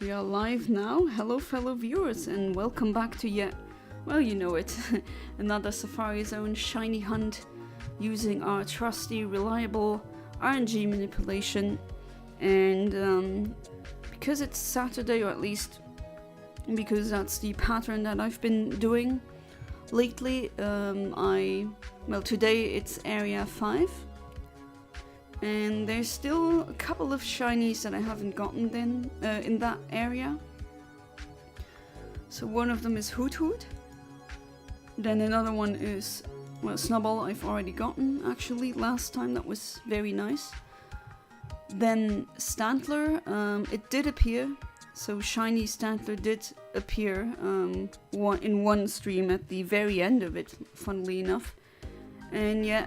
We are live now. Hello fellow viewers and welcome back to yet, well you know it, another Safari Zone shiny hunt using our trusty, reliable RNG manipulation. And because it's Saturday, or at least because that's the pattern that I've been doing lately, today it's area 5. And there's still a couple of shinies that I haven't gotten then in that area. So one of them is Hoothoot. Then another one is, well, Snubull I've already gotten actually last time. That was very nice. Then Stantler, it did appear. So shiny Stantler did appear in one stream at the very end of it, funnily enough. And yeah,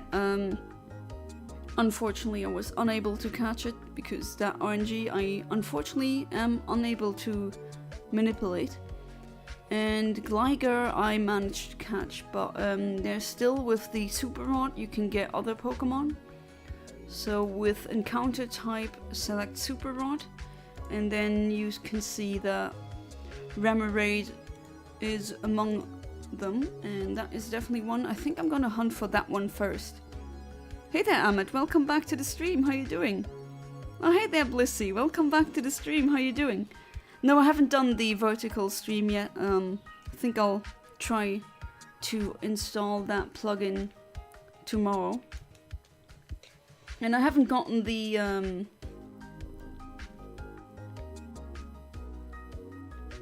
unfortunately I was unable to catch it because that RNG I unfortunately am unable to manipulate. And Gligar I managed to catch, but there's still, with the Super Rod you can get other Pokemon. So with encounter type, select Super Rod, and then you can see that Remoraid is among them, and that is definitely one. I think I'm gonna hunt for that one first. Hey there Amit, welcome back to the stream, how you doing? Oh hey there Blissy, welcome back to the stream, how you doing? No, I haven't done the vertical stream yet. I think I'll try to install that plugin tomorrow. And I haven't gotten the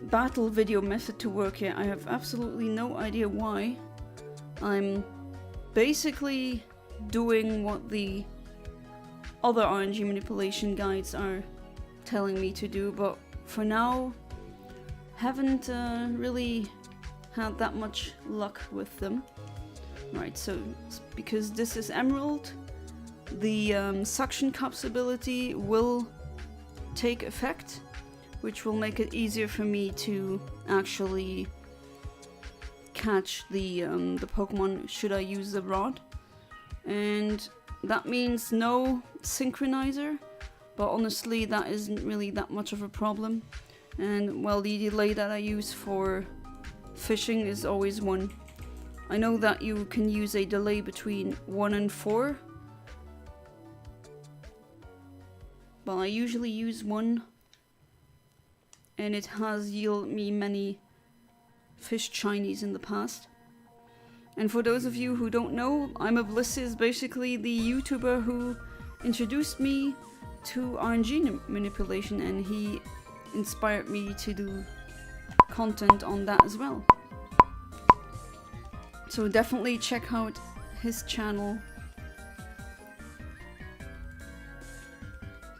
battle video method to work yet. I have absolutely no idea why. I'm basically doing what the other RNG manipulation guides are telling me to do, but for now haven't really had that much luck with them. Right, so because this is Emerald, the suction cups ability will take effect, which will make it easier for me to actually catch the Pokemon should I use the rod. And that means no synchronizer, but honestly that isn't really that much of a problem. And well, the delay that I use for fishing is always 1. I know that you can use a delay between 1 and 4, but I usually use 1, and it has yielded me many fish shinies in the past. And for those of you who don't know, Bliss is basically the YouTuber who introduced me to RNG manipulation, and he inspired me to do content on that as well. So definitely check out his channel.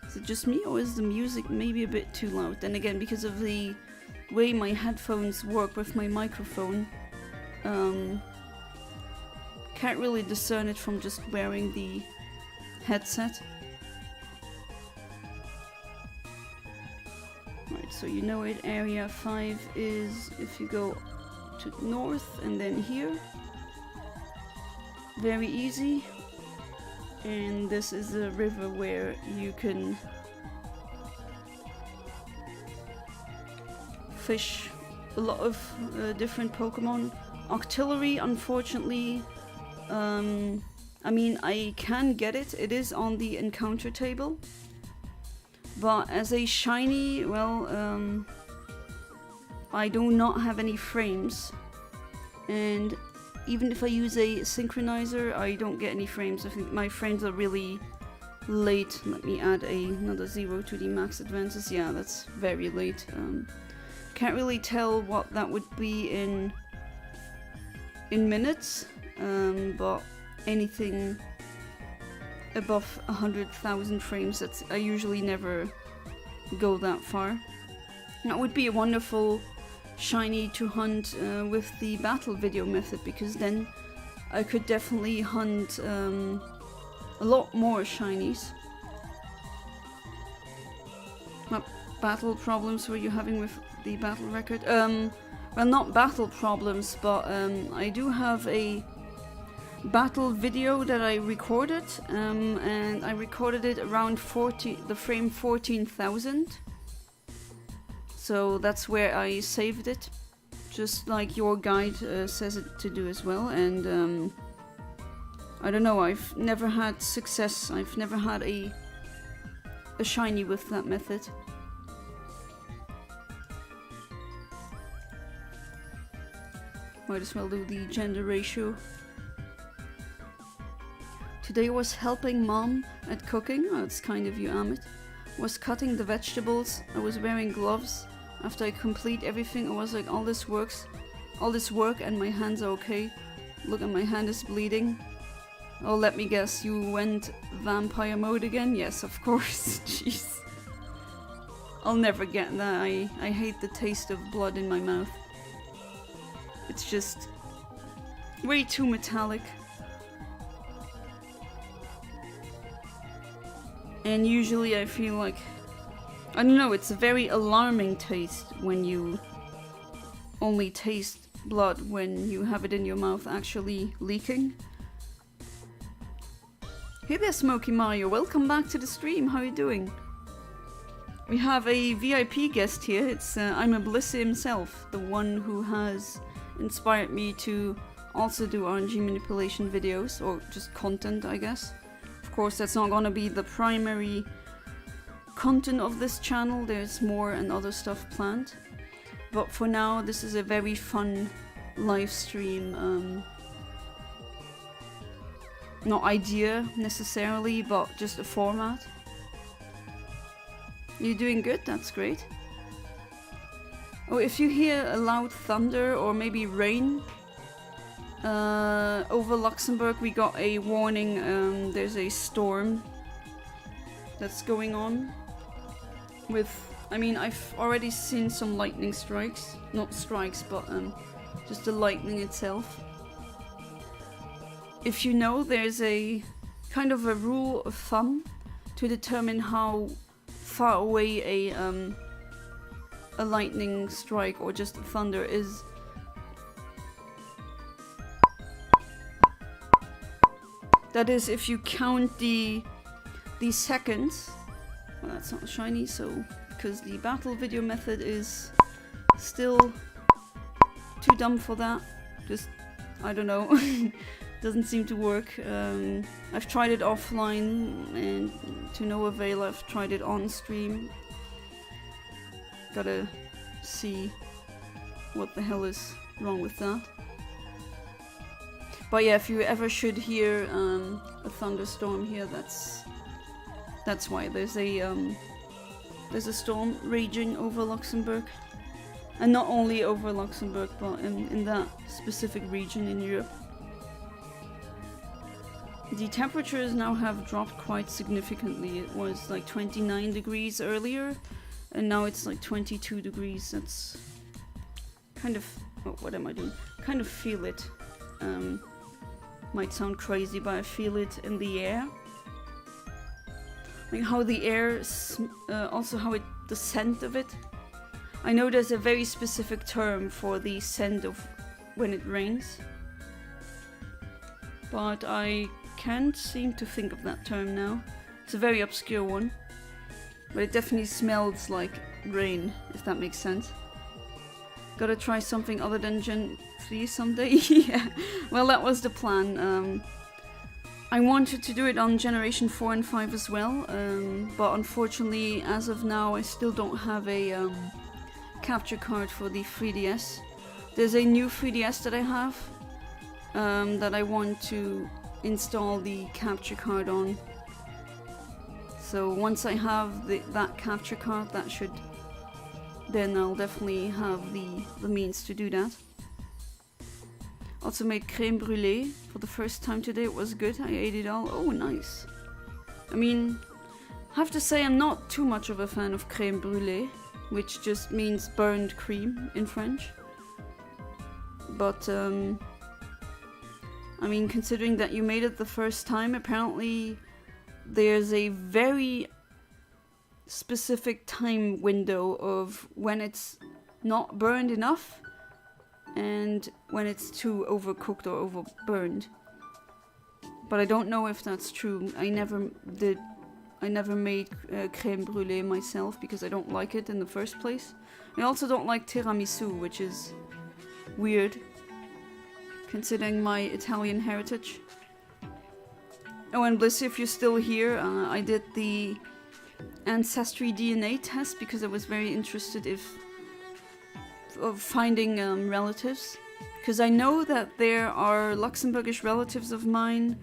Is it just me, or is the music maybe a bit too loud? Then again, because of the way my headphones work with my microphone, can't really discern it from just wearing the headset. Right, so you know it, area 5 is if you go to north and then here. Very easy. And this is a river where you can fish a lot of different Pokemon. Octillery, unfortunately, I mean, I can get it. It is on the encounter table. But as a shiny, well, I do not have any frames. And even if I use a synchronizer, I don't get any frames. I think my frames are really late. Let me add another 0 to the max advances. Yeah, that's very late. Can't really tell what that would be in minutes, but anything above 100,000 frames, I usually never go that far. That would be a wonderful shiny to hunt with the battle video method, because then I could definitely hunt a lot more shinies. What battle problems were you having with the battle record? Well, not battle problems, but I do have a battle video that I recorded, and I recorded it around the frame 14,000. So that's where I saved it, just like your guide says it to do as well. And I don't know, I've never had success. I've never had a shiny with that method. Might as well do the gender ratio. Today was helping mom at cooking. Oh, it's kind of you, Amit. Was cutting the vegetables. I was wearing gloves. After I complete everything, I was like, all this work and my hands are okay. Look, and my hand is bleeding. Oh, let me guess, you went vampire mode again? Yes, of course. Jeez. I'll never get that. I hate the taste of blood in my mouth. It's just way too metallic. And usually I feel like, I don't know, it's a very alarming taste when you only taste blood when you have it in your mouth actually leaking. Hey there, Smokey Mario, welcome back to the stream, how are you doing? We have a VIP guest here, it's I'm a Bliss himself, the one who has inspired me to also do RNG manipulation videos, or just content, I guess. Of course, that's not gonna be the primary content of this channel, there's more and other stuff planned. But for now, this is a very fun live stream, not idea necessarily, but just a format. You're doing good, that's great. Oh, if you hear a loud thunder or maybe rain, over Luxembourg we got a warning, there's a storm that's going on with, I mean, I've already seen some lightning strikes, not strikes, but just the lightning itself. If you know, there's a kind of a rule of thumb to determine how far away a lightning strike or just thunder is. That is, if you count the seconds. Well, that's not shiny, so because the battle video method is still too dumb for that. Just, I don't know. Doesn't seem to work. I've tried it offline and to no avail. I've tried it on stream. Gotta see what the hell is wrong with that. But yeah, if you ever should hear a thunderstorm here, that's why. There's a storm raging over Luxembourg, and not only over Luxembourg, but in that specific region in Europe. The temperatures now have dropped quite significantly. It was like 29 degrees earlier, and now it's like 22 degrees. That's kind of, oh, what am I doing? Kind of feel it. Might sound crazy, but I feel it in the air. Like how the air, also how the scent of it. I know there's a very specific term for the scent of when it rains, but I can't seem to think of that term now. It's a very obscure one, but it definitely smells like rain, if that makes sense. Gotta try something other than Gen 3 someday. Yeah, well, that was the plan. I wanted to do it on Generation 4 and 5 as well, but unfortunately, as of now, I still don't have a capture card for the 3DS. There's a new 3DS that I have that I want to install the capture card on. So once I have that capture card, that should, then I'll definitely have the means to do that. Also made crème brûlée for the first time today. It was good. I ate it all. Oh, nice. I mean, I have to say I'm not too much of a fan of crème brûlée, which just means burned cream in French. But I mean, considering that you made it the first time, apparently there's a very specific time window of when it's not burned enough and when it's too overcooked or overburned. But I don't know if that's true. I never did I never made crème brûlée myself because I don't like it in the first place. I also don't like tiramisu, which is weird, considering my Italian heritage. Oh, and Bliss, if you're still here, I did the ancestry DNA test because I was very interested of finding relatives. Because I know that there are Luxembourgish relatives of mine.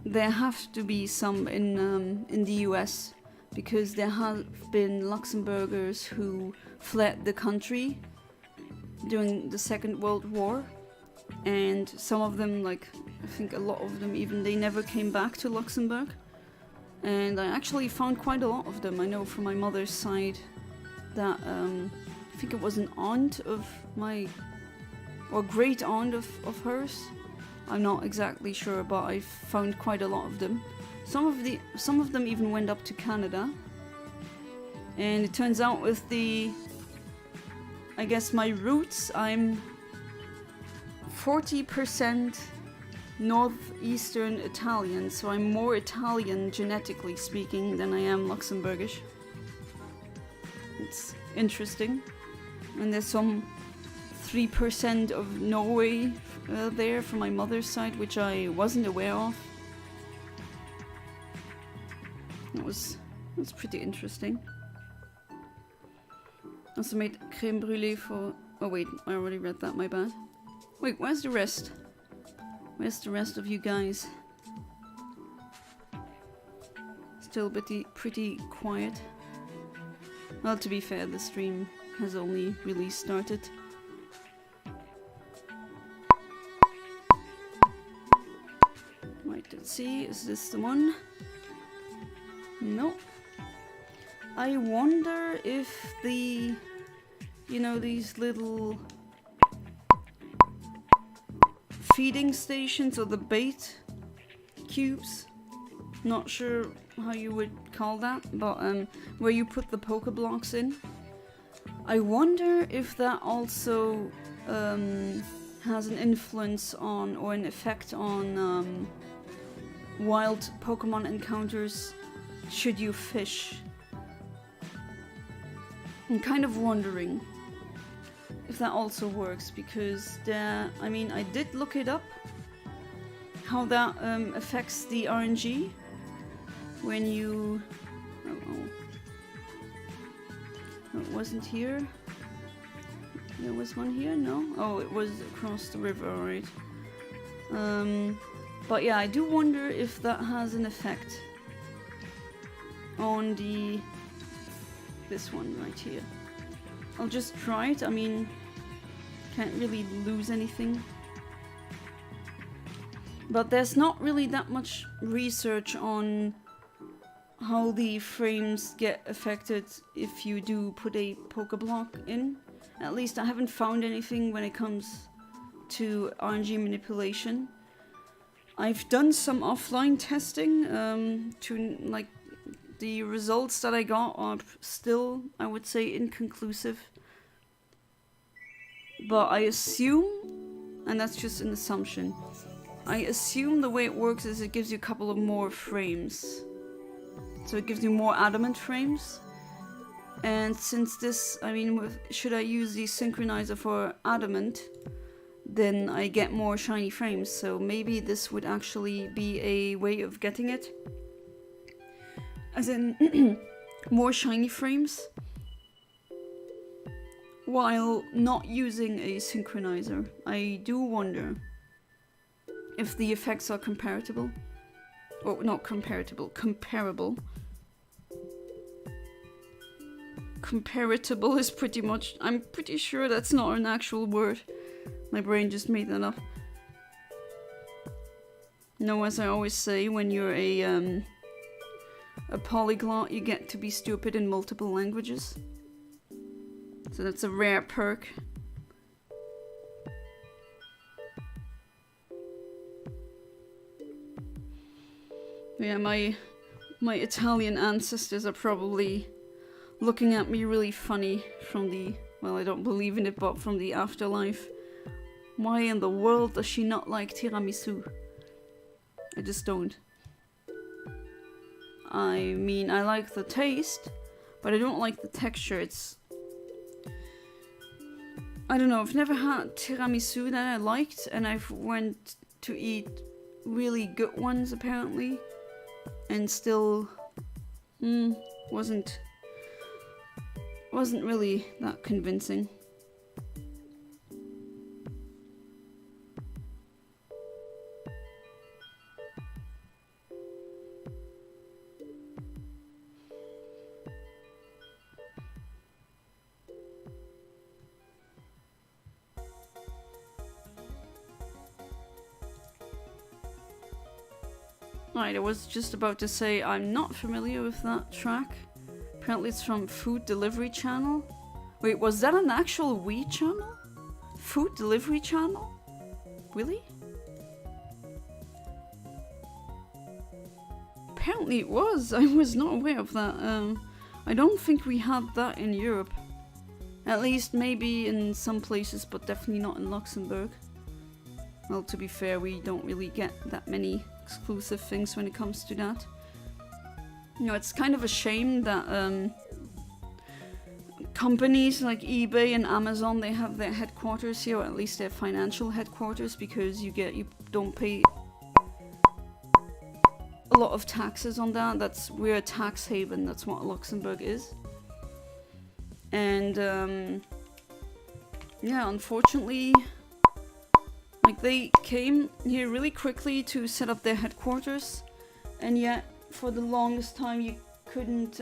There have to be some in the US, because there have been Luxembourgers who fled the country during the Second World War, and some of them, like I think a lot of them even, they never came back to Luxembourg. And I actually found quite a lot of them. I know from my mother's side that I think it was an aunt of my, or great aunt of hers. I'm not exactly sure, but I found quite a lot of them. Some of them even went up to Canada. And it turns out with I guess my roots, I'm 40% northeastern Italian, so I'm more Italian genetically speaking than I am Luxembourgish. It's interesting. And there's some 3% of Norway there from my mother's side, which I wasn't aware of. That's pretty interesting. Also made crème brûlée for... Oh wait, I already read that, my bad. Wait, where's the rest? Where's the rest of you guys? Still pretty quiet. Well, to be fair, the stream has only really started. Right, let's see, is this the one? No. I wonder if the, you know, these little feeding stations or the bait cubes, not sure how you would call that, but where you put the Pokeblocks in. I wonder if that also has an influence on, or an effect on wild Pokemon encounters should you fish. I'm kind of wondering if that also works, because I mean, I did look it up, how that affects the RNG when you... Oh, it wasn't here. There was one here? No? Oh, it was across the river, alright. But yeah, I do wonder if that has an effect on this one right here. I'll just try it. I mean, can't really lose anything. But there's not really that much research on how the frames get affected if you do put a Pokeblock in. At least I haven't found anything when it comes to RNG manipulation. I've done some offline testing to, like, the results that I got are still, I would say, inconclusive. But I assume, and that's just an assumption, I assume the way it works is it gives you a couple of more frames. So it gives you more adamant frames. And since this, I mean, should I use the synchronizer for adamant, then I get more shiny frames. So maybe this would actually be a way of getting it. As in, more shiny frames, while not using a synchronizer. I do wonder if the effects are comparable. Or not comparable, comparable. Comparable is pretty much, I'm pretty sure that's not an actual word. My brain just made that up. No, as I always say, when you're a polyglot, you get to be stupid in multiple languages. So that's a rare perk. Yeah, my Italian ancestors are probably looking at me really funny from the, well, I don't believe in it, but from the afterlife. Why in the world does she not like tiramisu? I just don't. I mean, I like the taste, but I don't like the texture. It's... I don't know, I've never had tiramisu that I liked, and I've went to eat really good ones apparently, and still wasn't really that convincing. Right, I was just about to say I'm not familiar with that track. Apparently it's from Food Delivery Channel. Wait, was that an actual Wii channel? Food Delivery Channel? Really? Apparently it was. I was not aware of that. I don't think we had that in Europe. At least maybe in some places, but definitely not in Luxembourg. Well, to be fair, we don't really get that many exclusive things when it comes to that. You know, it's kind of a shame that companies like eBay and Amazon, they have their headquarters here, or at least their financial headquarters, because you don't pay a lot of taxes on that. We're a tax haven, that's what Luxembourg is. And yeah, unfortunately, like, they came here really quickly to set up their headquarters, and yet for the longest time you couldn't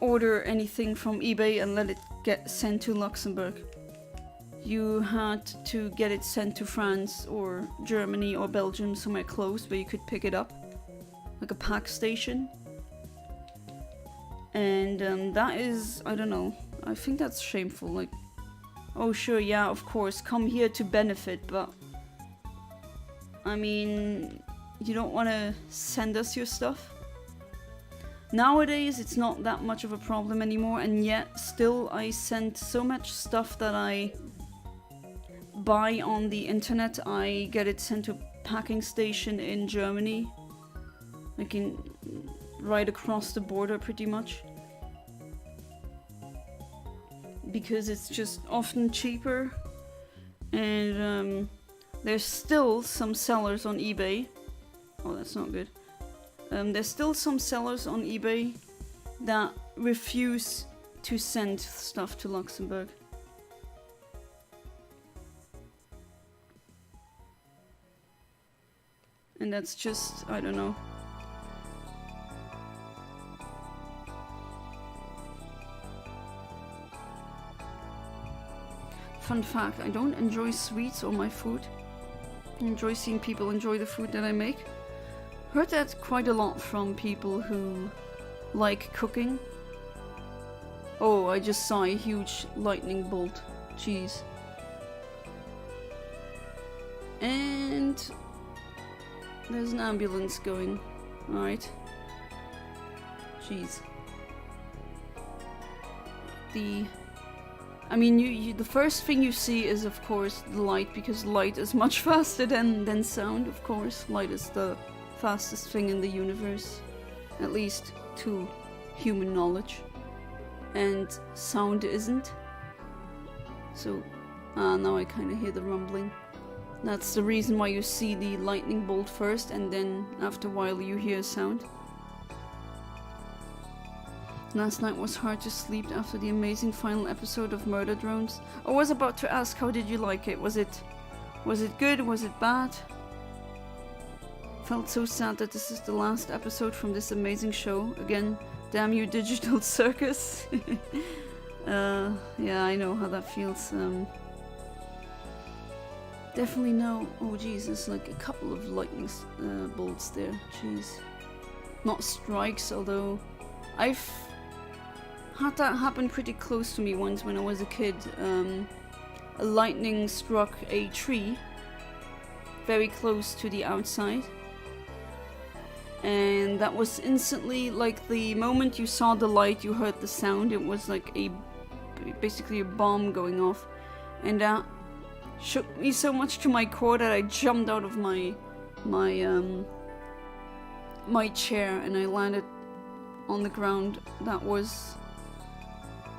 order anything from eBay and let it get sent to Luxembourg. You had to get it sent to France or Germany or Belgium, somewhere close where you could pick it up, like a pack station. And that is, I don't know, I think that's shameful. Like, oh sure, yeah, of course, come here to benefit, but I mean, you don't want to send us your stuff? Nowadays, it's not that much of a problem anymore, and yet still I send so much stuff that I buy on the internet. I get it sent to a packing station in Germany, like right across the border pretty much. Because it's just often cheaper, and there's still some sellers on eBay. Oh, that's not good. There's still some sellers on eBay that refuse to send stuff to Luxembourg. And that's just, I don't know. Fun fact, I don't enjoy sweets or my food. I enjoy seeing people enjoy the food that I make. Heard that quite a lot from people who like cooking. Oh, I just saw a huge lightning bolt. Jeez. And there's an ambulance going. Alright. Jeez. I mean, the first thing you see is, of course, the light, because light is much faster than sound, of course. Light is the fastest thing in the universe, at least to human knowledge. And sound isn't. So, now I kind of hear the rumbling. That's the reason why you see the lightning bolt first, and then after a while you hear sound. Last night was hard to sleep after the amazing final episode of Murder Drones. I was about to ask, how did you like it? Was it good? Was it bad? Felt so sad that this is the last episode from this amazing show. Again, damn you, Digital Circus. Yeah, I know how that feels. Definitely no. Oh Jesus, like a couple of lightning bolts there. Jeez. Not strikes, although I've had that happen pretty close to me once when I was a kid. A lightning struck a tree very close to the outside, and that was instantly, like, the moment you saw the light, you heard the sound. It was like basically a bomb going off, and that shook me so much to my core that I jumped out of my my chair and I landed on the ground. That was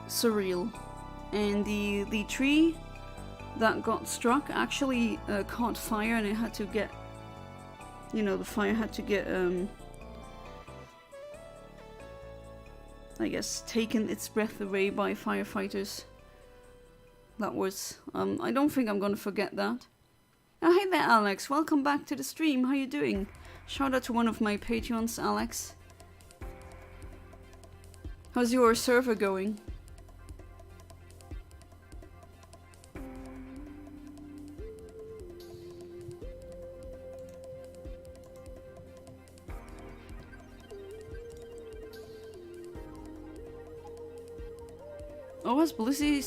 surreal. And the tree that got struck actually caught fire, and it had to get, you know, the fire had to get I guess taken its breath away by firefighters. That was I don't think I'm gonna forget that. Oh, hey there, Alex. Welcome back to the stream. How you doing? Shout out to one of my Patreons, Alex. How's your server going? Oh, has Blizzy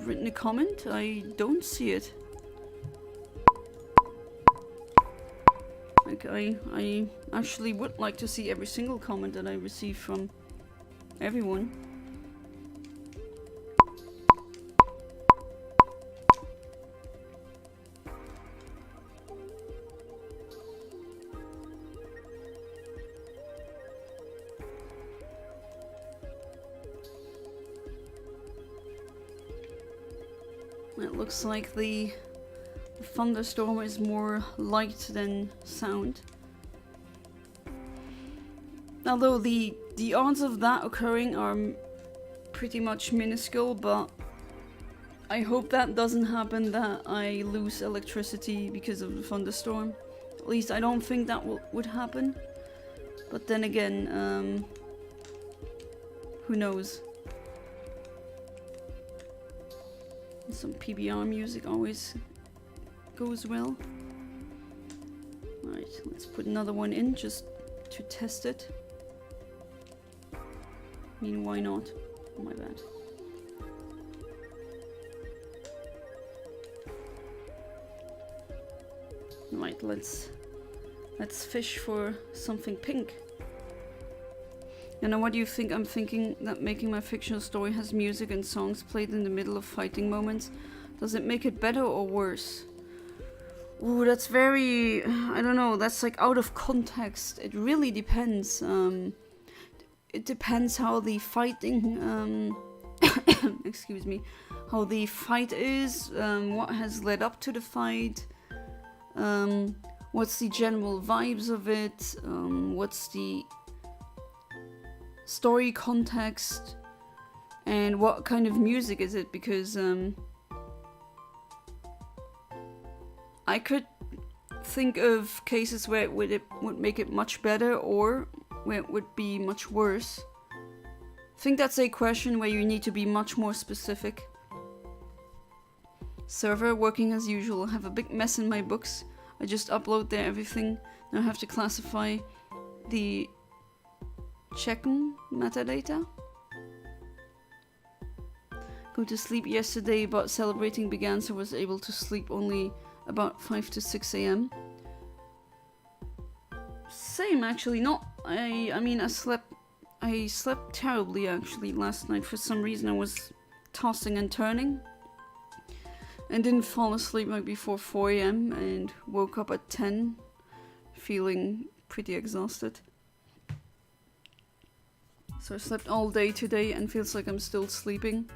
written a comment? I don't see it. Like, I actually would like to see every single comment that I receive from everyone. It looks like the thunderstorm is more light than sound. Although the odds of that occurring are pretty much minuscule, but I hope that doesn't happen, that I lose electricity because of the thunderstorm. At least I don't think that would happen. But then again, who knows? Some PBR music always goes well. Right, let's put another one in just to test it. I mean, why not? Oh, my bad. Right, let's fish for something pink. And what do you think? I'm thinking that making my fictional story has music and songs played in the middle of fighting moments. Does it make it better or worse? Ooh, that's very... I don't know, that's like out of context. It really depends. It depends how the fighting... excuse me. How the fight is, what has led up to the fight. What's the general vibes of it. What's the story context, and what kind of music is it, because I could think of cases where it would make it much better, or where it would be much worse. I think that's a question where you need to be much more specific. Server working as usual. I have a big mess in my books. I just upload there everything. Now I have to classify the checking metadata. Go to sleep yesterday, but celebrating began, so was able to sleep only about 5 to 6 a.m. Same, actually. Not. I mean, I slept terribly actually last night. For some reason, I was tossing and turning, and didn't fall asleep like before 4 a.m. and woke up at 10, feeling pretty exhausted. So I slept all day today and feels like I'm still sleeping.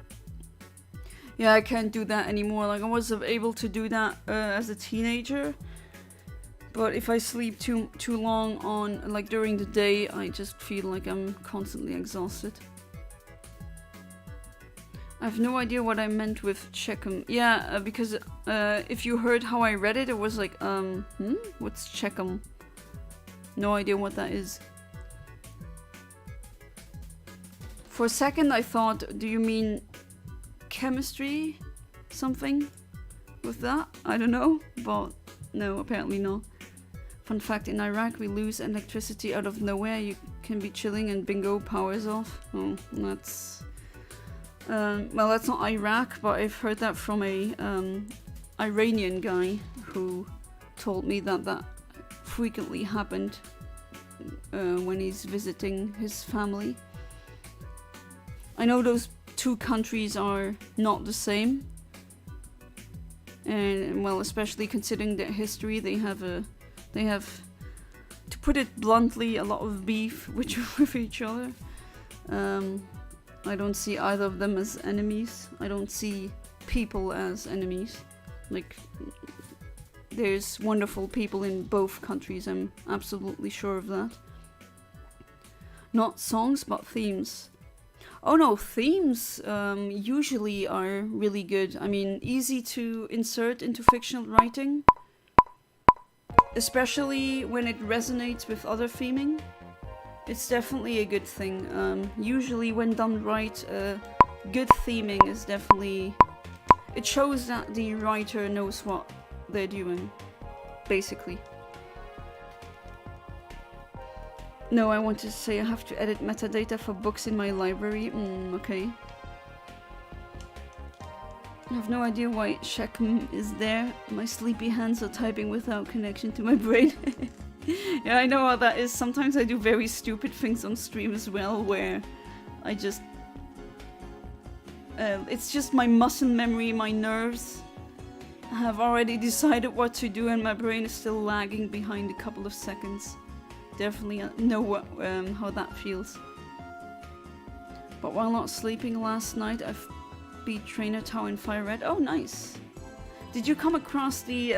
Yeah, I can't do that anymore. Like, I was able to do that as a teenager. But if I sleep too long on, like, during the day, I just feel like I'm constantly exhausted. I have no idea what I meant with check'em. Yeah, because if you heard how I read it, it was like, what's check'em? No idea what that is. For a second I thought, do you mean chemistry? Something with that? I don't know, but no, apparently not. Fun fact, in Iraq we lose electricity out of nowhere. You can be chilling and bingo, power's off. Oh, that's... well, that's not Iraq, but I've heard that from a Iranian guy who told me that that frequently happened when he's visiting his family. I know those two countries are not the same, and well, especially considering their history, they have to put it bluntly, a lot of beef with each other. I don't see either of them as enemies. I don't see people as enemies. Like, there's wonderful people in both countries, I'm absolutely sure of that. Not songs, but themes. Oh no, themes usually are really good. I mean, easy to insert into fictional writing. Especially when it resonates with other theming. It's definitely a good thing. Usually when done right, good theming is definitely... It shows that the writer knows what they're doing, basically. No, I wanted to say I have to edit metadata for books in my library. Okay. I have no idea why Shekm is there. My sleepy hands are typing without connection to my brain. Yeah, I know how that is. Sometimes I do very stupid things on stream as well, where I just... it's just my muscle memory, my nerves have already decided what to do and my brain is still lagging behind a couple of seconds. Definitely know what, how that feels. But while not sleeping last night, I've beat Trainer Tower in Fire Red. Oh, nice! Did you come across the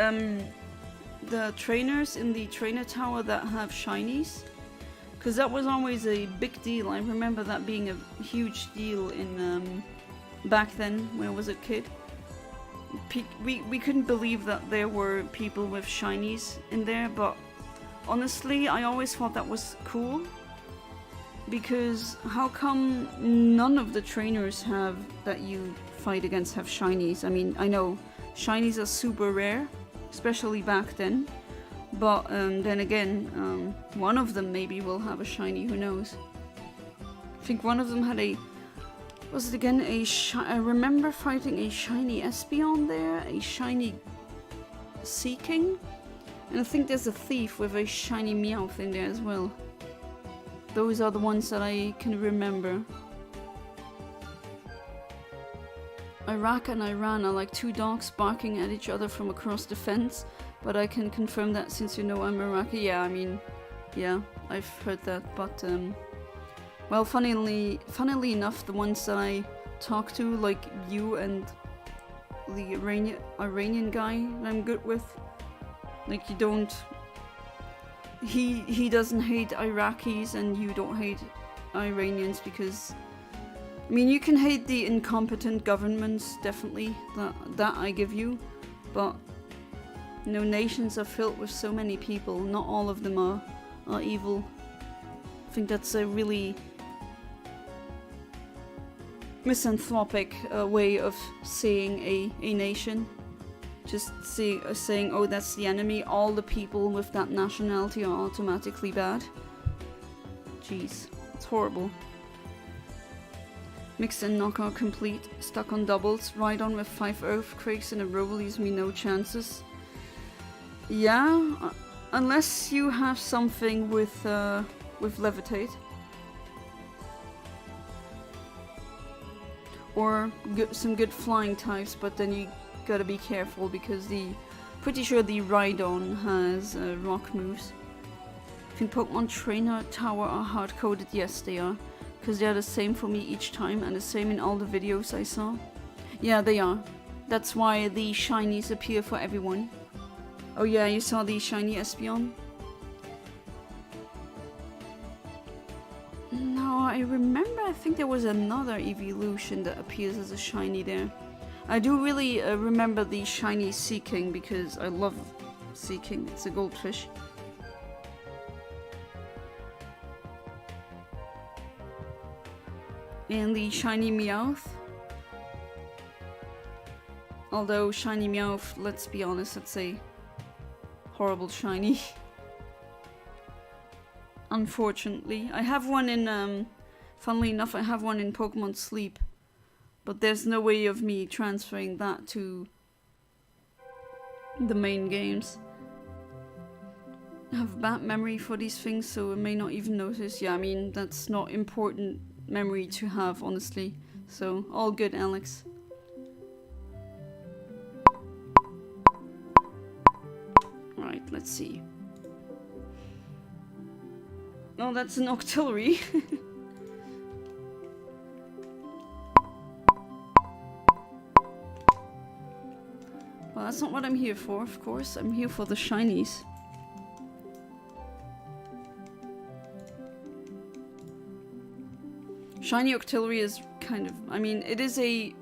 trainers in the Trainer Tower that have shinies? Because that was always a big deal. I remember that being a huge deal in back then when I was a kid. We couldn't believe that there were people with shinies in there, but honestly, I always thought that was cool. Because how come none of the trainers have that you fight against have shinies? I mean, I know shinies are super rare, especially back then. But then again, one of them maybe will have a shiny, who knows. I think one of them had a... Was it again a I remember fighting a shiny Espeon there, a shiny Seaking. And I think there's a thief with a shiny Meowth in there as well. Those are the ones that I can remember. Iraq and Iran are like two dogs barking at each other from across the fence. But I can confirm that since you know I'm Iraqi. Yeah, I mean, yeah, I've heard that. But, well, funnily enough, the ones that I talk to, like you and the Iranian guy that I'm good with, like you don't... He doesn't hate Iraqis and you don't hate Iranians because... I mean, you can hate the incompetent governments, definitely, that I give you, but... You know, nations are filled with so many people, not all of them are evil. I think that's a really misanthropic way of seeing a nation. Just saying, oh, that's the enemy, all the people with that nationality are automatically bad. Jeez, it's horrible. Mixed and knockout complete, stuck on doubles, ride on with 5 earthquakes in a row leaves me no chances. Yeah, unless you have something with levitate. Or some good flying types, but then you gotta be careful because pretty sure the Rhydon has rock moves. I think Pokemon Trainer Tower are hard-coded. Yes, they are. Because they're the same for me each time and the same in all the videos I saw. Yeah, they are. That's why the shinies appear for everyone. Oh yeah, you saw the shiny Espeon? No, I remember, I think there was another evolution that appears as a shiny there. I do really remember the shiny Seaking because I love Seaking, it's a goldfish. And the shiny Meowth. Although shiny Meowth, let's be honest, it's a horrible shiny. Unfortunately. I have one in, funnily enough, I have one in Pokemon Sleep. But there's no way of me transferring that to the main games. I have bad memory for these things, so I may not even notice. Yeah, I mean, that's not important memory to have, honestly. So, all good, Alex. Right, let's see. Oh, that's an auxiliary. Well, that's not what I'm here for, of course. I'm here for the shinies. Shiny auxiliary is kind of... I mean, it is a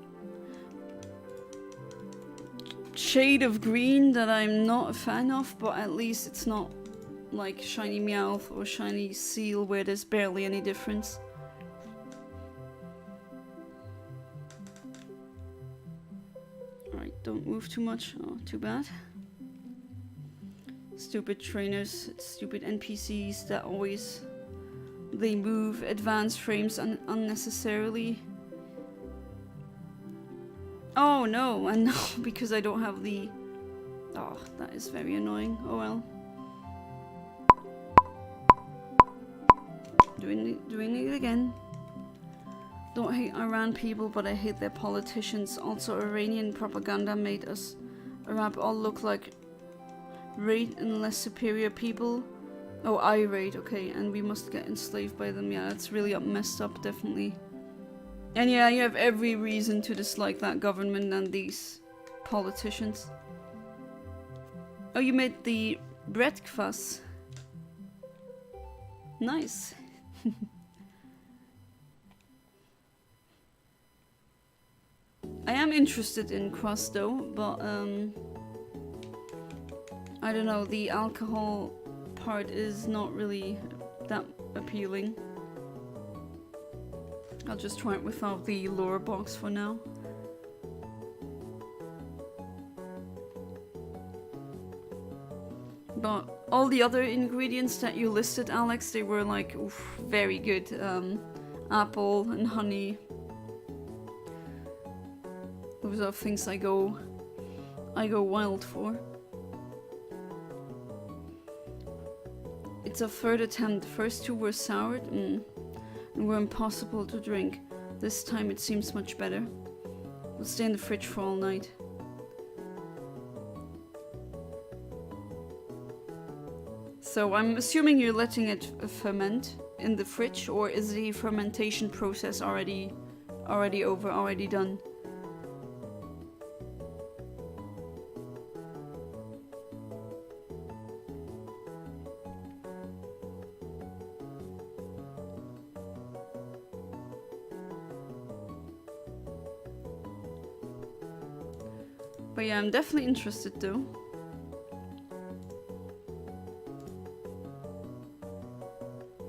shade of green that I'm not a fan of, but at least it's not like shiny Meowth or shiny Seal where there's barely any difference. Alright, don't move too much. Oh, too bad. Stupid trainers, stupid NPCs that always... They move advanced frames unnecessarily. Oh no, and no, because I don't have the... Oh, that is very annoying. Oh well. Doing it again. Don't hate Iran people, but I hate their politicians. Also, Iranian propaganda made us Arab all look like raid and less superior people. Oh, irate, okay, and we must get enslaved by them. Yeah, it's really messed up, definitely. And yeah, you have every reason to dislike that government and these politicians. Oh, you made the breakfast. Nice. I am interested in crust though, but I don't know, the alcohol part is not really that appealing. I'll just try it without the lure box for now. But all the other ingredients that you listed, Alex, they were like, oof, very good. Apple and honey. Those are things I go wild for. It's a third attempt. The first two were soured and were impossible to drink. This time it seems much better. We'll stay in the fridge for all night. So I'm assuming you're letting it ferment in the fridge, or is the fermentation process already over, already done? But yeah, I'm definitely interested though.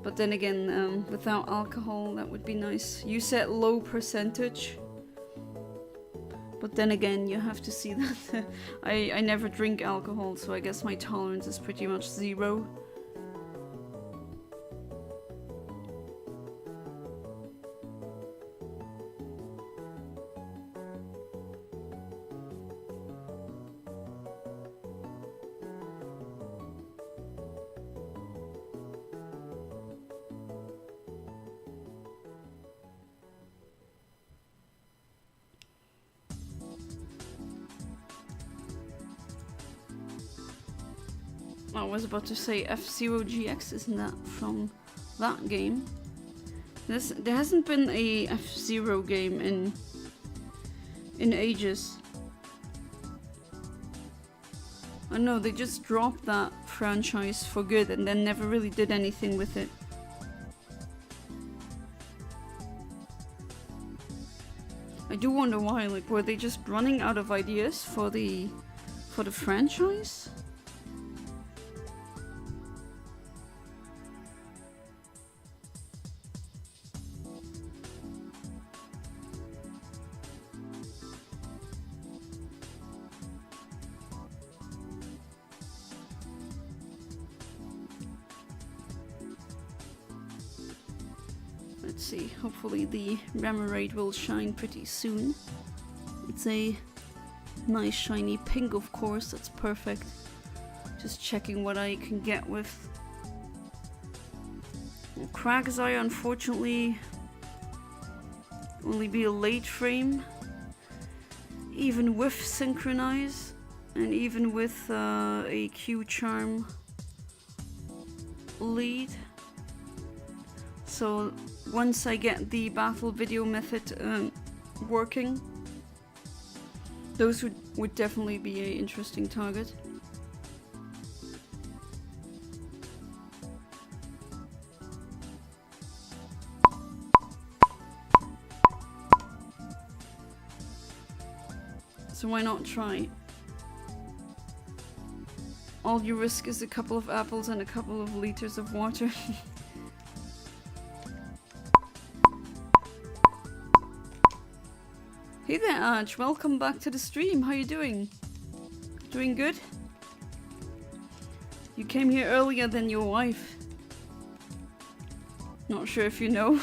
But then again, without alcohol, that would be nice. You said low percentage. But then again, you have to see that I never drink alcohol, so I guess my tolerance is pretty much 0. I was about to say F-Zero GX, isn't that from that game? There hasn't been a F-Zero game in ages. I know, they just dropped that franchise for good and then never really did anything with it. I do wonder why, like, were they just running out of ideas for the franchise? Let's see, hopefully the Remoraid will shine pretty soon. It's a nice shiny pink, of course, that's perfect. Just checking what I can get with. Well, Quagsire, unfortunately, only be a late frame. Even with Synchronize, and even with a Q-Charm lead. so once I get the battle video method working, those would definitely be an interesting target. So why not try? All you risk is a couple of apples and a couple of liters of water. Hey there, Arch. Welcome back to the stream. How you doing? Doing good? You came here earlier than your wife. Not sure if you know.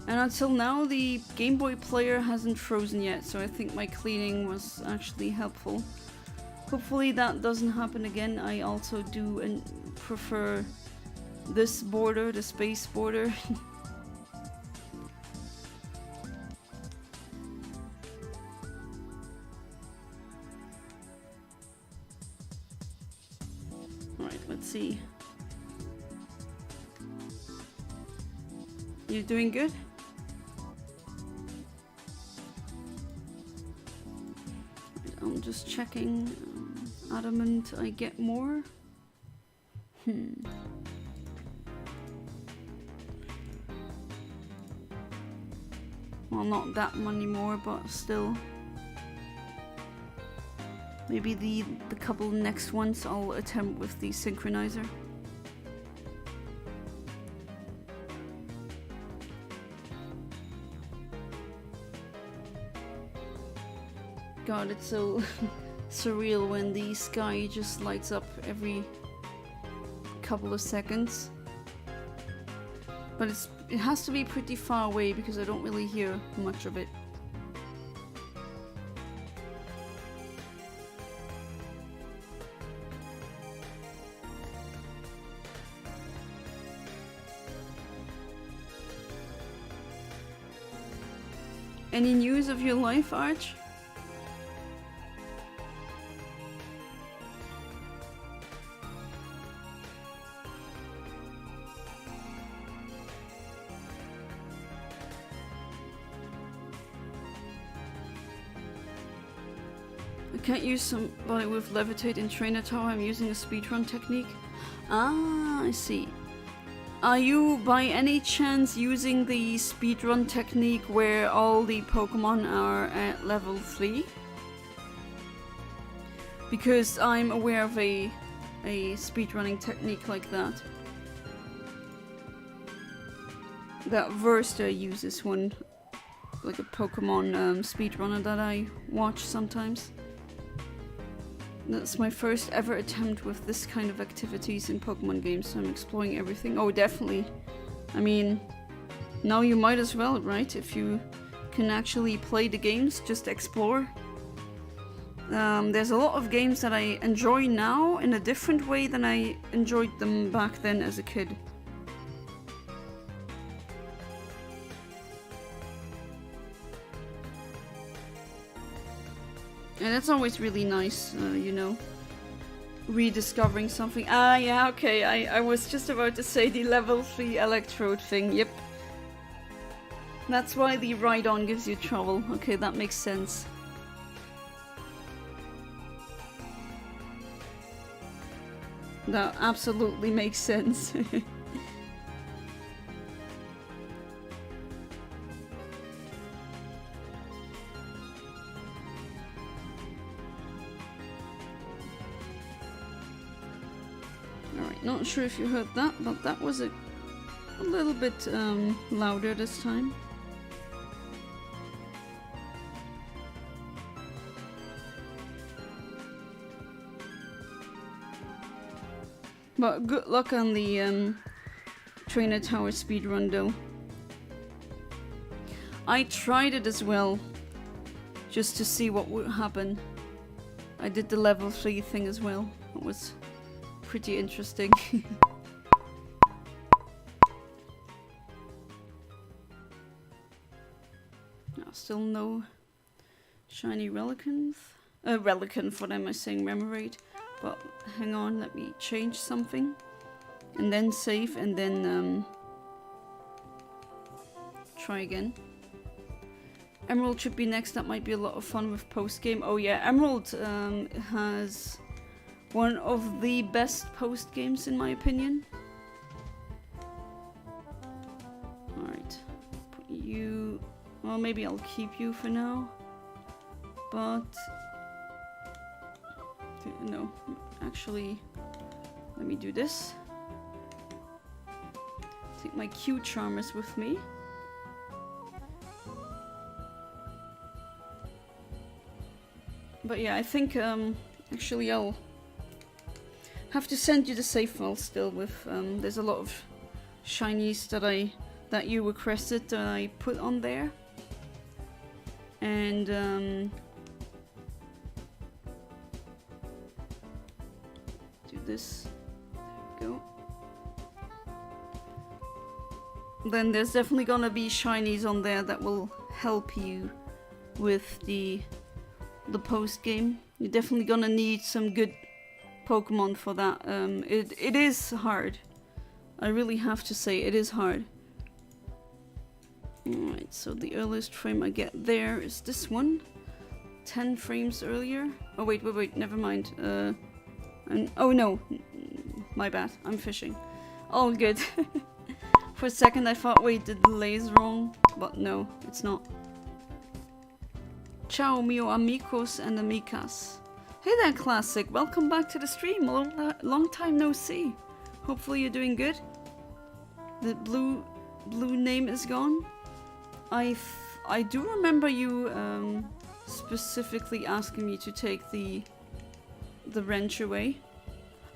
And until now, the Game Boy player hasn't frozen yet, so I think my cleaning was actually helpful. Hopefully that doesn't happen again. I also do and prefer this border, the space border. Alright, let's see. You doing good? I'm just checking. Adamant, I get more. Well, not that many more, but still. Maybe the couple next ones I'll attempt with the synchronizer. God, it's so surreal when the sky just lights up every couple of seconds. But it has to be pretty far away because I don't really hear much of it. Any news of your life, Arch? Can't use somebody with levitate in trainer tower. I'm using a speedrun technique. Ah, I see. Are you by any chance using the speedrun technique where all the Pokemon are at level 3? Because I'm aware of a speedrunning technique like that. That Verster uses one, like a Pokemon speedrunner that I watch sometimes. That's my first ever attempt with this kind of activities in Pokemon games, so I'm exploring everything. Oh, definitely. I mean, now you might as well, right? If you can actually play the games, just explore. There's a lot of games that I enjoy now in a different way than I enjoyed them back then as a kid. And that's always really nice, you know, rediscovering something. Ah, yeah, okay, I was just about to say the level 3 electrode thing, yep. That's why the ride-on gives you trouble. Okay, that makes sense. That absolutely makes sense. Not sure if you heard that, but that was a little bit louder this time. But good luck on the trainer tower speedrun though. I tried it as well, just to see what would happen. I did the level 3 thing as well. It was pretty interesting. Still no shiny Relicants. Relican, what am I saying, Remoraid. But hang on, let me change something. And then save, and then try again. Emerald should be next, that might be a lot of fun with post-game. Oh yeah, Emerald has one of the best post-games in my opinion. Alright, put you... well, maybe I'll keep you for now. But... no, actually, let me do this. Take my Q Charmers with me. But yeah, I think, actually I'll have to send you the save file still with, there's a lot of shinies that you requested that I put on there. And, do this. There we go. Then there's definitely gonna be shinies on there that will help you with the post game. You're definitely gonna need some good Pokemon for that. It is hard. I really have to say it is hard. Alright, so the earliest frame I get there is this one. 10 frames earlier. Oh wait, never mind. Oh no, my bad, I'm fishing. All good. For a second I thought, wait, the delay is wrong, but no, it's not. Ciao mio amigos and amigas. Hey there, Classic, welcome back to the stream. Long time no see. Hopefully you're doing good. The blue name is gone. I do remember you specifically asking me to take the wrench away.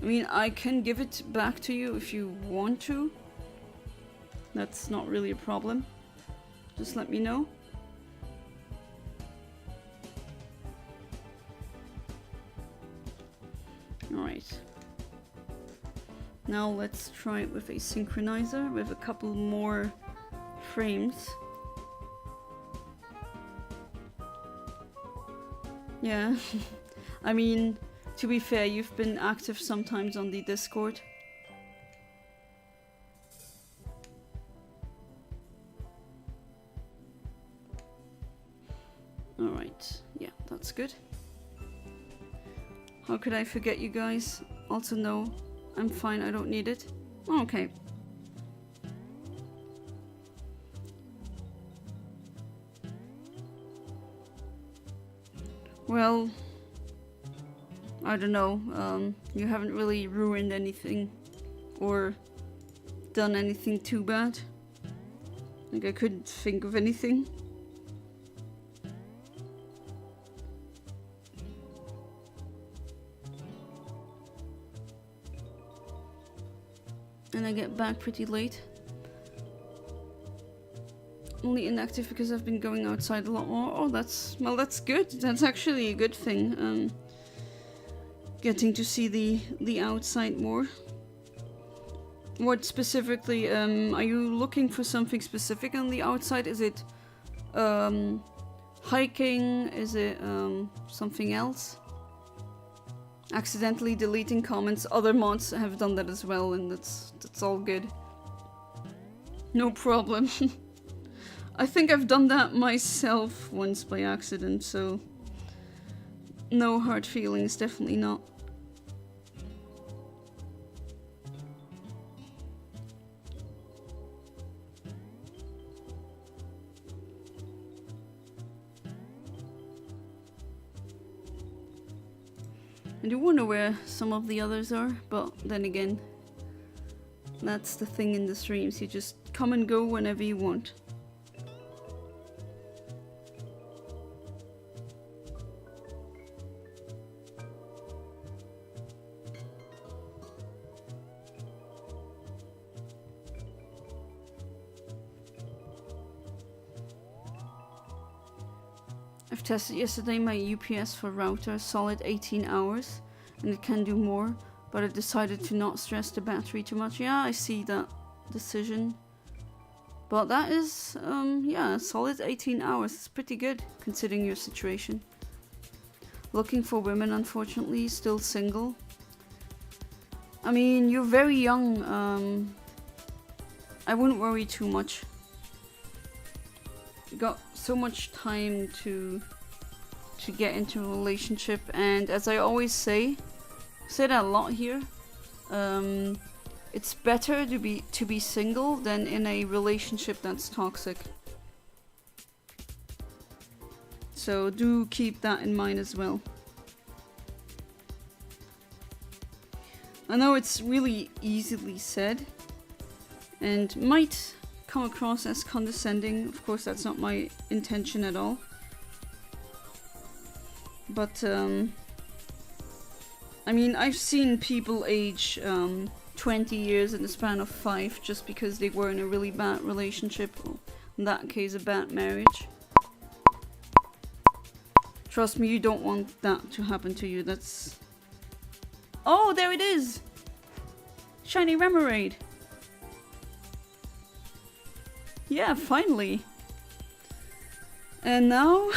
I mean, I can give it back to you if you want to. That's not really a problem. Just let me know. Alright. Now let's try it with a synchronizer with a couple more frames. Yeah. I mean, to be fair, you've been active sometimes on the Discord. Alright, yeah, that's good. How could I forget you guys? Also, no, I'm fine, I don't need it. Oh, okay. Well, I don't know, you haven't really ruined anything or done anything too bad. Like, I couldn't think of anything. And I get back pretty late. Only inactive because I've been going outside a lot more. Oh, that's good. That's actually a good thing. Getting to see the outside more. What specifically, are you looking for something specific on the outside? Is it hiking? Is it something else? Accidentally deleting comments. Other mods have done that as well, and that's all good. No problem. I think I've done that myself once by accident, so no hard feelings, definitely not. I do wonder where some of the others are, but then again, that's the thing in the streams, you just come and go whenever you want. I've tested yesterday my UPS for router, solid 18 hours, and it can do more, but I decided to not stress the battery too much. Yeah, I see that decision. But that is, yeah, solid 18 hours. It's pretty good, considering your situation. Looking for women, unfortunately, still single. I mean, you're very young. I wouldn't worry too much. You got so much time to get into a relationship, and as I always say that a lot here. It's better to be single than in a relationship that's toxic. So do keep that in mind as well. I know it's really easily said and might come across as condescending. Of course, that's not my intention at all. But I mean, I've seen people age 20 years in the span of 5 just because they were in a really bad relationship, or in that case a bad marriage. Trust me, you don't want that to happen to you. That's... Oh, there it is! Shiny Remoraid! Yeah, finally! And now...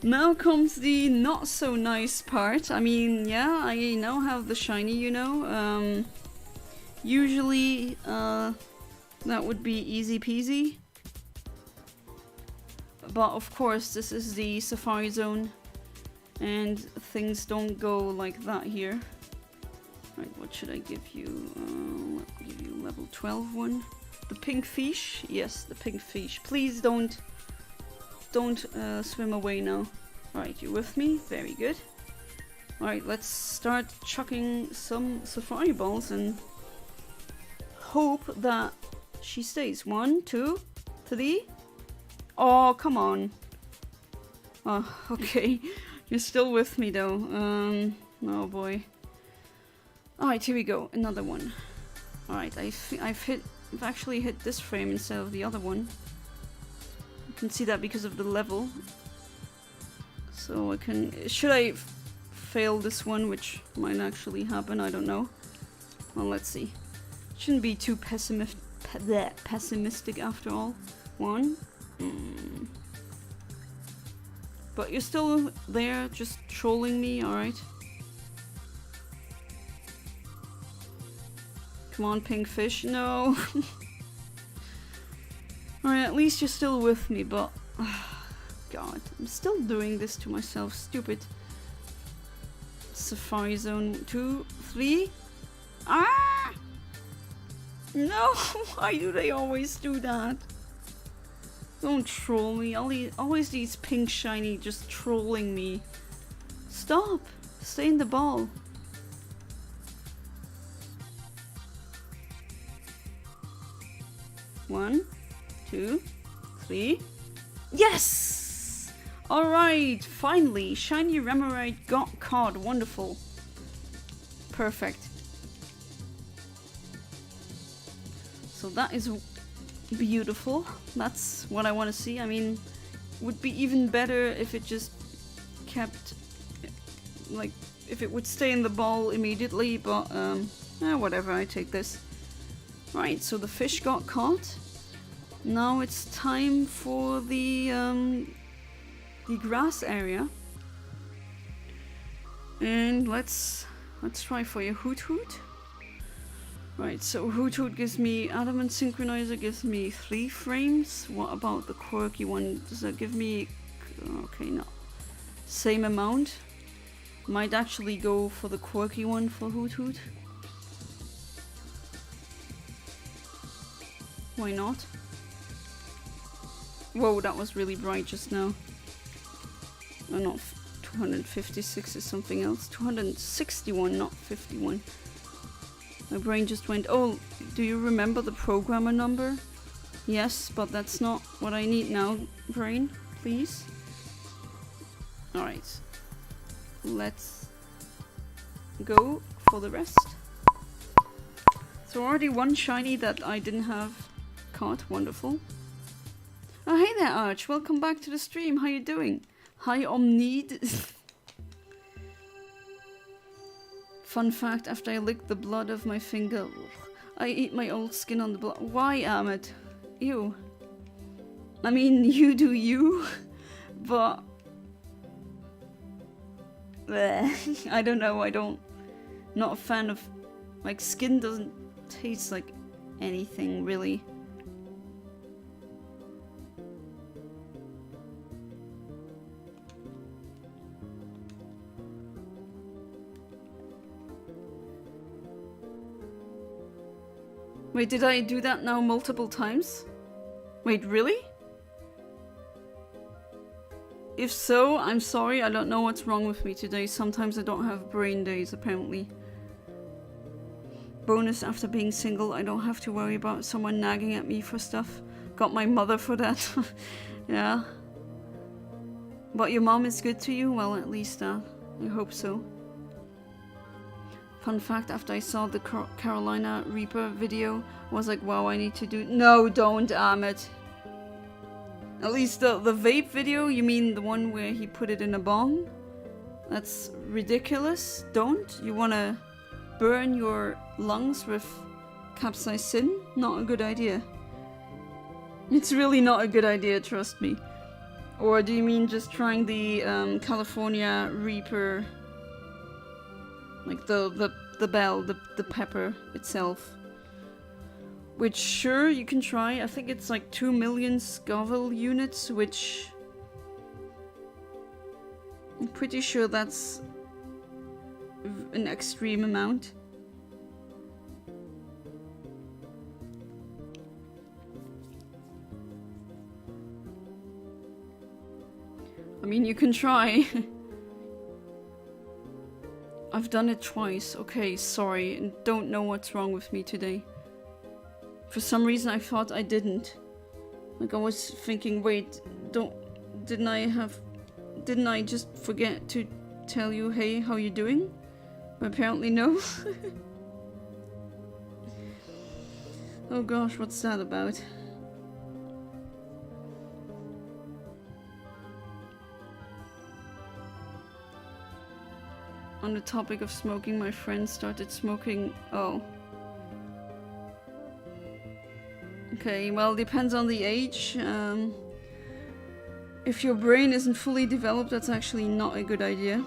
now comes the not so nice part. I mean, yeah, I now have the shiny, you know. Usually, that would be easy peasy. But of course, this is the Safari Zone, and things don't go like that here. Right, what should I give you? I'll give you level 12 one. The pink fish? Yes, the pink fish. Please don't swim away now. Alright, you with me? Very good. Alright, let's start chucking some Safari Balls and hope that she stays. 1, 2, 3. Oh, come on. Oh, okay. You're still with me though. Oh boy. Alright, here we go. Another one. Alright, I've actually hit this frame instead of the other one. You can see that because of the level. So I can... Should I fail this one, which might actually happen? I don't know. Well, let's see. Shouldn't be too pessimistic after all. 1. But you're still there, just trolling me, alright? Come on, pink fish. No! Alright, at least you're still with me, but... God, I'm still doing this to myself. Stupid. Safari Zone 2, 3. Ah! No! Why do they always do that? Don't troll me. Always these pink shiny just trolling me. Stop! Stay in the ball. One, 2, 3. Yes! Alright, finally, shiny Remoraid got caught. Wonderful. Perfect. So that is beautiful. That's what I want to see. I mean, would be even better if it just kept, like, if it would stay in the ball immediately, but whatever, I take this. Right, so the fish got caught. Now it's time for the grass area. And let's try for a Hoothoot. Right, so Hoothoot gives me Adamant Synchronizer, gives me 3 frames. What about the quirky one? Does that give me... Okay, no. Same amount. Might actually go for the quirky one for Hoothoot. Why not? Whoa, that was really bright just now. Oh, not 256 is something else. 261, not 51. My brain just went, oh, do you remember the programmer number? Yes, but that's not what I need now, brain, please. Alright. Let's go for the rest. So already one shiny that I didn't have caught. Wonderful. Oh, hey there, Arch. Welcome back to the stream. How you doing? Hi, Omnid. Fun fact, after I lick the blood of my finger, I eat my old skin on the blood. Why, Ahmed? Ew. I mean, you do you, but bleh. I don't know, not a fan of, like, skin doesn't taste like anything, really. Wait, did I do that now multiple times? Wait, really? If so, I'm sorry, I don't know what's wrong with me today. Sometimes I don't have brain days, apparently. Bonus, after being single, I don't have to worry about someone nagging at me for stuff. Got my mother for that. Yeah. But your mom is good to you? Well, at least I hope so. Fun fact, after I saw the Carolina Reaper video, I was like, wow, I need to do... No, don't, Ahmed. At least the vape video, you mean the one where he put it in a bomb? That's ridiculous. Don't. You wanna burn your lungs with capsaicin? Not a good idea. It's really not a good idea, trust me. Or do you mean just trying the California Reaper... like the bell, the pepper itself. Which, sure, you can try. I think it's like 2 million Scoville units, which... I'm pretty sure that's an extreme amount. I mean, you can try. I've done it twice. Okay, sorry. And don't know what's wrong with me today. For some reason I thought I didn't. Like I was thinking, wait, didn't I just forget to tell you, hey, how you doing? But apparently no. Oh gosh, what's that about? On the topic of smoking, my friend started smoking. Oh. Okay, well, depends on the age. If your brain isn't fully developed, that's actually not a good idea.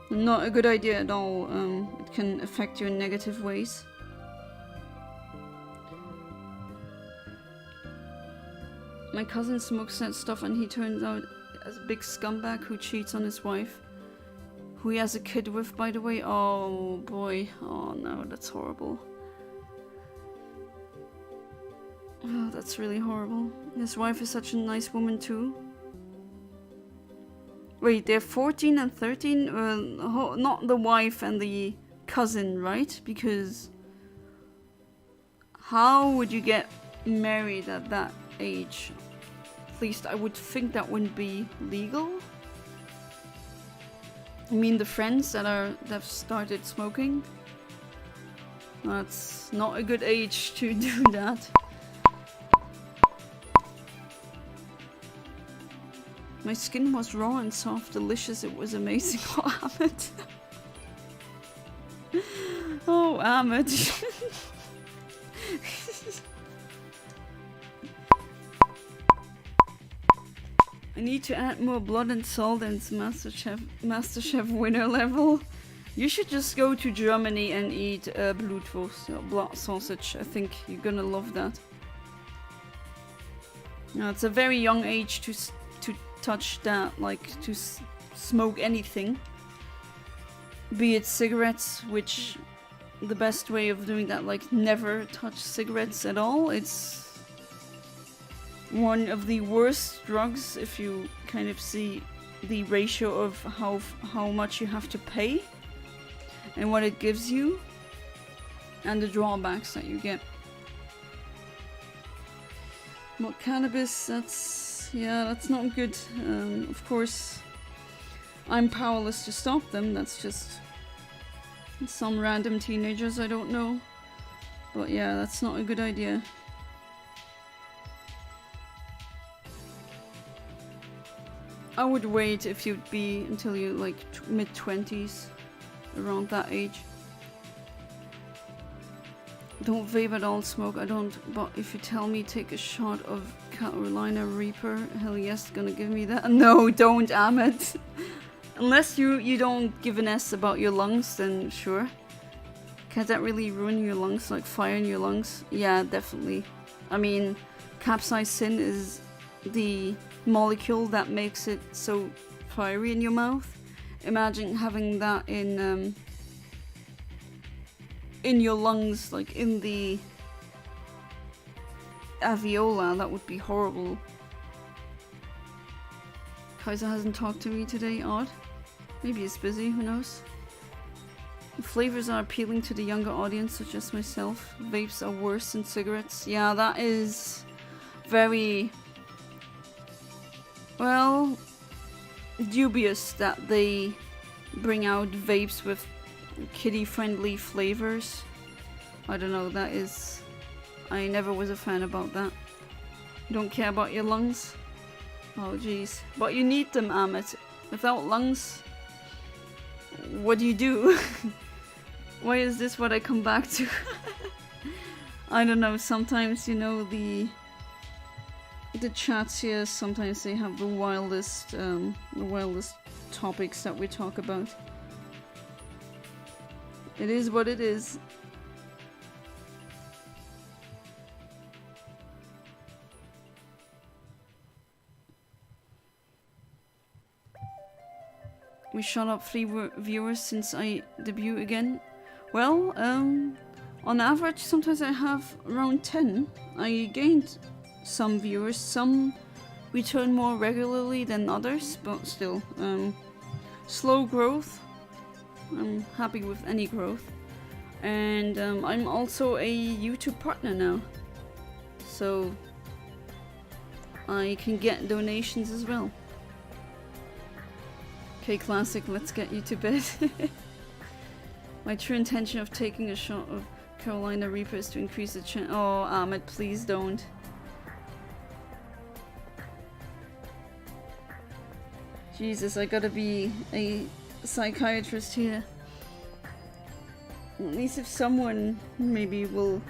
Not a good idea at all. It can affect you in negative ways. My cousin smokes that stuff and he turns out as a big scumbag who cheats on his wife. Who he has a kid with, by the way. Oh boy. Oh no, that's horrible. Oh, that's really horrible. His wife is such a nice woman too. Wait, they're 14 and 13? Not the wife and the cousin, right? Because how would you get married at that age? At least I would think that wouldn't be legal. I mean the friends that started smoking? That's not a good age to do that. My skin was raw and soft, delicious, it was amazing. Oh, Ahmed. Oh, Ahmed. I need to add more blood and salt and MasterChef winner level. You should just go to Germany and eat Blutwurst, blood sausage. I think you're gonna love that. Now, it's a very young age to touch that, like to smoke anything. Be it cigarettes, which the best way of doing that, like never touch cigarettes at all. It's one of the worst drugs if you kind of see the ratio of how much you have to pay and what it gives you and the drawbacks that you get. But cannabis, that's not good. Of course, I'm powerless to stop them. That's just some random teenagers I don't know. But yeah, that's not a good idea. I would wait if you'd be until you like mid-20s, around that age. Don't vape at all, smoke, I don't, but if you tell me take a shot of Carolina Reaper, hell yes, gonna give me that. No, don't, Ahmed. Unless you don't give an S about your lungs, then sure. Can that really ruin your lungs, like fire in your lungs? Yeah, definitely. I mean, capsaicin is the molecule that makes it so fiery in your mouth. Imagine having that in your lungs, like in the alveola. That would be horrible. Kaiser hasn't talked to me today, odd. Maybe he's busy, who knows? The flavors are appealing to the younger audience, such as myself. Vapes are worse than cigarettes. Yeah, that is very, well, dubious that they bring out vapes with kiddie-friendly flavors. I don't know, that is... I never was a fan about that. You don't care about your lungs? Oh jeez. But you need them, Amit. Without lungs, what do you do? Why is this what I come back to? I don't know, sometimes, you know, the chats here, sometimes they have the wildest topics that we talk about. It is what it is. We shot up 3 viewers since I debut again. Well, on average, sometimes I have around 10. I gained some viewers, some return more regularly than others, but still, slow growth. I'm happy with any growth. And I'm also a YouTube partner now, so I can get donations as well. Okay, Classic, let's get you to bed. My true intention of taking a shot of Carolina Reaper is to increase the chance. Oh, Ahmed, please don't. Jesus, I gotta be a psychiatrist here. At least if someone maybe will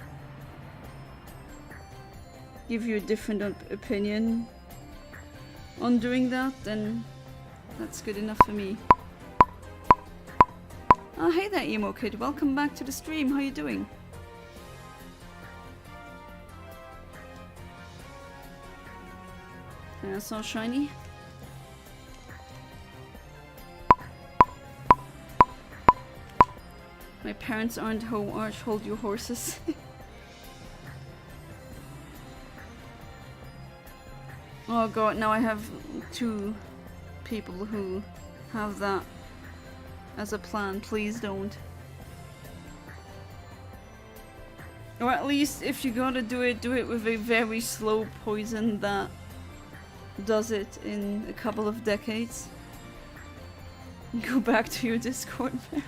give you a different opinion on doing that, then that's good enough for me. Oh, hey there, Emo Kid. Welcome back to the stream. How you doing? Yeah, so shiny. My parents aren't hold your horses. Oh god, now I have 2 people who have that as a plan. Please don't. Or at least if you gotta do it with a very slow poison that does it in a couple of decades. Go back to your Discord marriage.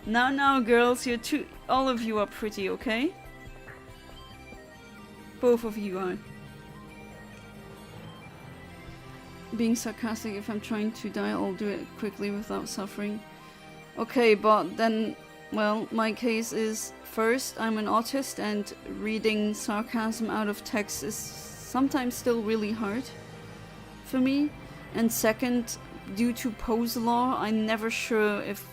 Now girls, all of you are pretty, okay? Both of you are. Being sarcastic, if I'm trying to die, I'll do it quickly without suffering. Okay, but then, well, my case is, first, I'm an autist and reading sarcasm out of text is sometimes still really hard for me. And second, due to pose law, I'm never sure if,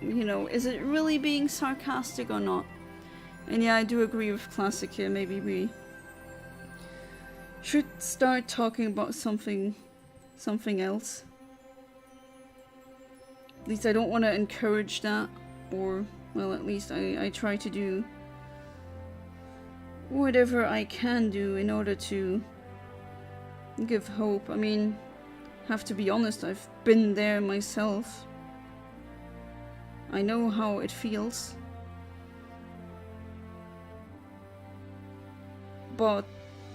you know, is it really being sarcastic or not? And yeah, I do agree with Classic here. Maybe we should start talking about something else. At least I don't want to encourage that, or, well, at least I try to do whatever I can do in order to give hope. I mean, have to be honest, I've been there myself. I know how it feels. But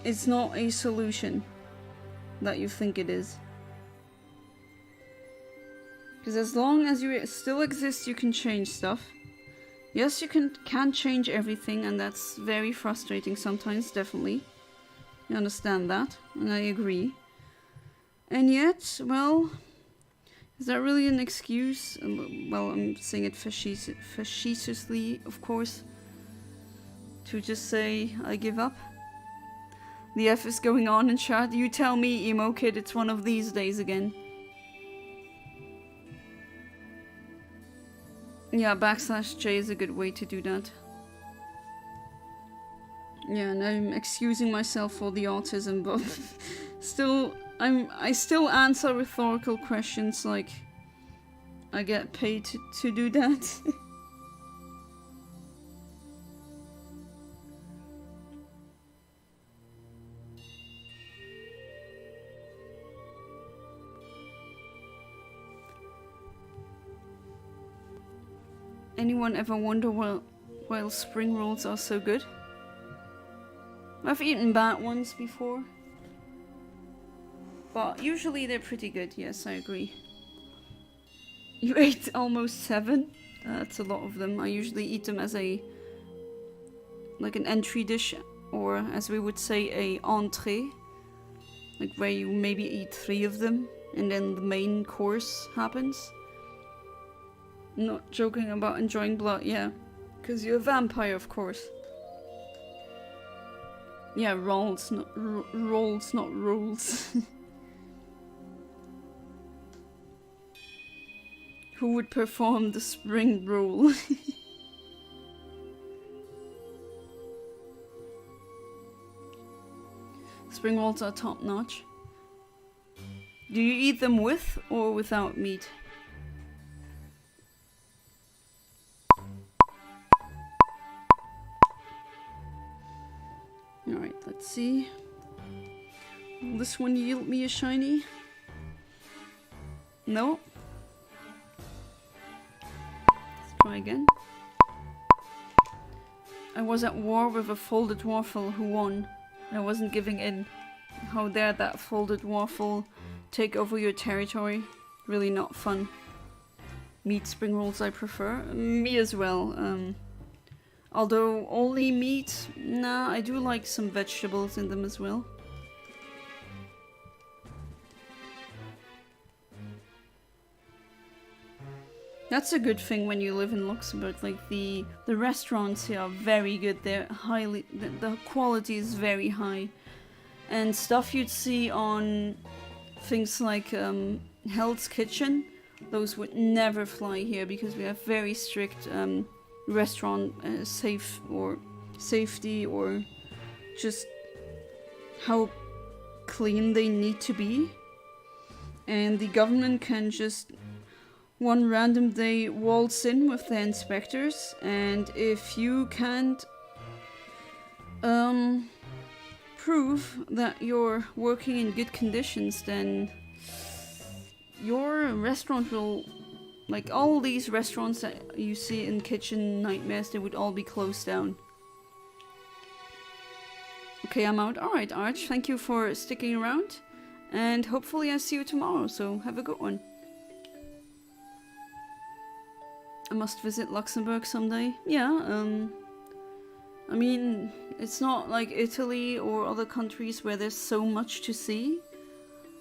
it's not a solution that you think it is. Because as long as you still exist, you can change stuff. Yes, you can't change everything, and that's very frustrating sometimes, definitely. I understand that, and I agree. And yet, well, is that really an excuse? Well, I'm saying it facetiously, of course, to just say I give up. The F is going on in chat. You tell me, Emo Kid, it's one of these days again. Yeah, \J is a good way to do that. Yeah, and I'm excusing myself for the autism, but still, I still answer rhetorical questions like I get paid to do that. Anyone ever wonder why spring rolls are so good? I've eaten bad ones before, but usually they're pretty good. Yes, I agree. You ate almost 7? That's a lot of them. I usually eat them as an entry dish, or as we would say, a entree, like where you maybe eat 3 of them and then the main course happens. Not joking about enjoying blood, yeah, because you're a vampire, of course. Yeah, rolls, not rolls, not rules. Who would perform the spring roll? Spring rolls are top notch. Do you eat them with or without meat? Alright, let's see. Will this one yield me a shiny? No. Let's try again. I was at war with a folded waffle who won. I wasn't giving in. How dare that folded waffle take over your territory? Really not fun. Meat spring rolls I prefer. Me as well. Although only meat, nah, I do like some vegetables in them as well. That's a good thing when you live in Luxembourg. Like the restaurants here are very good. They're highly, the quality is very high, and stuff you'd see on things like Hell's Kitchen, those would never fly here because we have very strict restaurant safety or just how clean they need to be, and the government can just one random day waltz in with the inspectors, and if you can't prove that you're working in good conditions, then your restaurant will, like all these restaurants that you see in Kitchen Nightmares, they would all be closed down. Okay, I'm out. Alright, Arch, thank you for sticking around, and hopefully I see you tomorrow, so have a good one. I must visit Luxembourg someday. Yeah, I mean, it's not like Italy or other countries where there's so much to see,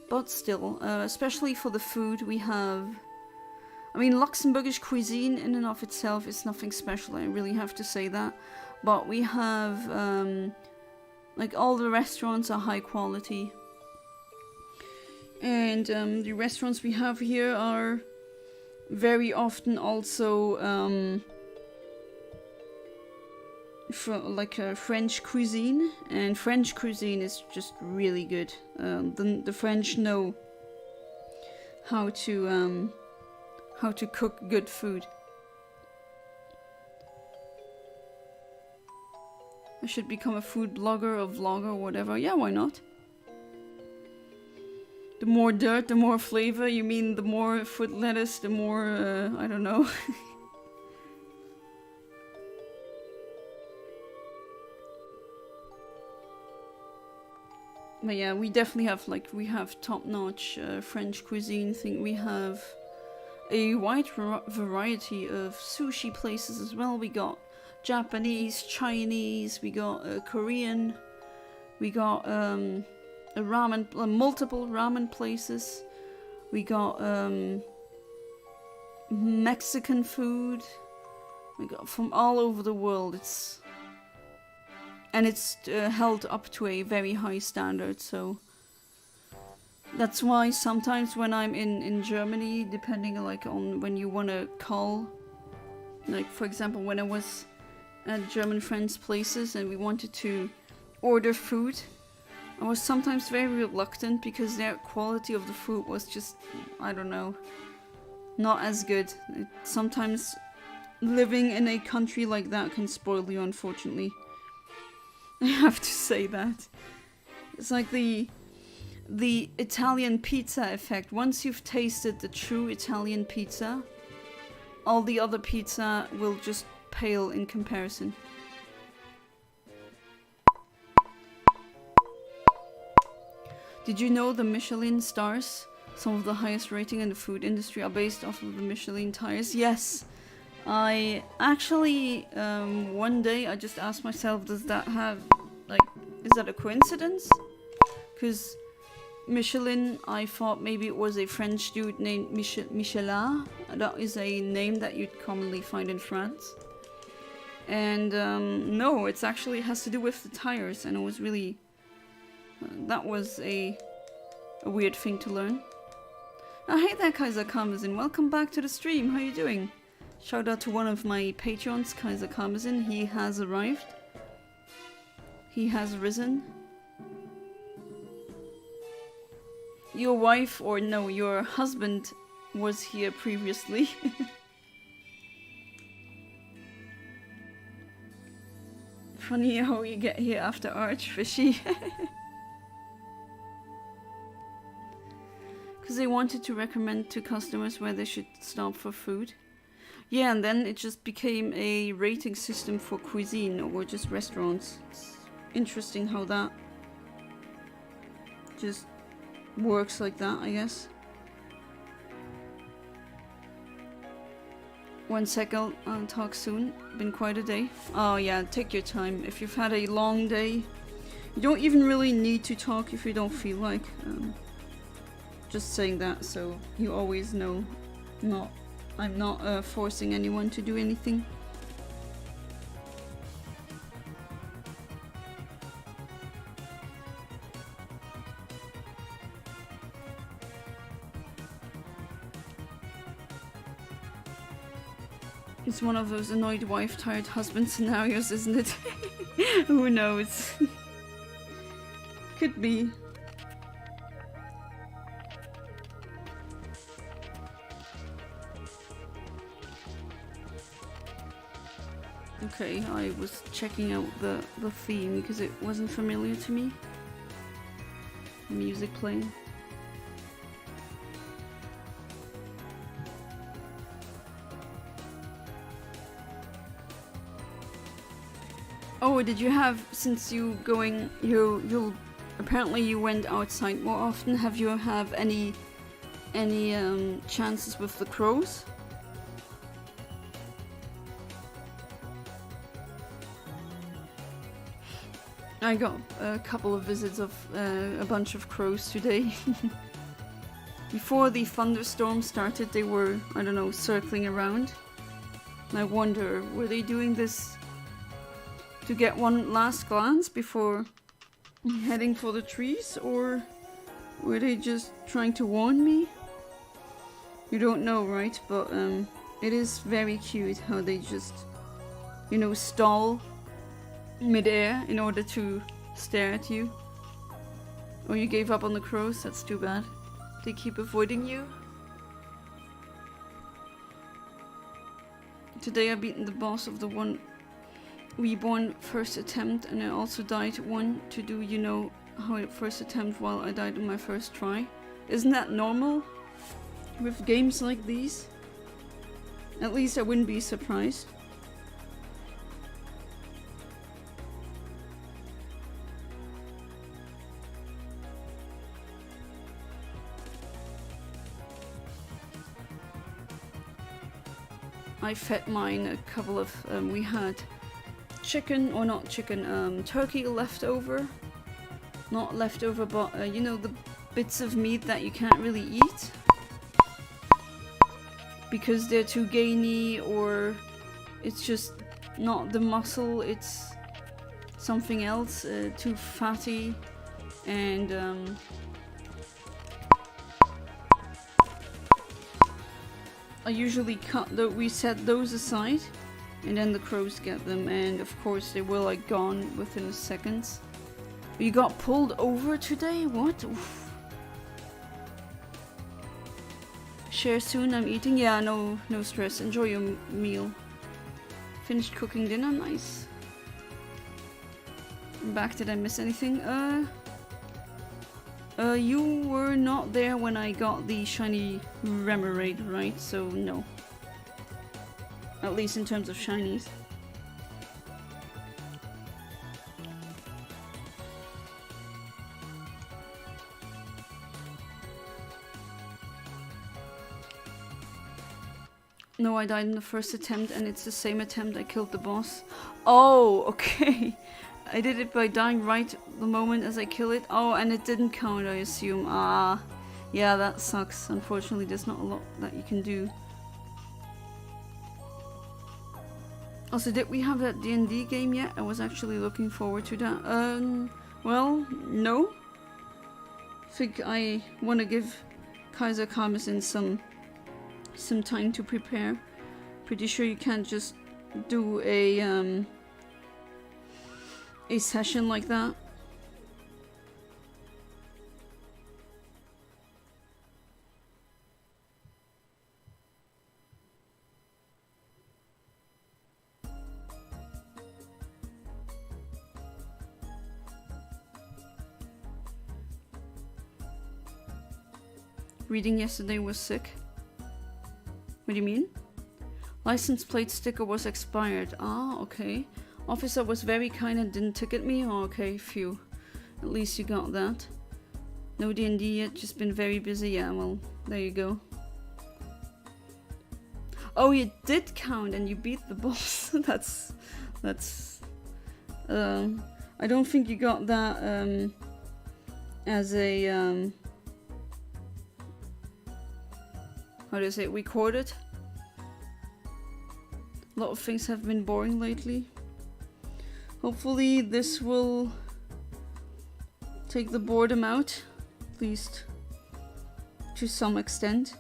but still, especially for the food we have. I mean, Luxembourgish cuisine in and of itself is nothing special, I really have to say that, but we have, like all the restaurants are high quality, and the restaurants we have here are very often also for like a French cuisine, and French cuisine is just really good. The French know how to cook good food. I should become a food blogger or vlogger or whatever. Yeah, why not? The more dirt, the more flavor. You mean the more foot lettuce, the more, I don't know. But yeah, we definitely have, like, we have top-notch French cuisine thing. We have a wide variety of sushi places as well. We got Japanese, Chinese, we got Korean, we got multiple ramen places. We got Mexican food. We got from all over the world. and it's held up to a very high standard, so that's why sometimes when I'm in Germany, depending like on when you want to call, like for example when I was at German friends' places and we wanted to order food, I was sometimes very reluctant because their quality of the food was just, I don't know, not as good. Sometimes living in a country like that can spoil you, unfortunately. I have to say that. It's like the Italian pizza effect. Once you've tasted the true Italian pizza, all the other pizza will just pale in comparison. Did you know the Michelin stars, some of the highest rating in the food industry, are based off of the Michelin tires? Yes. I actually, one day I just asked myself, does that have, like, is that a coincidence? Because Michelin, I thought maybe it was a French dude named Michelin. That is a name that you'd commonly find in France. And no, it actually has to do with the tires, and it was really, that was a weird thing to learn. Oh, hey there, Kaiser Karmazin. Welcome back to the stream. How you doing? Shout out to one of my Patreons, Kaiser Karmazin. He has arrived. He has risen. Your wife, or no, your husband was here previously. Funny how you get here after Archfishy. Because they wanted to recommend to customers where they should stop for food. Yeah, and then it just became a rating system for cuisine or just restaurants. It's interesting how that just works like that, I guess. One second, I'll talk soon. Been quite a day. Oh yeah, take your time. If you've had a long day, you don't even really need to talk if you don't feel like. Just saying that so you always know. I'm not forcing anyone to do anything. It's one of those annoyed wife, tired husband scenarios, isn't it? Who knows? Could be. Okay, I was checking out the theme because it wasn't familiar to me. Music playing. Oh, did you have, since you'll apparently you went outside more often, have you have any chances with the crows? I got a couple of visits of a bunch of crows today. Before the thunderstorm started, they were, I don't know, circling around. And I wonder, were they doing this to get one last glance before heading for the trees, or were they just trying to warn me? You don't know, right? But it is very cute how they just, you know, stall mid-air in order to stare at you. Oh, you gave up on the crows? That's too bad. They keep avoiding you. Today I've beaten the boss of the one reborn first attempt, and I also died one to do, you know, how it first attempt while I died on my first try. Isn't that normal with games like these? At least I wouldn't be surprised. I fed mine a couple of, we had chicken, or not chicken, turkey leftover. Not leftover, but you know, the bits of meat that you can't really eat because they're too gainy, or it's just not the muscle, it's something else, too fatty, and I usually we set those aside, and then the crows get them, and of course they were like gone within a second. You got pulled over today? What? Oof. Share soon, I'm eating. Yeah, no stress. Enjoy your meal. Finished cooking dinner, nice. I'm back, did I miss anything? You were not there when I got the shiny Remoraid, right? So no. At least in terms of shinies. No, I died in the first attempt, and it's the same attempt I killed the boss. Oh, okay. I did it by dying right the moment as I kill it. Oh, and it didn't count, I assume. Ah, yeah, that sucks. Unfortunately, there's not a lot that you can do. Also, did we have that D&D game yet? I was actually looking forward to that. Well, no. I think I want to give Kaiser Karmasin some time to prepare. Pretty sure you can't just do a session like that. Reading yesterday was sick. What do you mean? License plate sticker was expired. Ah, okay. Officer was very kind and didn't ticket me. Oh, okay, phew. At least you got that. No D&D yet, just been very busy. Yeah, well, there you go. Oh, you did count and you beat the boss. that's... I don't think you got that, as a, how do I say it? Recorded. A lot of things have been boring lately. Hopefully this will take the boredom out, at least to some extent.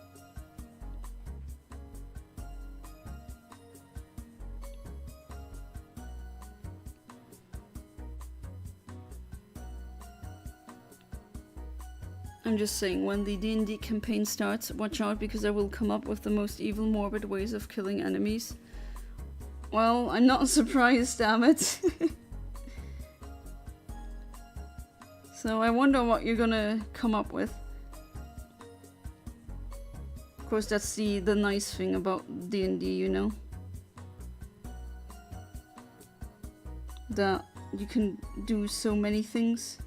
I'm just saying, when the D&D campaign starts, watch out because I will come up with the most evil, morbid ways of killing enemies. Well, I'm not surprised, damn it. So I wonder what you're gonna come up with. Of course, that's the nice thing about D&D, you know? That you can do so many things.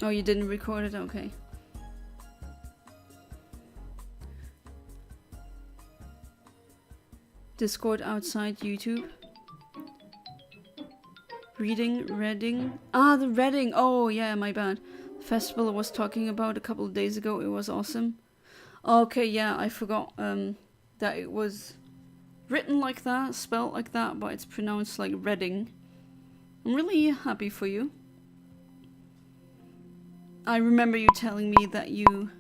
Oh, you didn't record it? Okay. Discord outside YouTube. Reading. Ah, the Reading. Oh, yeah, my bad. Festival I was talking about a couple of days ago. It was awesome. Okay, yeah, I forgot that it was written like that, spelled like that, but it's pronounced like Reading. I'm really happy for you. I remember you telling me that you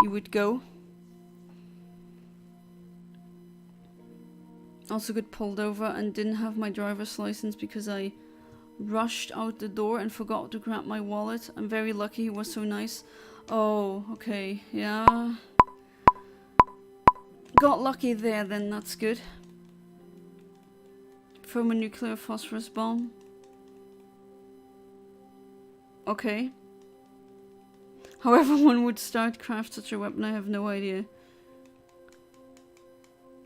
would go. Also got pulled over and didn't have my driver's license because I rushed out the door and forgot to grab my wallet. I'm very lucky, he was so nice. Oh, okay, yeah. Got lucky there then, that's good. Thermonuclear phosphorus bomb. Okay. However one would craft such a weapon, I have no idea.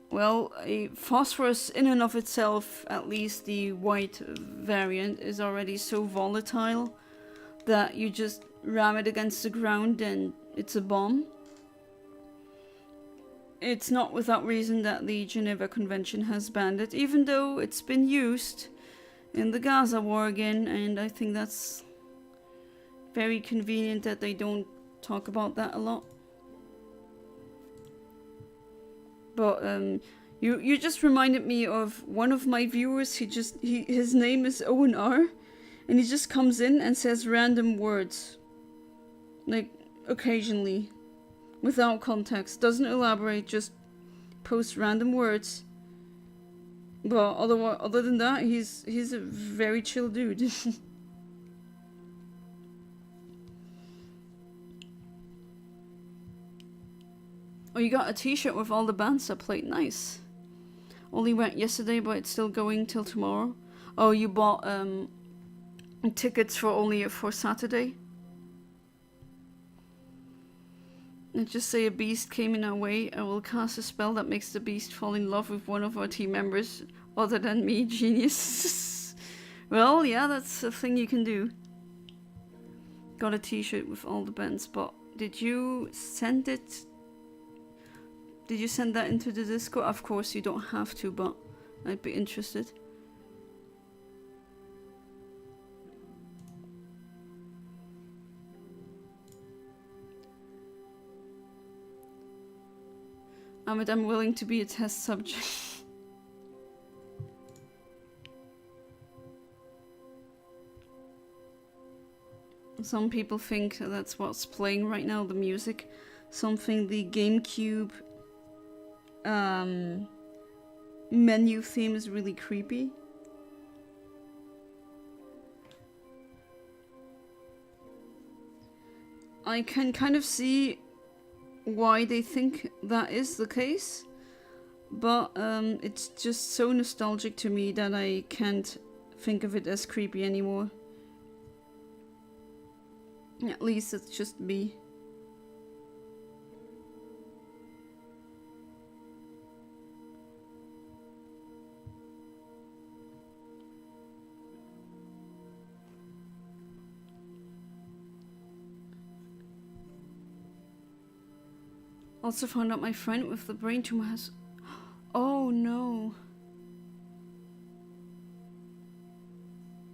Well, a phosphorus in and of itself, at least the white variant, is already so volatile that you just ram it against the ground and it's a bomb. It's not without reason that the Geneva Convention has banned it, even though it's been used in the Gaza war again, and I think that's very convenient that they don't talk about that a lot. But you just reminded me of one of my viewers. His name is ONR, and he just comes in and says random words, like occasionally, without context. Doesn't elaborate, just posts random words. But other than that, he's a very chill dude. Oh, you got a t-shirt with all the bands I played. Nice. Only went yesterday, but it's still going till tomorrow. Oh, you bought tickets for Saturday? And just say a beast came in our way. I will cast a spell that makes the beast fall in love with one of our team members other than me. Genius. Well, yeah, that's a thing you can do. Got a t-shirt with all the bands, but did you send it? Did you send that into the Discord? Of course you don't have to, but I'd be interested. Ahmed, I'm willing to be a test subject. Some people think that's what's playing right now, the music. Something the GameCube menu theme is really creepy. I can kind of see why they think that is the case, but it's just so nostalgic to me that I can't think of it as creepy anymore. At least it's just me. Also found out my friend with the brain tumor has... Oh no.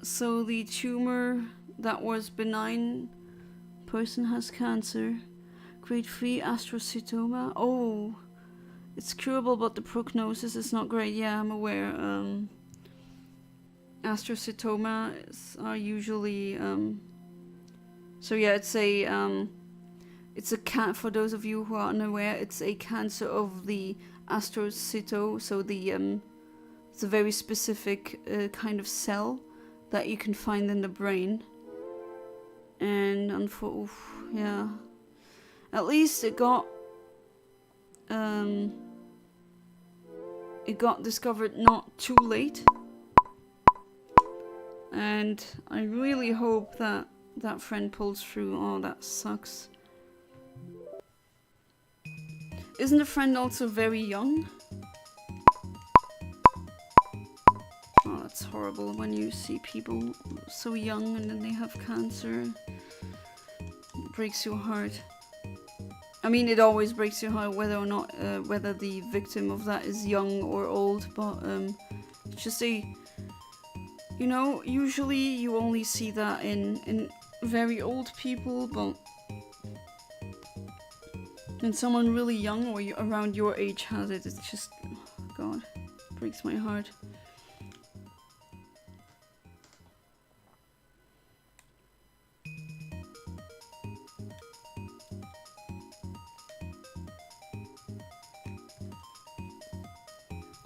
So the tumor that was benign, person has cancer. Grade 3 astrocytoma. Oh, it's curable, but the prognosis is not great. Yeah, I'm aware. Astrocytomas are usually... So yeah, it's a... for those of you who are unaware, it's a cancer of the astrocyto, so the it's a very specific kind of cell that you can find in the brain. And yeah, at least it got discovered not too late, and I really hope that that friend pulls through. Oh, that sucks. Isn't the friend also very young? Oh, that's horrible when you see people so young and then they have cancer. It breaks your heart. I mean, it always breaks your heart whether or not, whether the victim of that is young or old, but it's just a... You know, usually you only see that in very old people, but... When someone really young or around your age has it, it's just, oh God, it breaks my heart.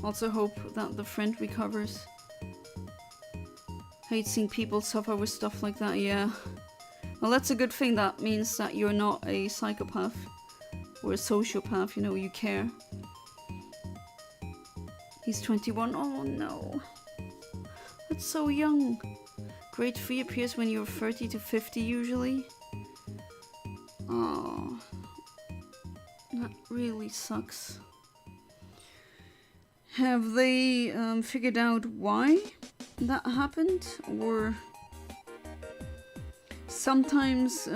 Also hope that the friend recovers. Hate seeing people suffer with stuff like that, yeah. Well, that's a good thing. That means that you're not a psychopath. Or a sociopath, you know, you care. He's 21. Oh no. That's so young. Grade 3 appears when you're 30 to 50 usually. Oh. That really sucks. Have they figured out why that happened? Or sometimes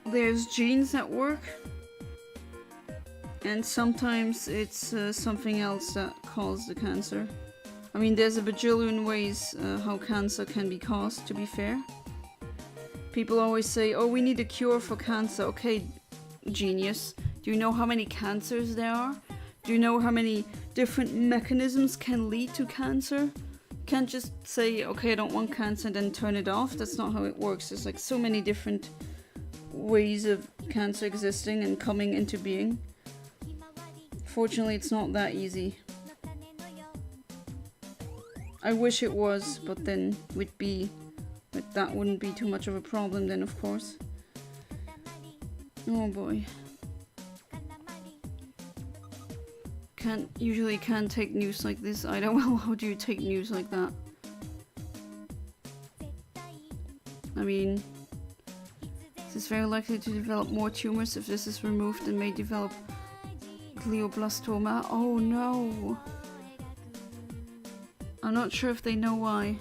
there's genes at work, and sometimes it's something else that caused the cancer. I mean, there's a bajillion ways how cancer can be caused, to be fair. People always say, oh, we need a cure for cancer. Okay, genius. Do you know how many cancers there are? Do you know how many different mechanisms can lead to cancer? You can't just say, okay, I don't want cancer, and then turn it off. That's not how it works. There's like so many different ways of cancer existing and coming into being. Fortunately, it's not that easy. I wish it was, but then that wouldn't be too much of a problem then, of course. Oh boy. Usually can't take news like this either. Well, how do you take news like that? I mean, this is very likely to develop more tumors if this is removed and may develop glioblastoma. Oh no! I'm not sure if they know why.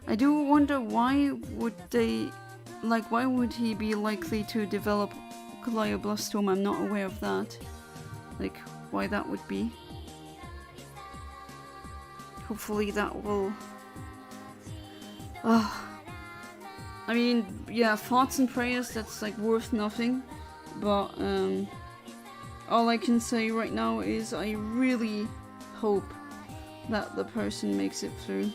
I do wonder why would he be likely to develop glioblastoma? I'm not aware of that. Like, why that would be. Hopefully that will... I mean, yeah, thoughts and prayers, that's like worth nothing. But all I can say right now is I really hope that the person makes it through.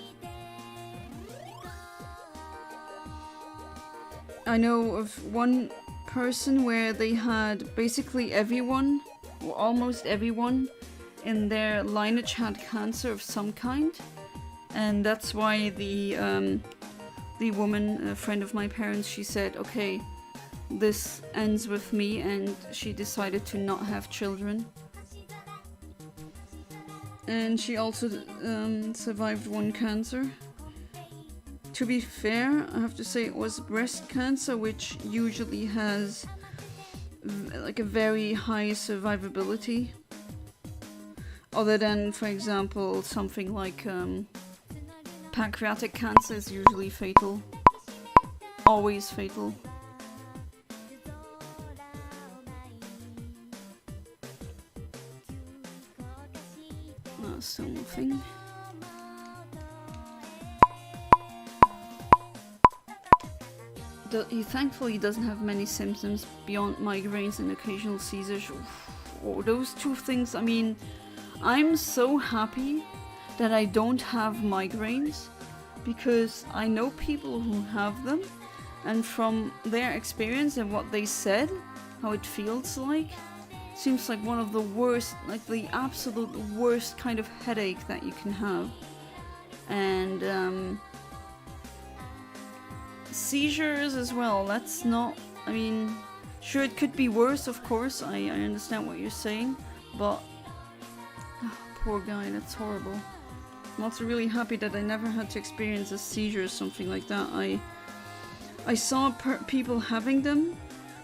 I know of one person where they had basically everyone, or almost everyone, in their lineage had cancer of some kind, and that's why the woman, a friend of my parents, she said, okay, this ends with me, and she decided to not have children. And she also survived one cancer. To be fair, I have to say it was breast cancer, which usually has like a very high survivability. Other than, for example, something like pancreatic cancer is usually fatal. Always fatal. Still nothing. He thankfully doesn't have many symptoms beyond migraines and occasional seizures. Oh, those two things, I mean, I'm so happy that I don't have migraines, because I know people who have them, and from their experience and what they said, how it feels like, seems like one of the worst, like the absolute worst kind of headache that you can have. And seizures as well, that's not, I mean, sure it could be worse, of course, I understand what you're saying, but poor guy, that's horrible. I'm also really happy that I never had to experience a seizure or something like that. I saw people having them,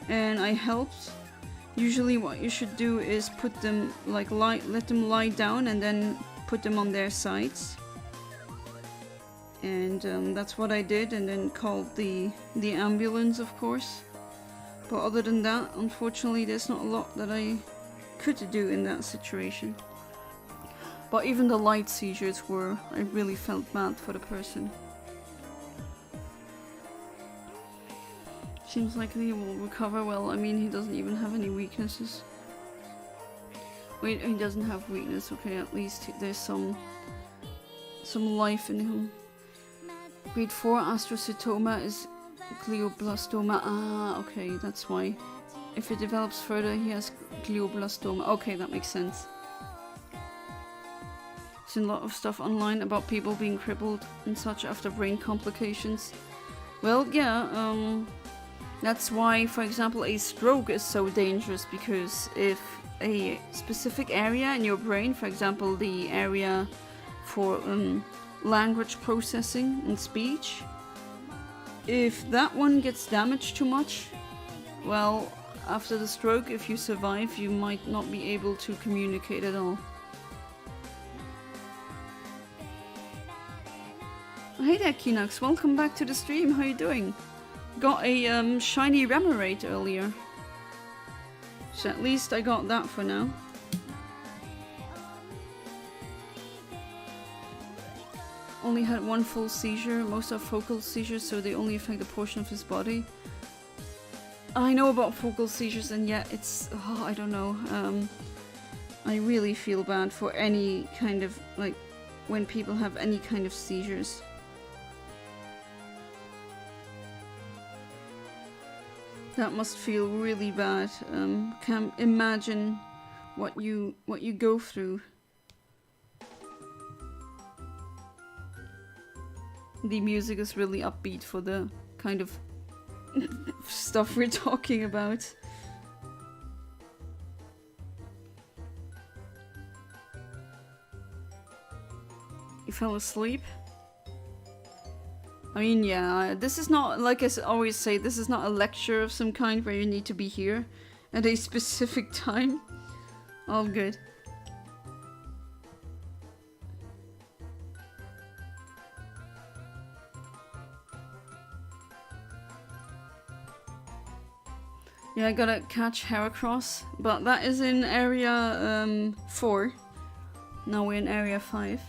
and I helped. Usually what you should do is put them, like, let them lie down and then put them on their sides. And that's what I did, and then called the ambulance, of course. But other than that, unfortunately, there's not a lot that I could do in that situation. But even the light seizures were, I really felt bad for the person. Seems like he will recover well. I mean, he doesn't even have any weaknesses. Wait, he doesn't have weakness. Okay, at least there's some life in him. Grade 4 astrocytoma is glioblastoma. Ah, okay, that's why. If it develops further, he has glioblastoma. Okay, that makes sense. Seen a lot of stuff online about people being crippled and such after brain complications. Well, yeah, that's why, for example, a stroke is so dangerous, because if a specific area in your brain, for example, the area for language processing and speech, if that one gets damaged too much, well, after the stroke, if you survive, you might not be able to communicate at all. Hey there, Kinox, welcome back to the stream, how you doing? Got a shiny Remoraid earlier. So at least I got that for now. Only had one full seizure, most are focal seizures, so they only affect a portion of his body. I know about focal seizures, and yet it's, oh, I don't know. I really feel bad for any kind of, like, when people have any kind of seizures. That must feel really bad. Can't imagine what you go through. The music is really upbeat for the kind of stuff we're talking about. You fell asleep? I mean, yeah, this is not, like I always say, this is not a lecture of some kind where you need to be here at a specific time. All good. Yeah, I gotta catch Heracross, but that is in area 4. Now we're in area 5.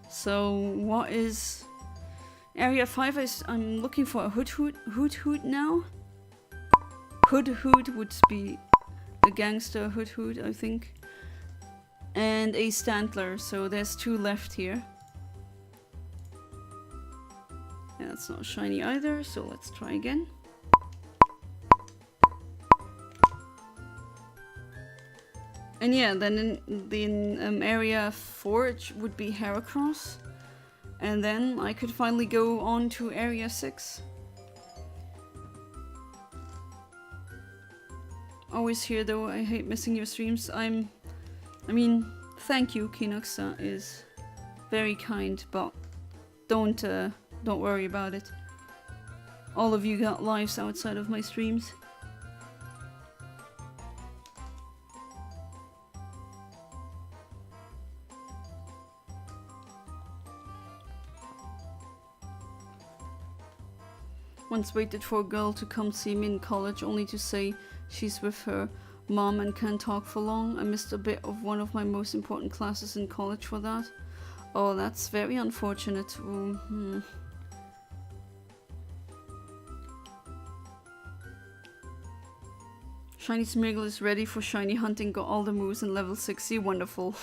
So what is area 5? I'm looking for a Hoothoot now. Hoothoot would be a gangster Hoothoot, I think. And a Stantler, so there's 2 left here. Yeah, that's not shiny either, so let's try again. And yeah, then in area 4 it would be Heracross. And then I could finally go on to area 6. Always here though, I hate missing your streams. I mean, thank you, Kinox, that is very kind, but don't worry about it. All of you got lives outside of my streams. Once waited for a girl to come see me in college, only to say she's with her mom and can't talk for long. I missed a bit of one of my most important classes in college for that. Oh, that's very unfortunate. Shiny Smeargle is ready for shiny hunting, got all the moves in level 60. Wonderful.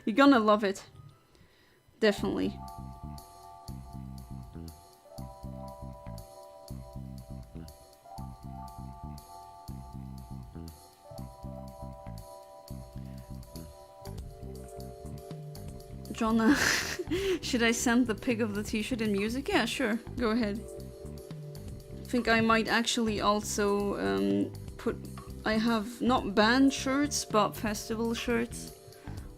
You're gonna love it. Definitely. Jonna, should I send the pic of the t-shirt and music? Yeah, sure. Go ahead. I think I might actually also I have not band shirts, but festival shirts.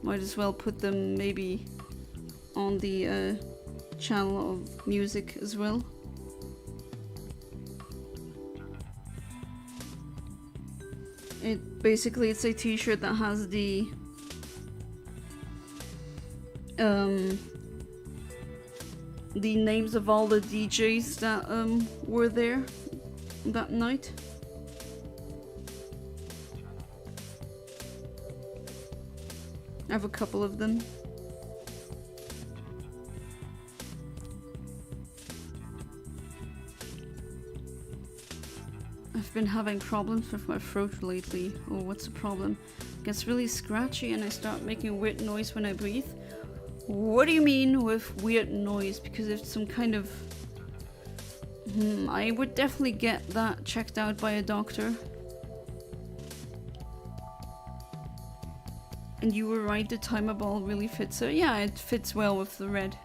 Might as well put them maybe on the channel of music as well. It's a t-shirt that has the names of all the DJs that were there that night. I have a couple of them. I've been having problems with my throat lately. Oh, what's the problem? It gets really scratchy and I start making a weird noise when I breathe. What do you mean with weird noise? Because it's some kind of... I would definitely get that checked out by a doctor. And you were right, the timer ball really fits her. Yeah, it fits well with the red.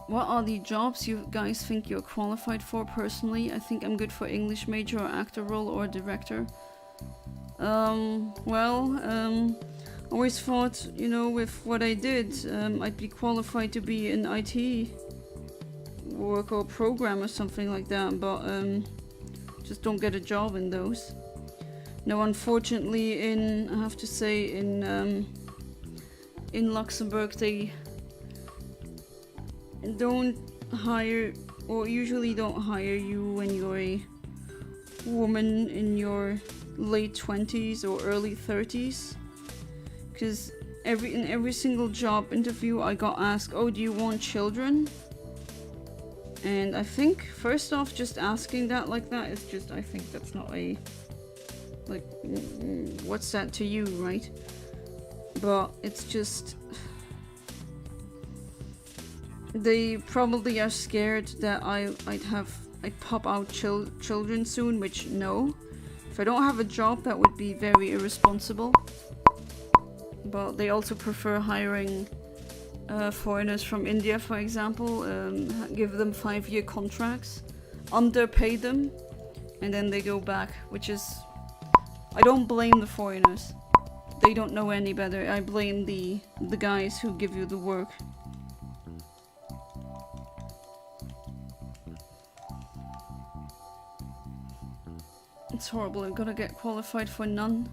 What are the jobs you guys think you're qualified for? Personally, I think I'm good for English major or actor role or director. Always thought, you know, with what I did, I'd be qualified to be an IT work or program or something like that, but just don't get a job in those. No, unfortunately, I have to say, in Luxembourg, they don't hire, or usually don't hire you when you're a woman in your late 20s or early 30s. Because in every single job interview I got asked, oh, do you want children? And I think, first off, just asking that like that is just, I think that's not a, like, what's that to you, right? But it's just, they probably are scared that I'd pop out children soon, which no. If I don't have a job, that would be very irresponsible. But they also prefer hiring foreigners from India, for example, give them 5-year contracts, underpay them, and then they go back, which is... I don't blame the foreigners. They don't know any better. I blame the guys who give you the work. It's horrible. I'm gonna get qualified for none.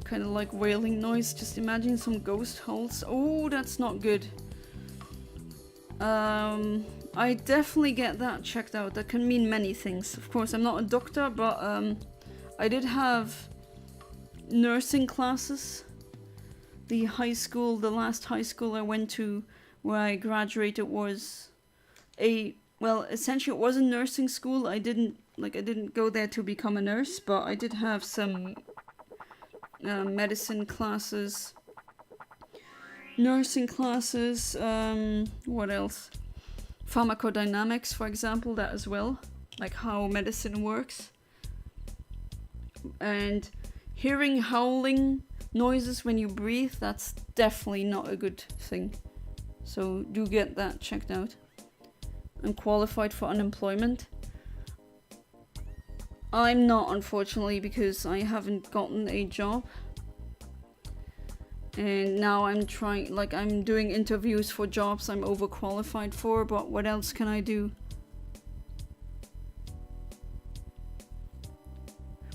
Kind of like wailing noise. Just imagine some ghost holes. Oh, that's not good. I definitely get that checked out. That can mean many things. Of course, I'm not a doctor, but I did have nursing classes. The last high school I went to where I graduated was well, essentially it was a nursing school. I didn't go there to become a nurse, but I did have some medicine classes, nursing classes, what else? Pharmacodynamics, for example, that as well, like how medicine works. And hearing howling noises when you breathe, that's definitely not a good thing. So do get that checked out. I'm qualified for unemployment. I'm not, unfortunately, because I haven't gotten a job. And now I'm doing interviews for jobs I'm overqualified for, but what else can I do?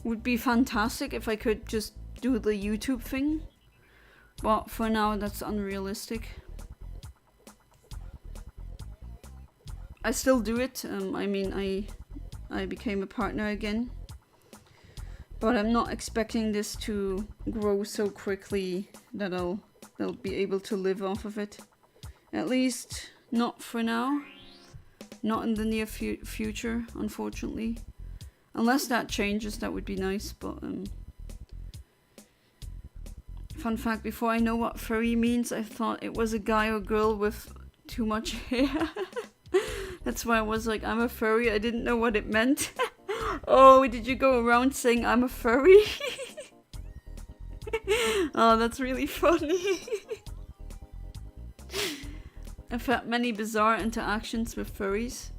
Would be fantastic if I could just do the YouTube thing, but for now that's unrealistic. I still do it. I mean, I became a partner again, but I'm not expecting this to grow so quickly that I'll be able to live off of it. At least not for now. Not in the near future, unfortunately. Unless that changes, that would be nice, but fun fact, before I know what furry means, I thought it was a guy or girl with too much hair. That's why I was like, I'm a furry. I didn't know what it meant. Oh, did you go around saying I'm a furry? Oh, that's really funny. I've had many bizarre interactions with furries.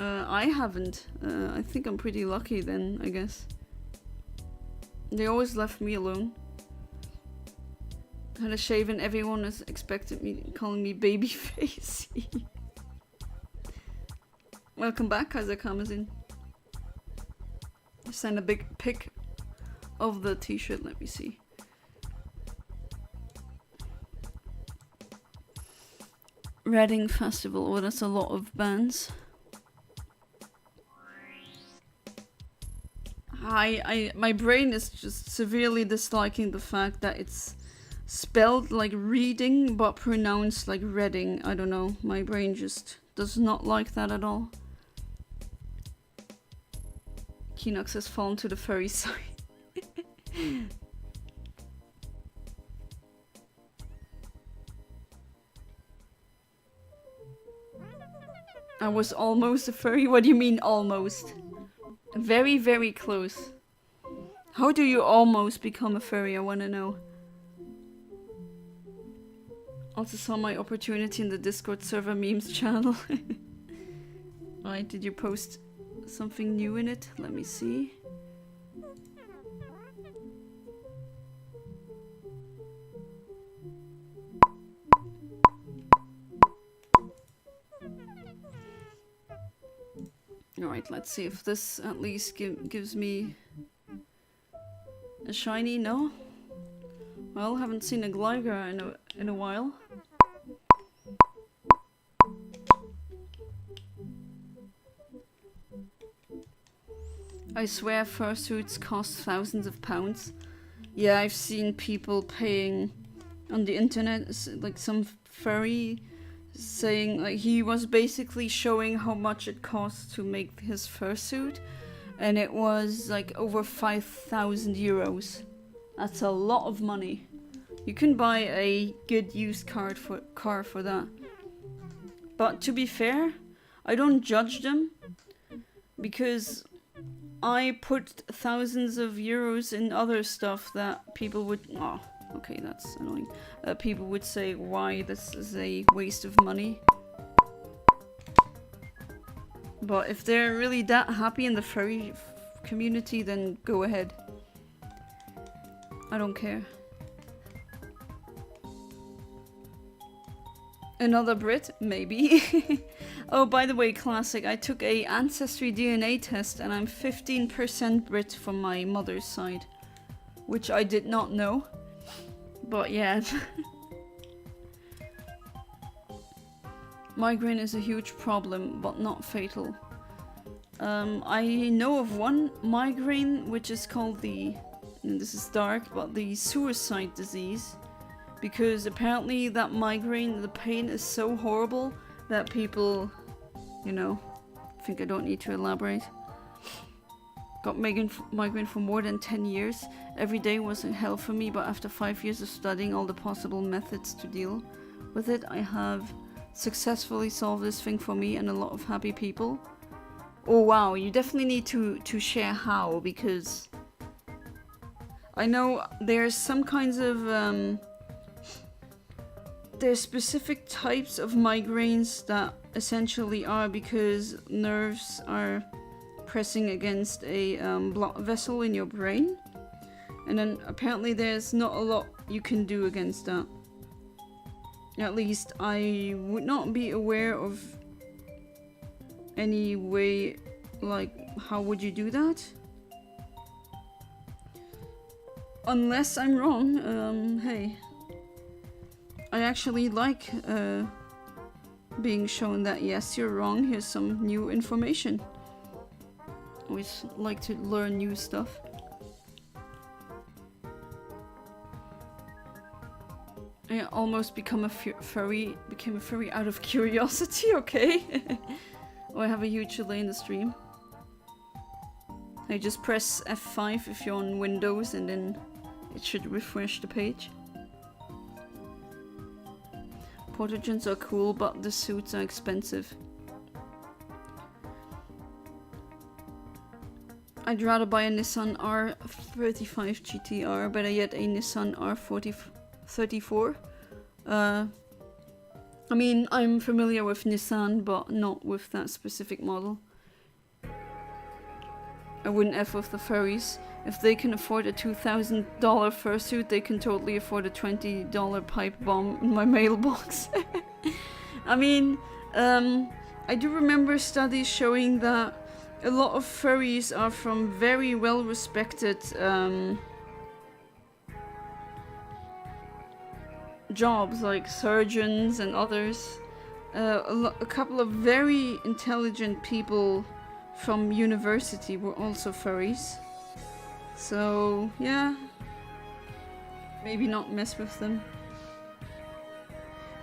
I haven't. I think I'm pretty lucky then, I guess. They always left me alone. Had a shave and everyone has expected me, calling me babyface. Welcome back, Kaiser Kamazin. Send a big pic of the t-shirt, let me see. Reading Festival, oh that's a lot of bands. My brain is just severely disliking the fact that it's spelled like reading but pronounced like reading. I don't know, my brain just does not like that at all. Kinox has fallen to the furry side. I was almost a furry. What do you mean almost? Very, very close. How do you almost become a furry? I want to know. Also saw my opportunity in the Discord server memes channel. Right, did you post something new in it? Let me see. Alright, let's see if this at least gives me a shiny. No? Well, haven't seen a Gligar in a while. I swear fursuits cost thousands of pounds. Yeah, I've seen people paying on the internet, like some furry saying, like, he was basically showing how much it costs to make his fursuit, and it was like over 5,000 euros. That's a lot of money. You can buy a good used car for that. But to be fair, I don't judge them, because I put thousands of euros in other stuff that people would... Oh, okay, that's annoying. People would say why this is a waste of money. But if they're really that happy in the furry community, then go ahead. I don't care. Another Brit? Maybe. Oh, by the way, classic, I took a ancestry DNA test and I'm 15% Brit from my mother's side. Which I did not know. But yeah. Migraine is a huge problem, but not fatal. I know of one migraine, which is called the... And this is dark, but the suicide disease. Because apparently that migraine, the pain is so horrible that people, you know, think I don't need to elaborate. Got migraine for more than 10 years. Every day was hell for me, but after 5 years of studying all the possible methods to deal with it, I have successfully solved this thing for me and a lot of happy people. Oh wow, you definitely need to share how, because I know there's some kinds of there's specific types of migraines that essentially are because nerves are pressing against a blood vessel in your brain, and then apparently there's not a lot you can do against that. At least I would not be aware of any way, like, how would you do that? Unless I'm wrong, hey. I actually like being shown that yes, you're wrong, here's some new information. Always like to learn new stuff. I almost became a furry out of curiosity, okay? Oh, I have a huge delay in the stream. I just press F5 if you're on Windows and then it should refresh the page. Portagens are cool, but the suits are expensive. I'd rather buy a Nissan R35 GTR, better yet a Nissan R34. I mean, I'm familiar with Nissan, but not with that specific model. I wouldn't F with the furries. If they can afford a $2,000 fursuit, they can totally afford a $20 pipe bomb in my mailbox. I mean, I do remember studies showing that a lot of furries are from very well-respected jobs, like surgeons and others. A couple of very intelligent people from university were also furries. So, yeah. Maybe not mess with them.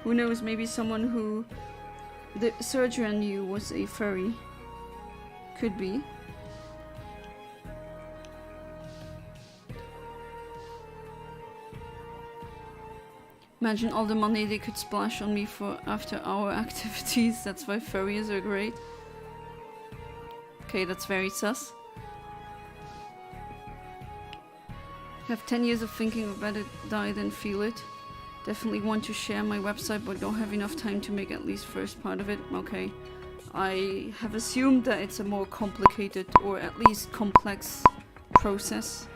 Who knows, maybe someone who the surgeon I knew was a furry. Could be. Imagine all the money they could splash on me for after-hour activities. That's why furries are great. Okay, that's very sus. Have 10 years of thinking of better die than feel it. Definitely want to share my website, but don't have enough time to make at least first part of it. Okay. I have assumed that it's a more complicated, or at least complex, process.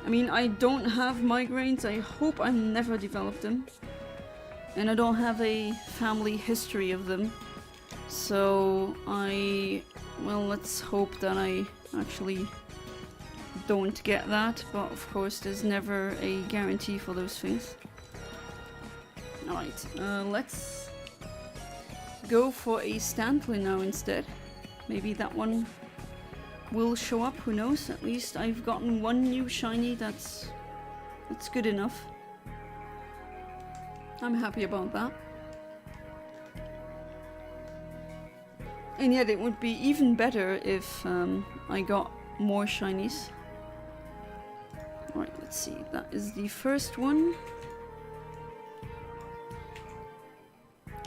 I mean, I don't have migraines. I hope I never develop them. And I don't have a family history of them. So well, let's hope that I actually don't get that, but of course there's never a guarantee for those things. Alright, let's go for a Stantler now instead. Maybe that one will show up, who knows. At least I've gotten one new shiny, that's good enough. I'm happy about that. And yet it would be even better if I got more shinies. Alright, let's see. That is the first one.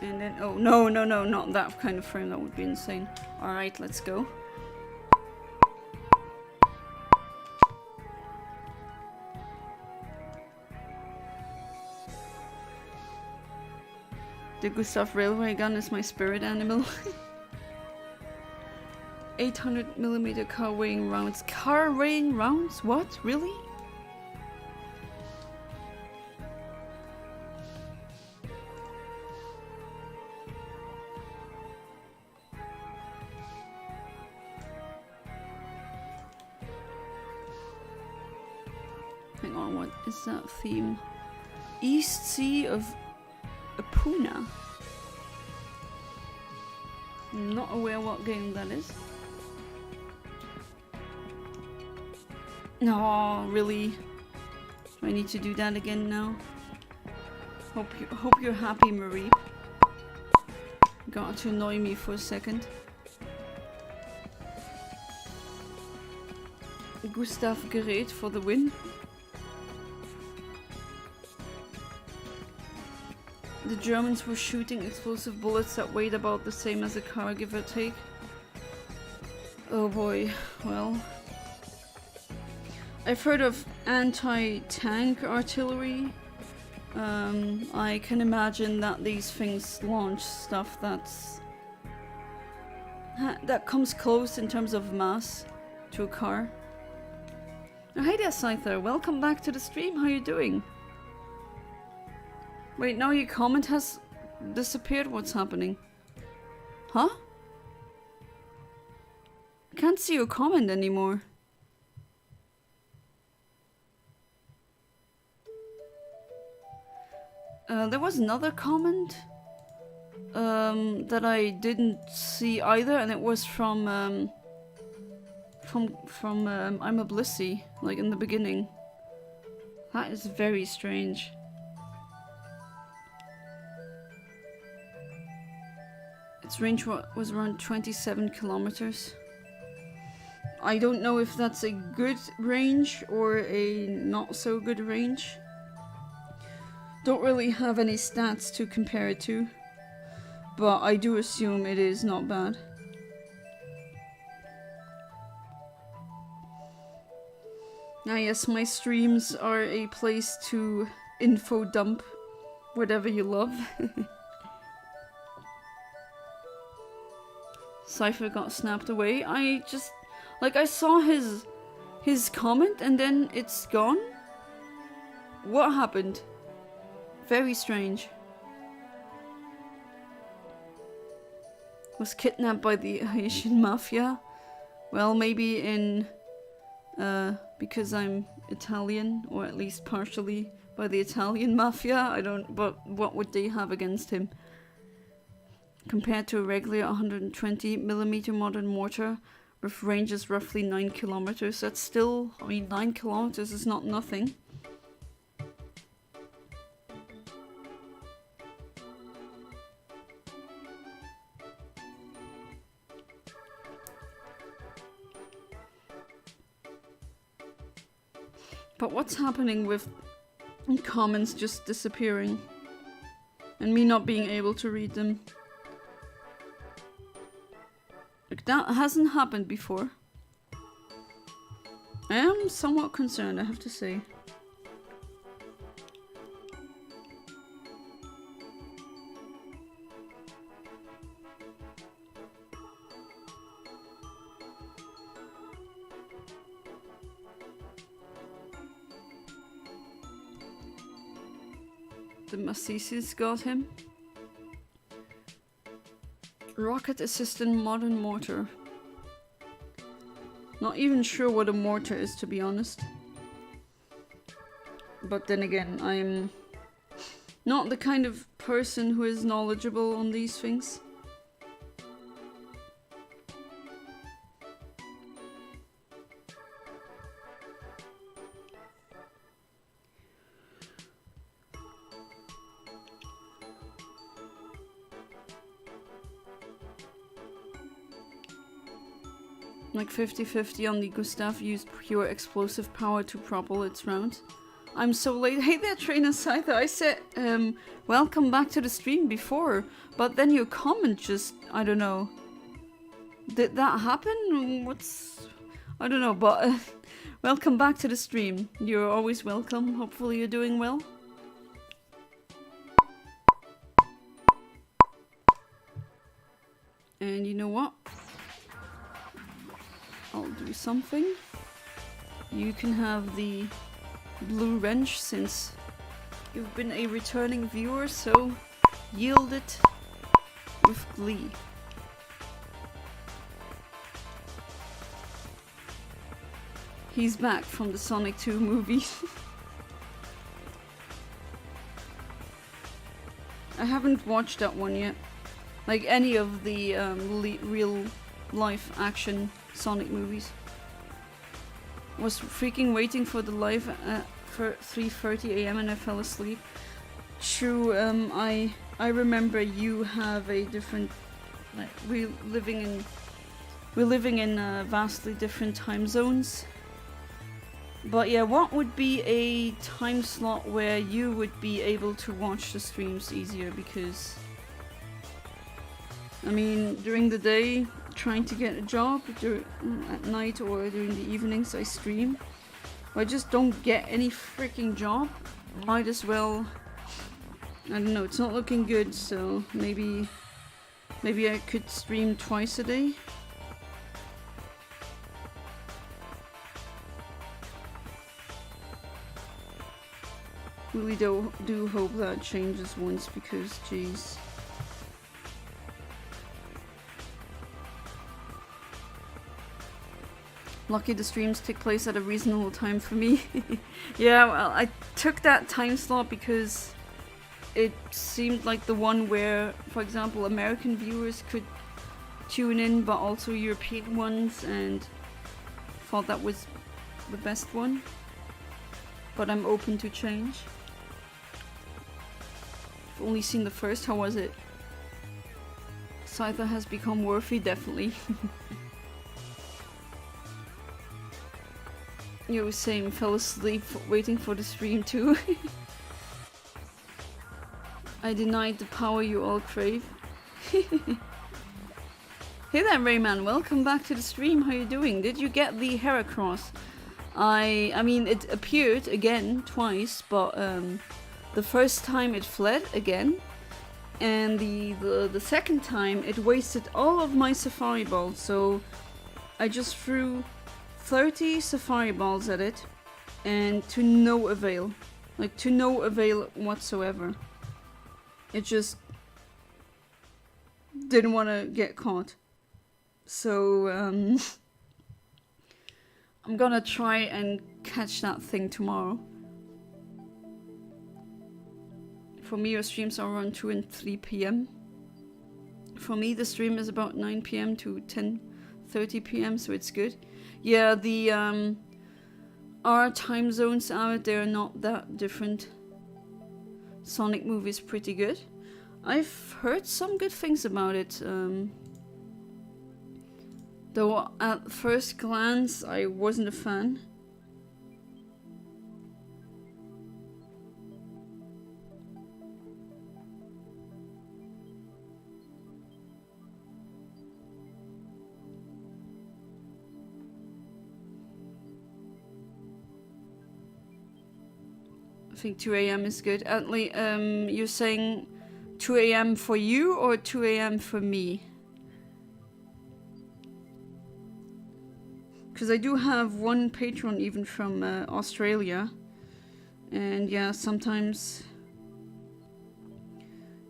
And then, oh, no, not that kind of frame. That would be insane. Alright, let's go. The Gustav Railway gun is my spirit animal. 800mm car weighing rounds. Car weighing rounds? What? Really? Hang on, what is that theme? East Sea of Apuna. I'm not aware what game that is. No, really? Do I need to do that again now? Hope you're happy, Marie. Got to annoy me for a second. Gustav Gerät for the win. The Germans were shooting explosive bullets that weighed about the same as a car, give or take. Oh boy, well. I've heard of anti-tank artillery. I can imagine that these things launch stuff that comes close in terms of mass to a car. Oh, hey there, Scyther. Welcome back to the stream. How you doing? Wait, now your comment has disappeared? What's happening? Huh? I can't see your comment anymore. There was another comment that I didn't see either, and it was from I'm a Blissey, like in the beginning. That is very strange. Its range was around 27 kilometers. I don't know if that's a good range or a not so good range. Don't really have any stats to compare it to, but I do assume it is not bad. Ah yes, my streams are a place to info dump whatever you love. Cypher got snapped away. I saw his comment and then it's gone. What happened? Very strange. Was kidnapped by the Haitian mafia. Well, maybe in because I'm Italian, or at least partially by the Italian mafia. I don't. But what would they have against him? Compared to a regular 120mm modern mortar with ranges roughly 9 kilometers. That's still, I mean, 9 kilometers is not nothing. But what's happening with comments just disappearing and me not being able to read them? Like, that hasn't happened before. I am somewhat concerned, I have to say. The Massisis got him. Rocket assisted modern mortar. Not even sure what a mortar is, to be honest. But then again, I'm not the kind of person who is knowledgeable on these things. Like 50-50 on the Gustav used pure explosive power to propel its rounds. I'm so late. Hey there, Trainer Scyther. I said, welcome back to the stream before, but then your comment just, I don't know. Did that happen? I don't know, but welcome back to the stream. You're always welcome. Hopefully you're doing well. And you know what? I'll do something. You can have the blue wrench since you've been a returning viewer, so yield it with glee. He's back from the Sonic 2 movie. I haven't watched that one yet. Like any of the real life action Sonic movies. Was freaking waiting for the live for 3:30 AM and I fell asleep. True, I remember you have a different, like we're living in vastly different time zones. But yeah, what would be a time slot where you would be able to watch the streams easier? Because I mean, during the day, trying to get a job, at night or during the evenings I stream. I just don't get any freaking job. Might as well, I don't know, it's not looking good, so maybe I could stream twice a day. Really do hope that changes once, because jeez. Lucky the streams take place at a reasonable time for me. Yeah, well, I took that time slot because it seemed like the one where, for example, American viewers could tune in, but also European ones, and thought that was the best one. But I'm open to change. I've only seen the first. How was it? Scyther has become worthy, definitely. You were saying fell asleep waiting for the stream too. I denied the power you all crave. Hey there, Rayman, welcome back to the stream. How you doing? Did you get the Heracross? I mean, it appeared again twice, but the first time it fled again, and the second time it wasted all of my Safari Balls, so I just threw 30 Safari Balls at it, and to no avail. Like, to no avail whatsoever. It just didn't want to get caught. So, I'm gonna try and catch that thing tomorrow. For me, your streams are around 2 and 3 PM. For me, the stream is about 9 PM to 10:30 PM, so it's good. Yeah, the our time zones out there are not that different. Sonic movie is pretty good. I've heard some good things about it. Though at first glance I wasn't a fan. I think 2 AM is good. Atlee, you're saying 2 AM for you or 2 AM for me? Because I do have one patron even from Australia. And yeah, sometimes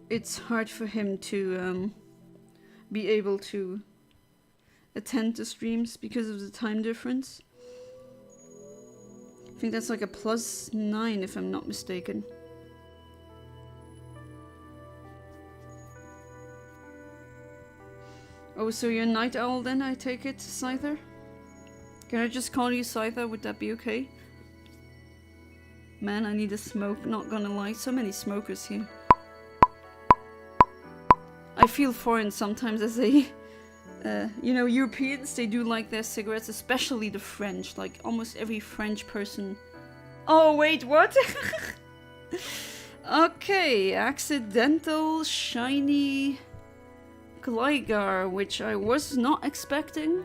it's hard for him to be able to attend the streams because of the time difference. I think that's like a +9 if I'm not mistaken. Oh, so you're a night owl then, I take it, Scyther? Can I just call you Scyther? Would that be okay? Man, I need a smoke, not gonna lie. So many smokers here. I feel foreign sometimes as a You know, Europeans, they do like their cigarettes, especially the French. Like, almost every French person... Oh, wait, what? Okay, accidental shiny Gligar, which I was not expecting.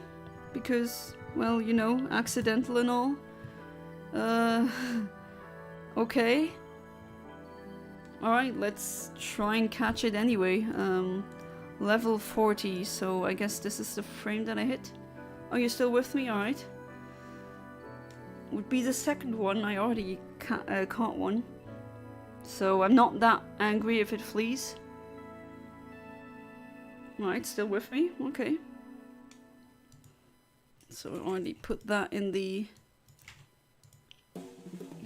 Because, well, you know, accidental and all. Okay. Alright, let's try and catch it anyway. Level 40, so I guess this is the frame that I hit. Oh, you're still with me? Alright. Would be the second one. I already caught one. So I'm not that angry if it flees. Alright, still with me? Okay. So I already put that in the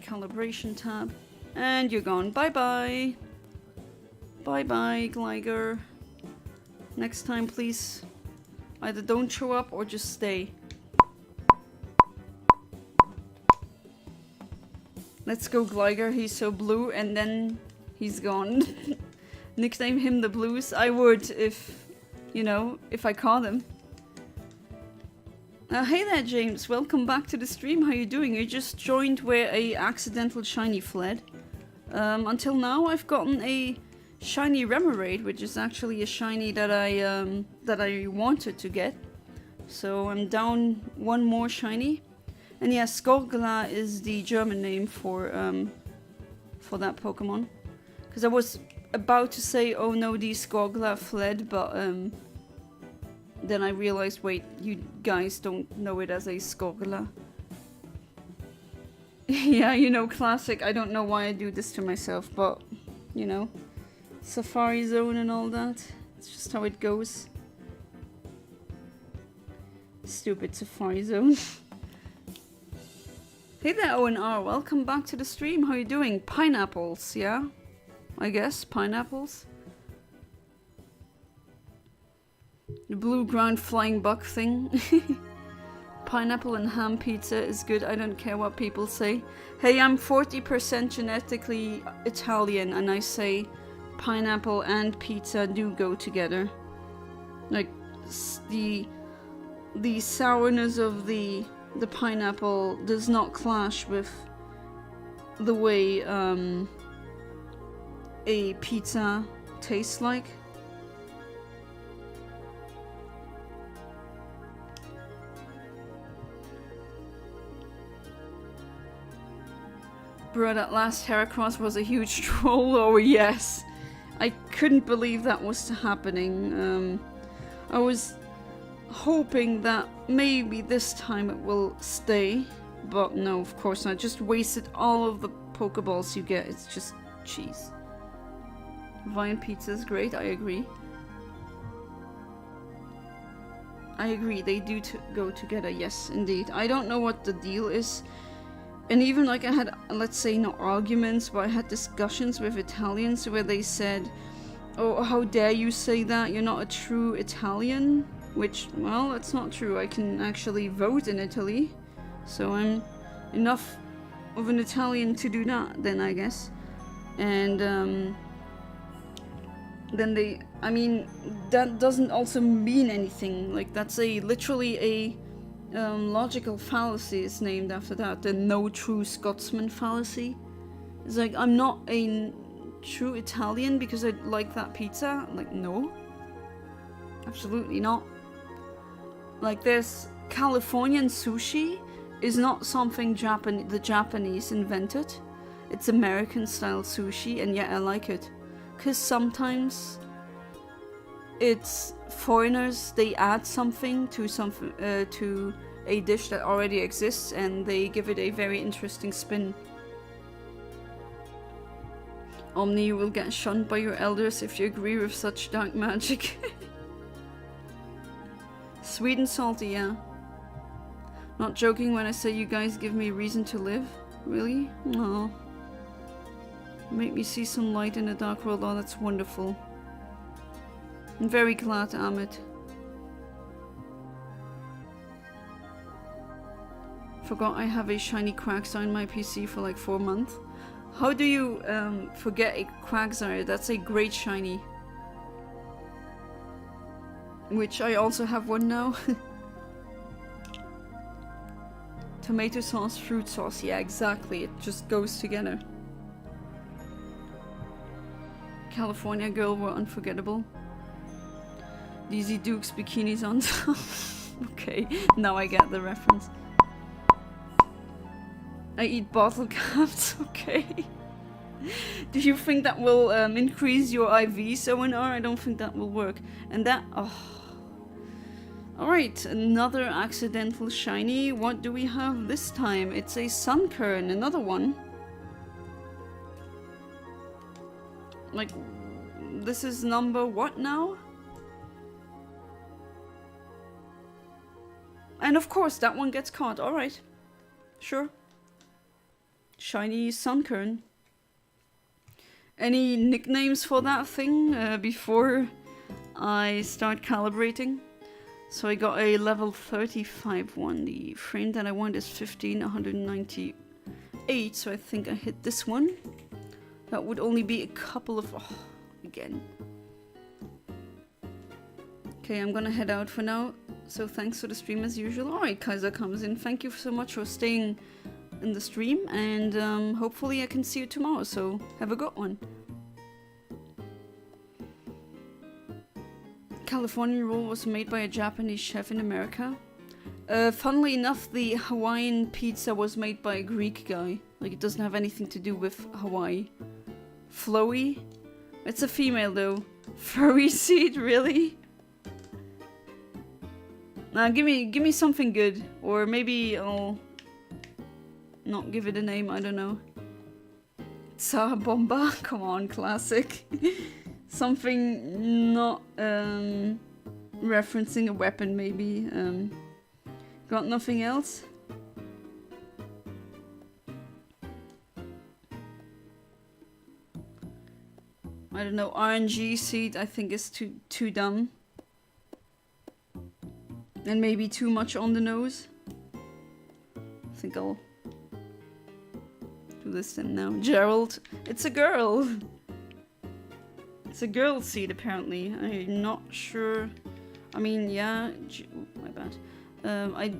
calibration tab. And you're gone. Bye-bye. Bye-bye, Gligar. Next time, please, either don't show up or just stay. Let's go, Gligar. He's so blue, and then he's gone. Nickname him the Blues. I would if, you know, if I caught him. Hey there, James. Welcome back to the stream. How you doing? You just joined where a accidental shiny fled. Until now, I've gotten a shiny Remoraid, which is actually a shiny that I wanted to get. So I'm down one more shiny. And yeah, Skorgla is the German name for that Pokemon. Because I was about to say, oh no, the Skorgla fled, but then I realized, wait, you guys don't know it as a Skorgla. Yeah, you know, classic. I don't know why I do this to myself, but, you know, Safari Zone and all that. It's just how it goes. Stupid Safari Zone. Hey there, ONR. Welcome back to the stream. How you doing? Pineapples, yeah? I guess, pineapples. The blue ground flying bug thing. Pineapple and ham pizza is good. I don't care what people say. Hey, I'm 40% genetically Italian, and I say pineapple and pizza do go together. Like, the sourness of the pineapple does not clash with the way a pizza tastes like. Bro, that last Heracross was a huge troll. Oh yes, I couldn't believe that was happening. I was hoping that maybe this time it will stay, but no, of course not. Just wasted all of the Pokeballs you get. It's just cheese. Vine pizza is great. I agree. I agree. They do go together. Yes, indeed. I don't know what the deal is. And even like I had, let's say, not arguments, but I had discussions with Italians where they said, oh, how dare you say that? You're not a true Italian. Which, well, that's not true. I can actually vote in Italy. So I'm enough of an Italian to do that, then, I guess. And then they, I mean, that doesn't also mean anything. Like, that's literally a logical fallacy is named after that. The no true Scotsman fallacy. It's like, I'm not a true Italian because I like that pizza. Like, no. Absolutely not. Like, there's Californian sushi is not something the Japanese invented. It's American style sushi, and yet I like it. Because sometimes it's foreigners, they add something to a dish that already exists, and they give it a very interesting spin. Omni, you will get shunned by your elders if you agree with such dark magic. Sweet and salty, yeah. Not joking when I say you guys give me reason to live. Really? Aw. Make me see some light in the dark world. Oh, that's wonderful. I'm very glad, Amit. Forgot I have a shiny Quagsire on my PC for like 4 months. How do you forget a Quagsire? That's a great shiny. which I also have one now. Tomato sauce, fruit sauce, yeah, exactly, it just goes together. California girl were unforgettable. Daisy Duke's bikinis on top. Okay, now I get the reference. I eat bottle caps, okay. Do you think that will increase your IV sonar? I don't think that will work. And that, oh. Alright, another accidental shiny. What do we have this time? It's a Sunkern, another one. Like, this is number what now? And of course, that one gets caught. Alright. Sure. Shiny Sunkern. Any nicknames for that thing before I start calibrating? So I got a level 35 one. The frame that I want is 1,198, so I think I hit this one. That would only be a couple of... Oh, again. Okay, I'm gonna head out for now. So thanks for the stream as usual. Alright, Kaiser comes in. Thank you so much for staying in the stream, and hopefully I can see you tomorrow, so have a good one. California roll was made by a Japanese chef in America. Funnily enough, the Hawaiian pizza was made by a Greek guy. Like, it doesn't have anything to do with Hawaii. Flowy? It's a female though. Furry seed, really? Nah, give me something good. Or maybe I'll not give it a name, I don't know. Tsar Bomba? Come on, classic. Something not referencing a weapon, maybe. Got nothing else? I don't know. RNG seed, I think, is too dumb. And maybe too much on the nose. I think I'll do this then now. Gerald, it's a girl. It's a girl seed, apparently. I'm not sure. I mean, yeah. My bad.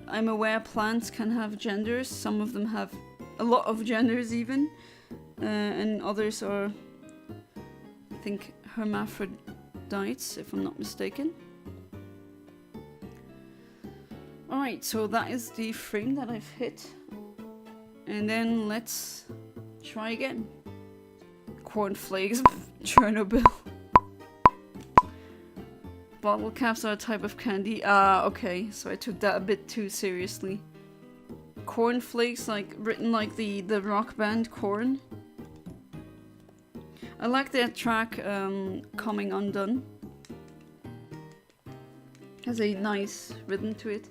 I'm aware plants can have genders. Some of them have a lot of genders, even. And others are, I think, hermaphrodites, if I'm not mistaken. Alright, so that is the frame that I've hit. And then let's try again. Cornflakes. Chernobyl. Bottle caps are a type of candy. Ah, okay. So I took that a bit too seriously. Cornflakes, like written like the rock band Korn. I like that track, Coming Undone. Has a nice rhythm to it.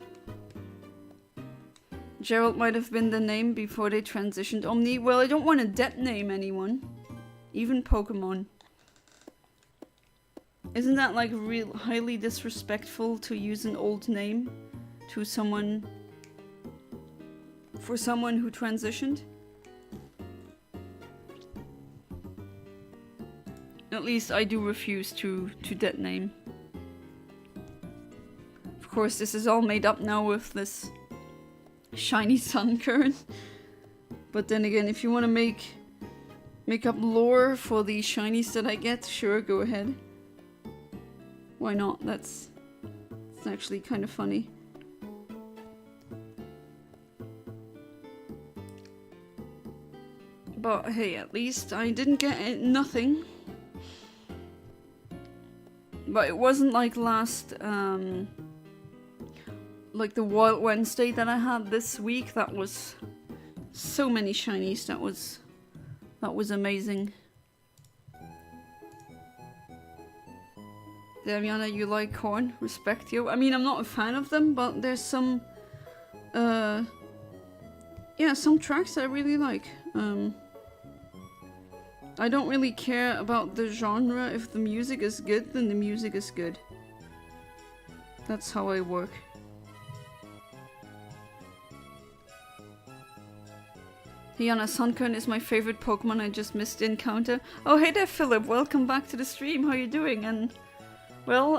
Gerald might have been the name before they transitioned Omni. Well, I don't want to dead name anyone. Even Pokémon. Isn't that like real highly disrespectful to use an old name to someone for someone who transitioned? At least I do refuse to dead name. Of course, this is all made up now with this shiny Sunkern. But then again, if you want to make up lore for the shinies that I get, sure, go ahead. Why not? It's actually kind of funny. But hey, at least I didn't get nothing. But it wasn't like last, like the Wild Wednesday that I had this week. That was so many shinies. That was amazing. Damiana, you like corn? Respect you. I mean, I'm not a fan of them, but there's some, yeah, some tracks I really like. I don't really care about the genre. If the music is good, then the music is good. That's how I work. Hiana, Sunkern is my favorite Pokemon. I just missed the encounter. Oh, hey there, Philip. Welcome back to the stream. How you doing? And, well,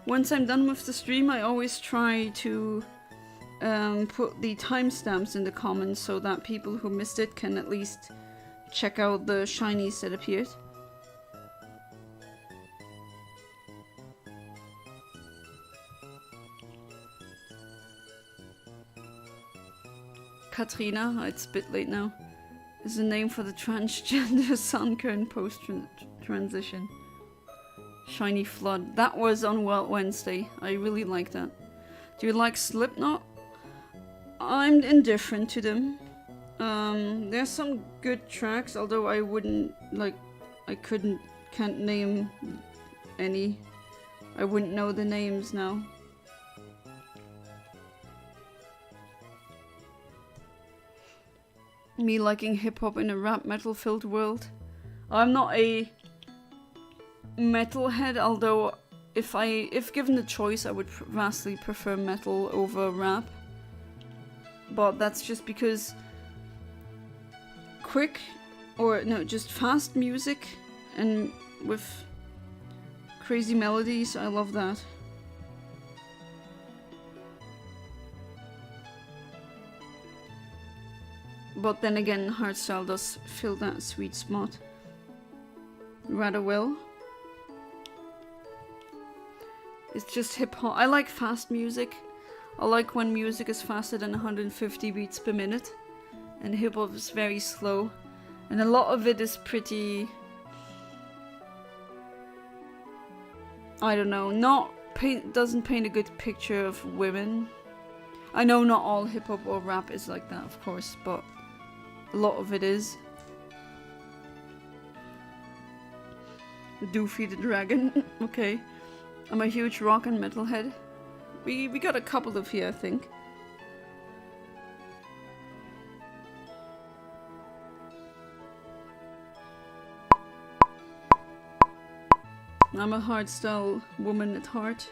once I'm done with the stream, I always try to put the timestamps in the comments so that people who missed it can at least check out the shinies that appeared. Katrina, it's a bit late now, is the name for the transgender Sunkern post-transition. Shiny Flood. That was on Wild Wednesday. I really like that. Do you like Slipknot? I'm indifferent to them. There's some good tracks, although I wouldn't, like, can't name any. I wouldn't know the names now. Me liking hip-hop in a rap metal-filled world. I'm not a metalhead, although if given the choice, I would vastly prefer metal over rap. But that's just because just fast music and with crazy melodies, I love that. But then again, hardstyle does fill that sweet spot rather well. It's just hip hop. I like fast music. I like when music is faster than 150 beats per minute. And hip hop is very slow. And a lot of it is pretty, I don't know, doesn't paint a good picture of women. I know not all hip hop or rap is like that, of course, but a lot of it is. Doofy the Dragon. Okay. I'm a huge rock and metal head. We got a couple of here, I think. I'm a hardstyle woman at heart.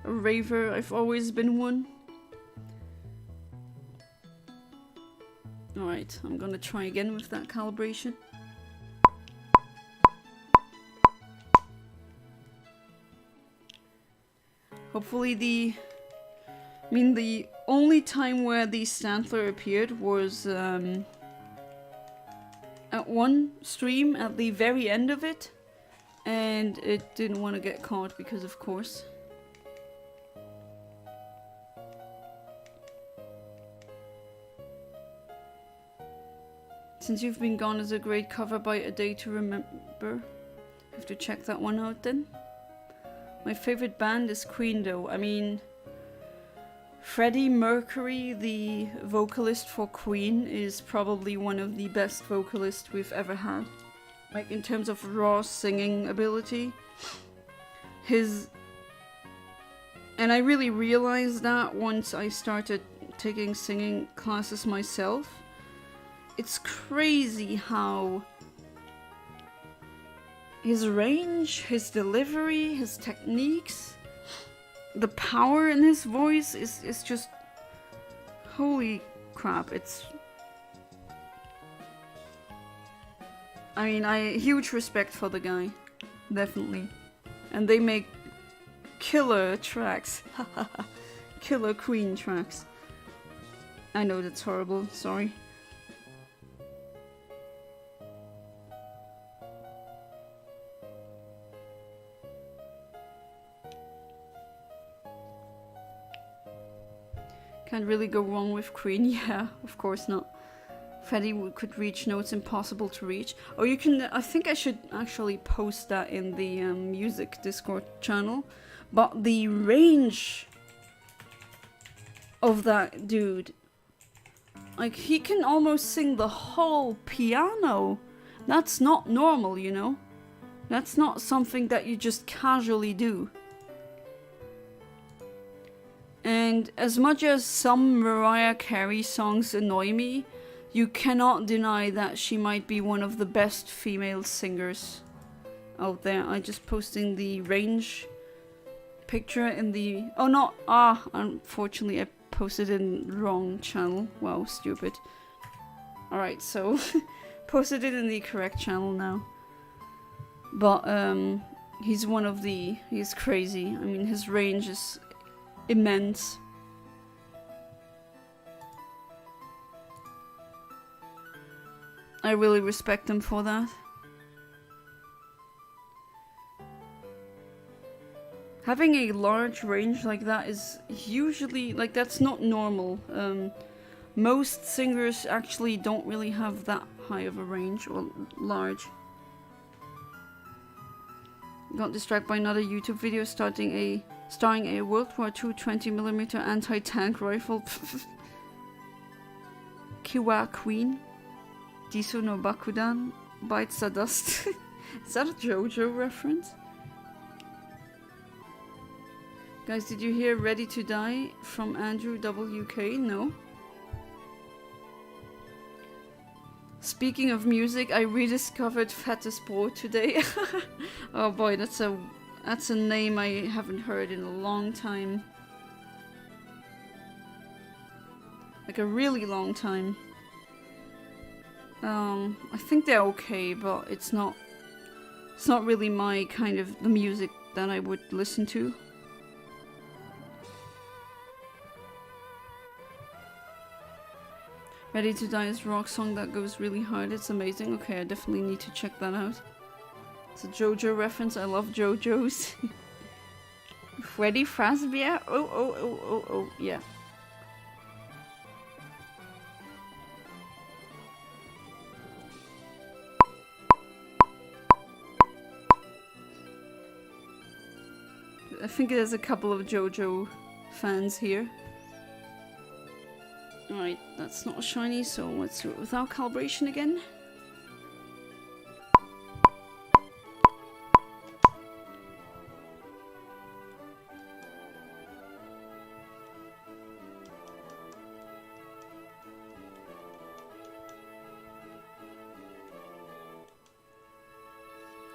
A raver, I've always been one. Alright, I'm gonna try again with that calibration. Hopefully the only time where the Stantler appeared was at one stream at the very end of it, and it didn't want to get caught because of course. Since You've Been Gone is a great cover by A Day to Remember. Have to check that one out then. My favorite band is Queen though. I mean, Freddie Mercury, the vocalist for Queen, is probably one of the best vocalists we've ever had. Like in terms of raw singing ability. And I really realized that once I started taking singing classes myself. It's crazy how his range, his delivery, his techniques, the power in his voice is just holy crap. I mean, huge respect for the guy, definitely. And they make killer tracks. Killer Queen tracks. I know that's horrible, sorry. Can't really go wrong with Queen. Yeah, of course not. Freddie could reach notes impossible to reach. Oh, you can. I think I should actually post that in the music Discord channel. But the range of that dude, like he can almost sing the whole piano. That's not normal, you know. That's not something that you just casually do. And as much as some Mariah Carey songs annoy me, you cannot deny that she might be one of the best female singers out there. I just posting the range picture in the... Oh, no! Unfortunately I posted in the wrong channel. Wow, stupid. Alright, so posted it in the correct channel now. But, He's one of the... He's crazy. I mean, his range is immense. I really respect him for that. Having a large range like that is usually, like, that's not normal. Most singers actually don't really have that high of a range, or large. Got distracted by another YouTube video starring a World War II 20mm anti-tank rifle. Kiwa Queen. Diso no Bakudan. Bites the dust. Is that a JoJo reference? Guys, did you hear Ready to Die from Andrew WK? No. Speaking of music, I rediscovered Fattest Bro today. Oh boy, that's a name I haven't heard in a long time. Like a really long time. I think they're okay, but it's not really my kind of the music that I would listen to. Ready to Die is a rock song that goes really hard. It's amazing. Okay, I definitely need to check that out. It's a JoJo reference. I love JoJo's. Freddy Fazbear? Oh, yeah. I think there's a couple of JoJo fans here. Alright, that's not a shiny, so let's do it without calibration again.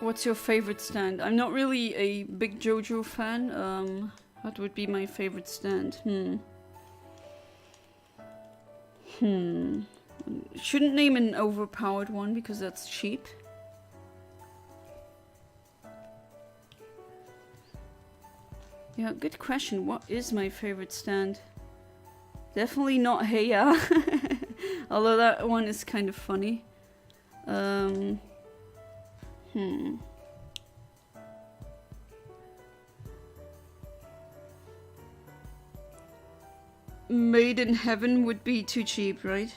What's your favorite stand? I'm not really a big JoJo fan. What would be my favorite stand? Shouldn't name an overpowered one because that's cheap. Yeah, good question. What is my favorite stand? Definitely not Heya. Although that one is kind of funny. Made in Heaven would be too cheap, right?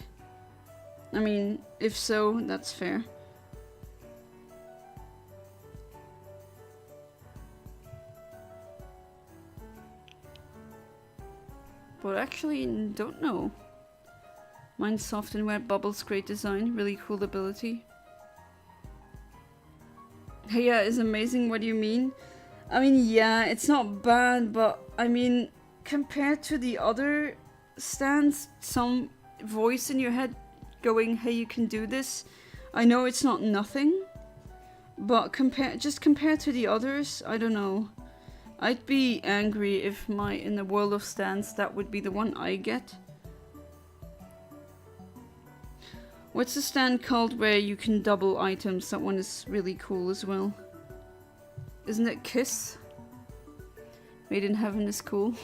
I mean, if so, that's fair. But actually, don't know. Mine's soft and wet bubbles, great design, really cool ability. Heya is amazing, what do you mean? I mean, yeah, it's not bad, but I mean, compared to the other stands, some voice in your head going, hey, you can do this. I know it's not nothing, but compared to the others, I don't know. I'd be angry if in the world of stands, that would be the one I get. What's the stand called where you can double items? That one is really cool as well. Isn't it Kiss? Made in Heaven is cool.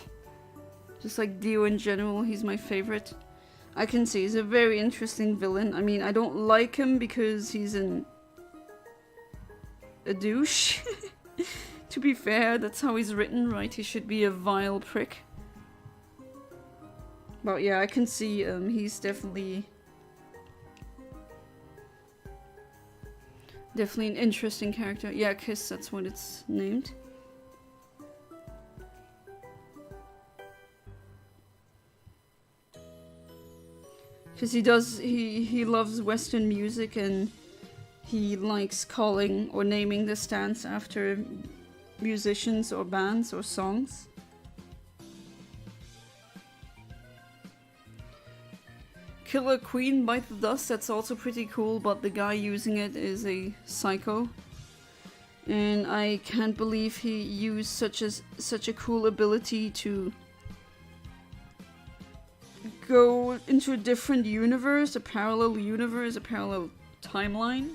Just like Dio in general, he's my favorite. I can see he's a very interesting villain. I mean, I don't like him because he's a douche. To be fair, that's how he's written, right? He should be a vile prick. But yeah, I can see he's definitely an interesting character. Yeah, Kiss, that's what it's named. Because he loves Western music and he likes calling or naming the stands after musicians or bands or songs. Killer Queen, Bite the Dust, that's also pretty cool, but the guy using it is a psycho. And I can't believe he used such a cool ability to go into a different universe, a parallel timeline.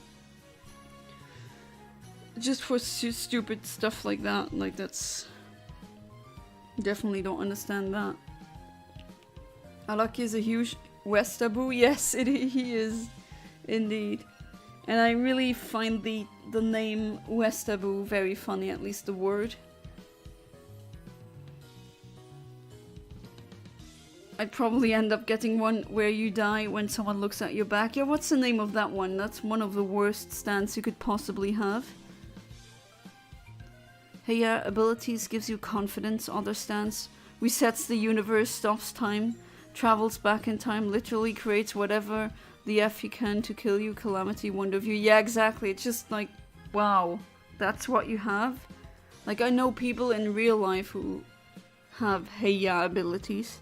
just for stupid stuff like that. Like, that's... Definitely don't understand that. Alaki is a huge Westaboo. Yes, he is. Indeed. And I really find the name Westaboo very funny, at least the word. I'd probably end up getting one where you die when someone looks at your back. Yeah, what's the name of that one? That's one of the worst stands you could possibly have. Hey, yeah, abilities gives you confidence. Other stance resets the universe, stops time, travels back in time, literally creates whatever the F you can to kill you. Calamity, Wonder View. Yeah, exactly. It's just like, wow, that's what you have. Like, I know people in real life who have hey yeah abilities.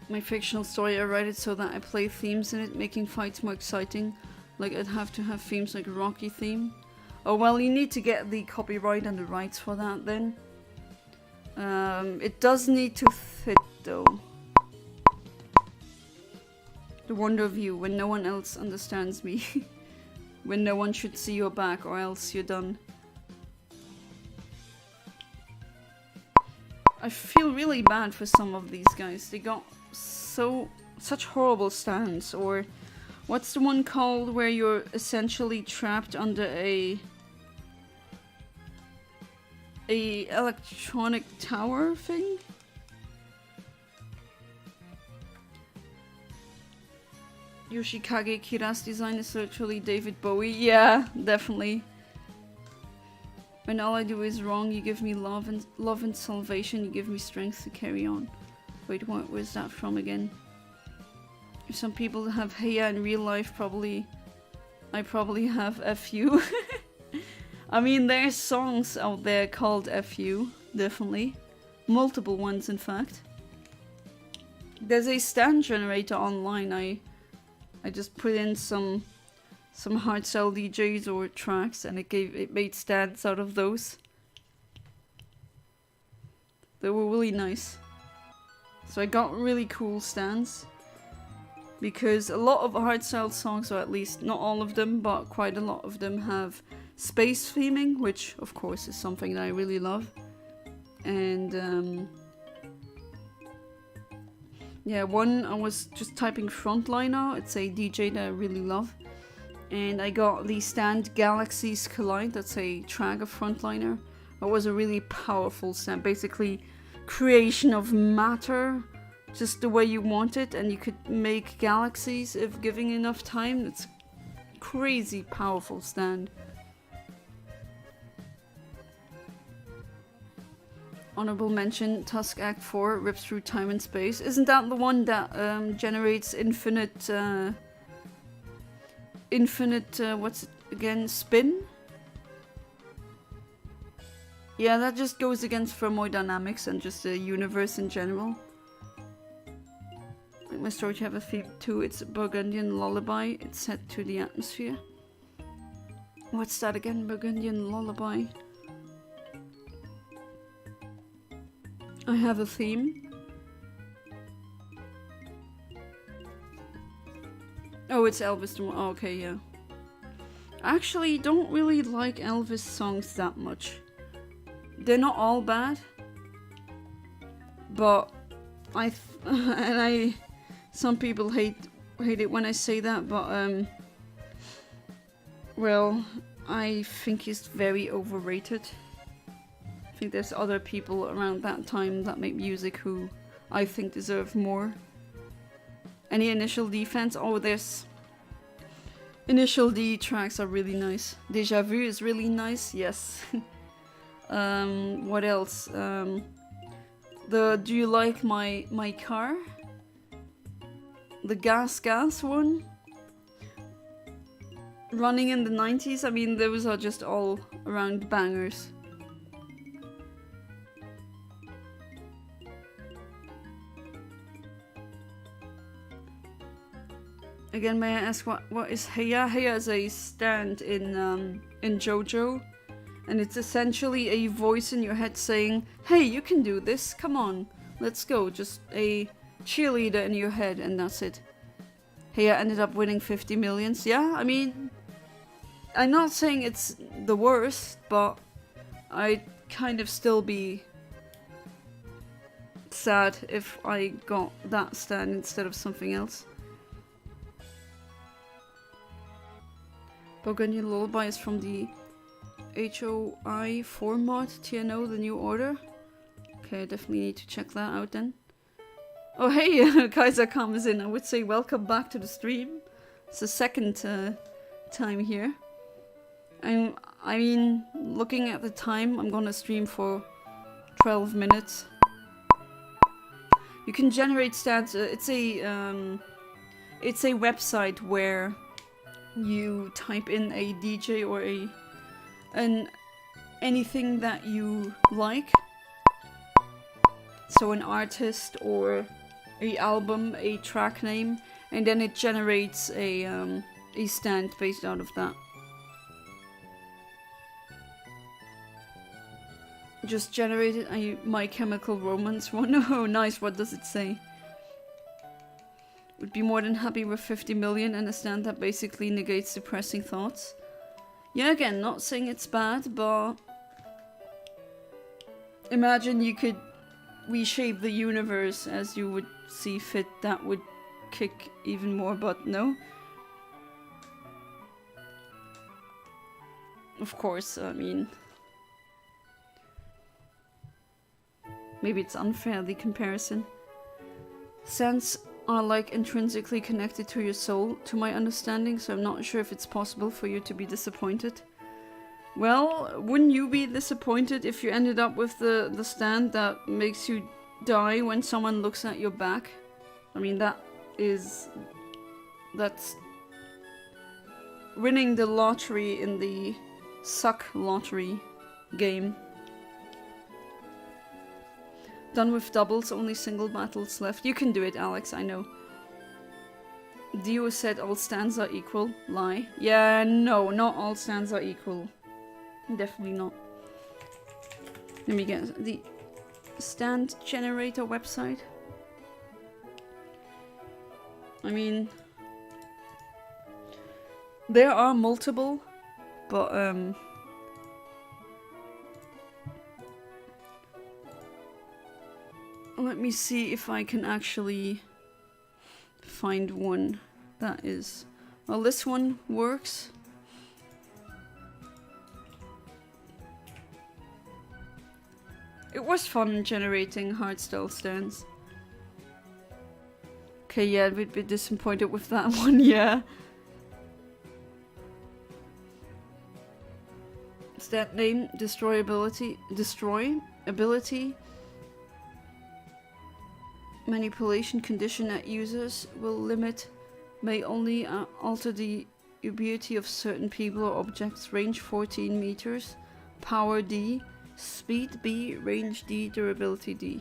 My fictional story, I write it so that I play themes in it, making fights more exciting. Like, I'd have to have themes like Rocky theme. Oh, well, you need to get the copyright and the rights for that then. It does need to fit though. The Wonder View, when no one else understands me. When no one should see your back, or else you're done. I feel really bad for some of these guys. They got such horrible stands. Or what's the one called where you're essentially trapped under a electronic tower thing? Yoshikage Kira's design is literally David Bowie. Yeah, definitely. When all I do is wrong, you give me love and salvation. You give me strength to carry on. Wait, where's that from again? If some people have Heya in real life, I probably have FU. I mean, there's songs out there called FU, definitely. Multiple ones, in fact. There's a stand generator online. I just put in some hardstyle DJs or tracks, and it made stands out of those. They were really nice. So I got really cool stands. Because a lot of hardstyle songs, or at least not all of them, but quite a lot of them have space theming, which of course is something that I really love. And yeah, one I was just typing Frontliner. It's a DJ that I really love. And I got the stand Galaxies Collide. That's a track of Frontliner. That was a really powerful stand. Basically, creation of matter, just the way you want it, and you could make galaxies if giving enough time. It's a crazy powerful stand. Honorable mention, Tusk Act 4 rips through time and space. Isn't that the one that generates infinite, what's it again, spin? Yeah, that just goes against thermodynamics and just the universe in general. Like my story to have a theme too. It's a Burgundian lullaby. It's set to the atmosphere. What's that again? Burgundian lullaby. I have a theme. Oh, it's Elvis. Oh, okay, yeah. I actually don't really like Elvis songs that much. They're not all bad, but some people hate it when I say that, but well, I think he's very overrated. I think there's other people around that time that make music who I think deserve more. Any Initial D fans? Oh, there's Initial D tracks are really nice. Deja Vu is really nice, yes. What else? Do you like my car? The gas one? Running in the 90s? I mean, those are just all around bangers. Again, may I ask what is Heya? Heya is a stand in JoJo, and it's essentially a voice in your head saying, "Hey, you can do this. Come on, let's go." Just a cheerleader in your head and that's it. Hey, I ended up winning 50 millions. Yeah, I mean, I'm not saying it's the worst, but I'd kind of still be sad if I got that stand instead of something else. Burgundian Lullaby is from the HOI format, TNO, the new order. Okay, I definitely need to check that out then. Oh hey, Kaiser comes in. I would say welcome back to the stream. It's the second time here. I mean, looking at the time, I'm gonna stream for 12 minutes. You can generate stats. It's a website where you type in a DJ or anything that you like. So an artist or a album, a track name, and then it generates a stand based out of that. Just generated a My Chemical Romance one. Oh, nice. What does it say? Would be more than happy with 50 million and a stand that basically negates depressing thoughts. Yeah, again, not saying it's bad, but imagine you could reshape the universe as you would see fit. That would kick even more butt, no? Of course, I mean, maybe it's unfair, the comparison. Stands are like intrinsically connected to your soul, to my understanding, so I'm not sure if it's possible for you to be disappointed. Well, wouldn't you be disappointed if you ended up with the stand that makes you die when someone looks at your back? I mean, that's winning the lottery in the suck lottery game. Done with doubles, only single battles left. You can do it, Alex, I know. Dio said all stands are equal. Lie. Yeah, no, not all stands are equal. Definitely not. Let me get the stand generator website. I mean, there are multiple, but let me see if I can actually find one that is... Well, this one works. It was fun generating hardstyle stands. Okay, yeah, I'd be a bit disappointed with that one, yeah. Stat name, destroy ability, manipulation condition at users will limit, may only alter the ubiquity of certain people or objects, range 14 meters, power D, speed B, range D, durability D.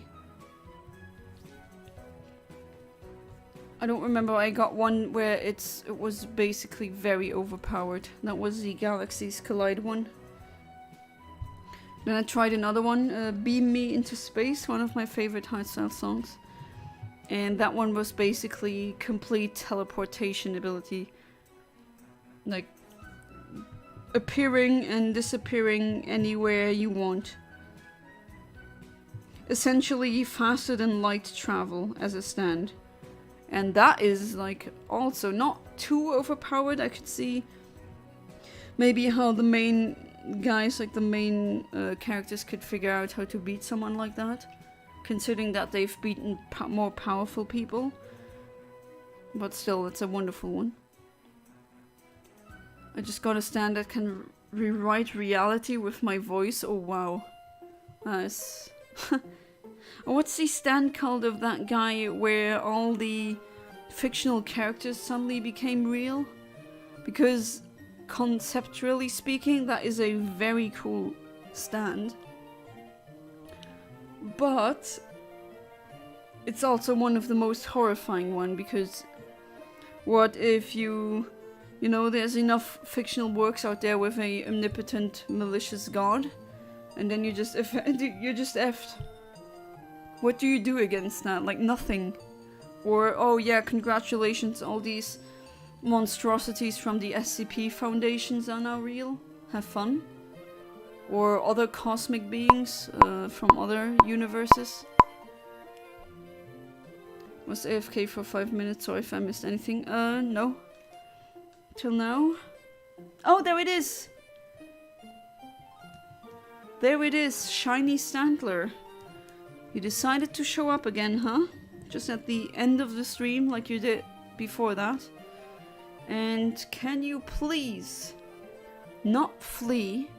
I don't remember, I got one where it was basically very overpowered. That was the Galaxies Collide one. Then I tried another one, Beam Me Into Space, one of my favorite hardstyle songs. And that one was basically complete teleportation ability. Like, appearing and disappearing anywhere you want. Essentially faster than light travel as a stand. And that is, like, also not too overpowered. I could see maybe how the main guys, like the main characters, could figure out how to beat someone like that. Considering that they've beaten more powerful people. But still, it's a wonderful one. I just got a stand that can rewrite reality with my voice. Oh wow. Nice. What's the stand called of that guy where all the fictional characters suddenly became real? Because conceptually speaking, that is a very cool stand. But it's also one of the most horrifying one, because what if you know, there's enough fictional works out there with a omnipotent, malicious god, and then you're just effed. What do you do against that? Like, nothing. Or, oh yeah, congratulations, all these monstrosities from the SCP foundations are now real. Have fun. Or other cosmic beings from other universes. Was AFK for 5 minutes, sorry if I missed anything. No. Till now. Oh, there it is! There it is, shiny Stantler. You decided to show up again, huh? Just at the end of the stream, like you did before that. And can you please not flee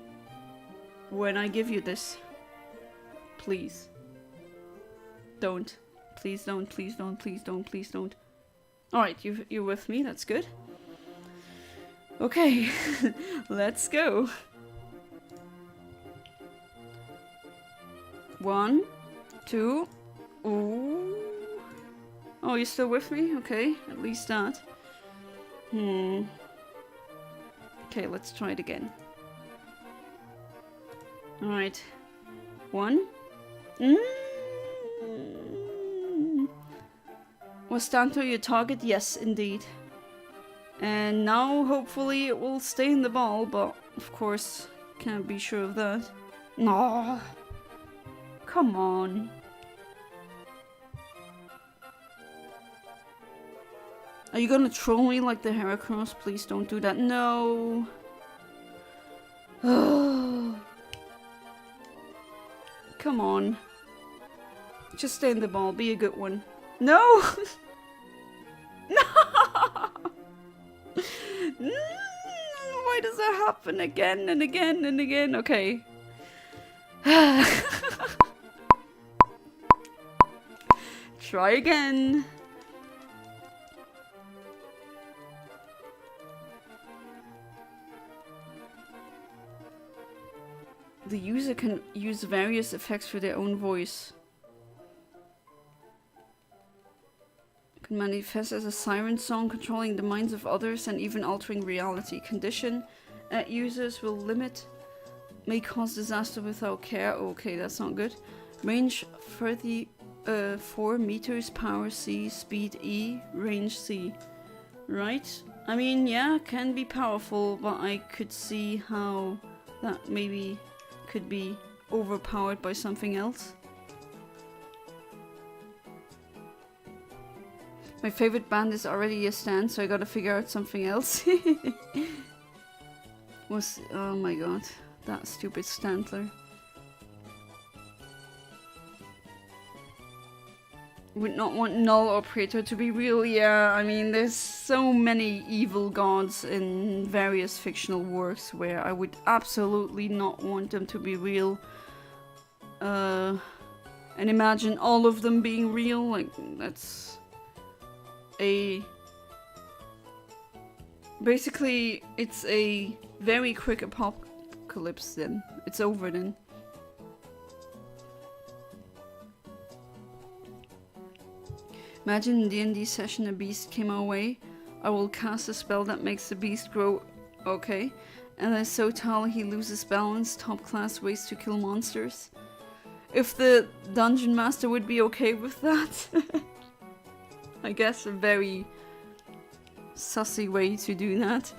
when I give you this? Please. Don't. Please don't, please don't, please don't, please don't. Alright, you're with me, that's good. Okay, let's go. 1, 2, ooh. Oh, you're still with me? Okay, at least that. Okay, let's try it again. Alright. 1. Was Stantler your target? Yes, indeed. And now, hopefully, it will stay in the ball, but of course, can't be sure of that. No, come on. Are you gonna troll me like the Heracross? Please don't do that. No. Come on. Just stay in the ball. Be a good one. No! No! Why does that happen again and again and again? Okay. Try again. The user can use various effects for their own voice. Can manifest as a siren song, controlling the minds of others and even altering reality. Condition at users will limit, may cause disaster without care. Okay, that's not good. Range 34 meters, power C, speed E, range C. Right? I mean, yeah, can be powerful, but I could see how that maybe could be overpowered by something else. My favorite band is already a Stan, so I gotta figure out something else. Oh my god, that stupid Stantler. Would not want Null or Praetor to be real. Yeah, I mean, there's so many evil gods in various fictional works where I would absolutely not want them to be real. And imagine all of them being real, like, that's basically, it's a very quick apocalypse then. It's over then. Imagine in D&D session a beast came our way. I will cast a spell that makes the beast grow. Okay. And is so tall he loses balance. Top class ways to kill monsters. If the dungeon master would be okay with that. I guess a very sussy way to do that.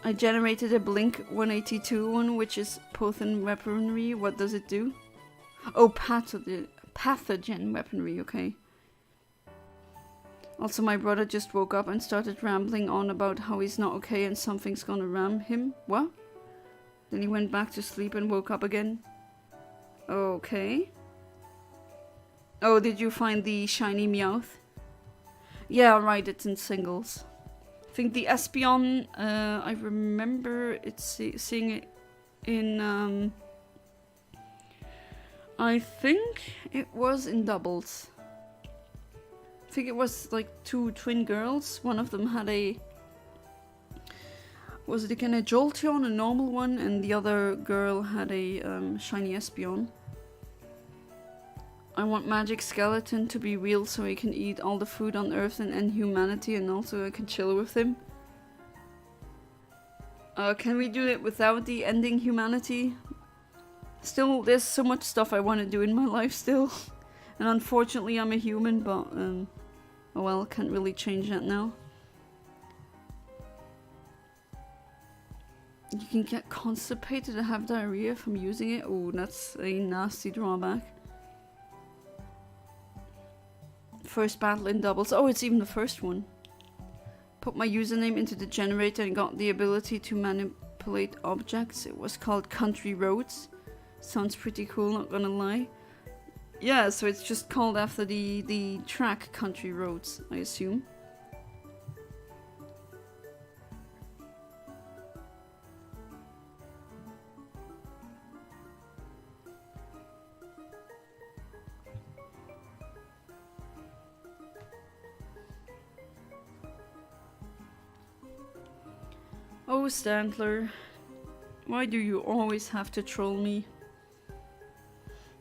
I generated a Blink 182 one, which is Pokémon weaponry. What does it do? Oh, pathogen weaponry, okay. Also, my brother just woke up and started rambling on about how he's not okay and something's gonna ram him. What? Then he went back to sleep and woke up again. Okay. Oh, did you find the shiny Meowth? Yeah, right, it's in singles. I think the Espeon, I remember seeing it in, I think it was in doubles. I think it was like 2 twin girls. One of them had a... Was it again a Jolteon, a normal one, and the other girl had a shiny Espeon. I want Magic Skeleton to be real so he can eat all the food on Earth and end humanity, and also I can chill with him. Can we do it without the ending humanity? Still, there's so much stuff I want to do in my life still. And unfortunately I'm a human, but oh well, can't really change that now. You can get constipated and have diarrhea from using it. Oh, that's a nasty drawback. First battle in doubles. Oh, it's even the first one. Put my username into the generator and got the ability to manipulate objects. It was called Country Roads. Sounds pretty cool, not gonna lie. Yeah, so it's just called after the track Country Roads, I assume. Oh, Stantler, why do you always have to troll me?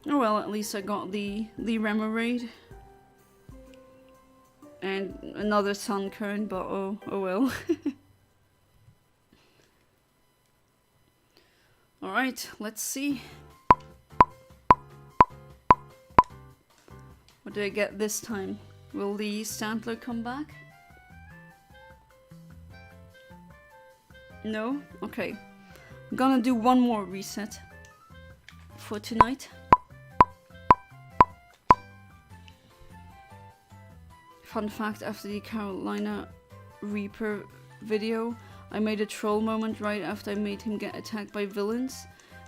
Oh well, at least I got the Remoraid. And another Sunkern, but oh well. Alright, let's see. What do I get this time? Will the Stantler come back? No? Okay. I'm gonna do one more reset for tonight. Fun fact, after the Carolina Reaper video, I made a troll moment right after I made him get attacked by villains.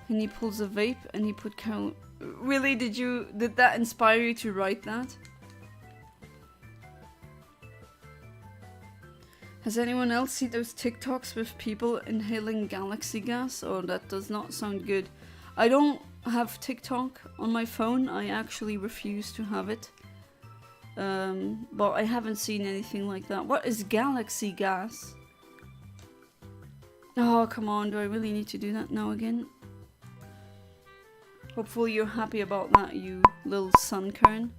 And he pulls a vape and he put Carol... Really? Did that inspire you to write that? Has anyone else seen those TikToks with people inhaling galaxy gas? Oh, that does not sound good. I don't have TikTok on my phone. I actually refuse to have it. But I haven't seen anything like that. What is galaxy gas? Oh, come on. Do I really need to do that now again? Hopefully you're happy about that, you little Sunkern.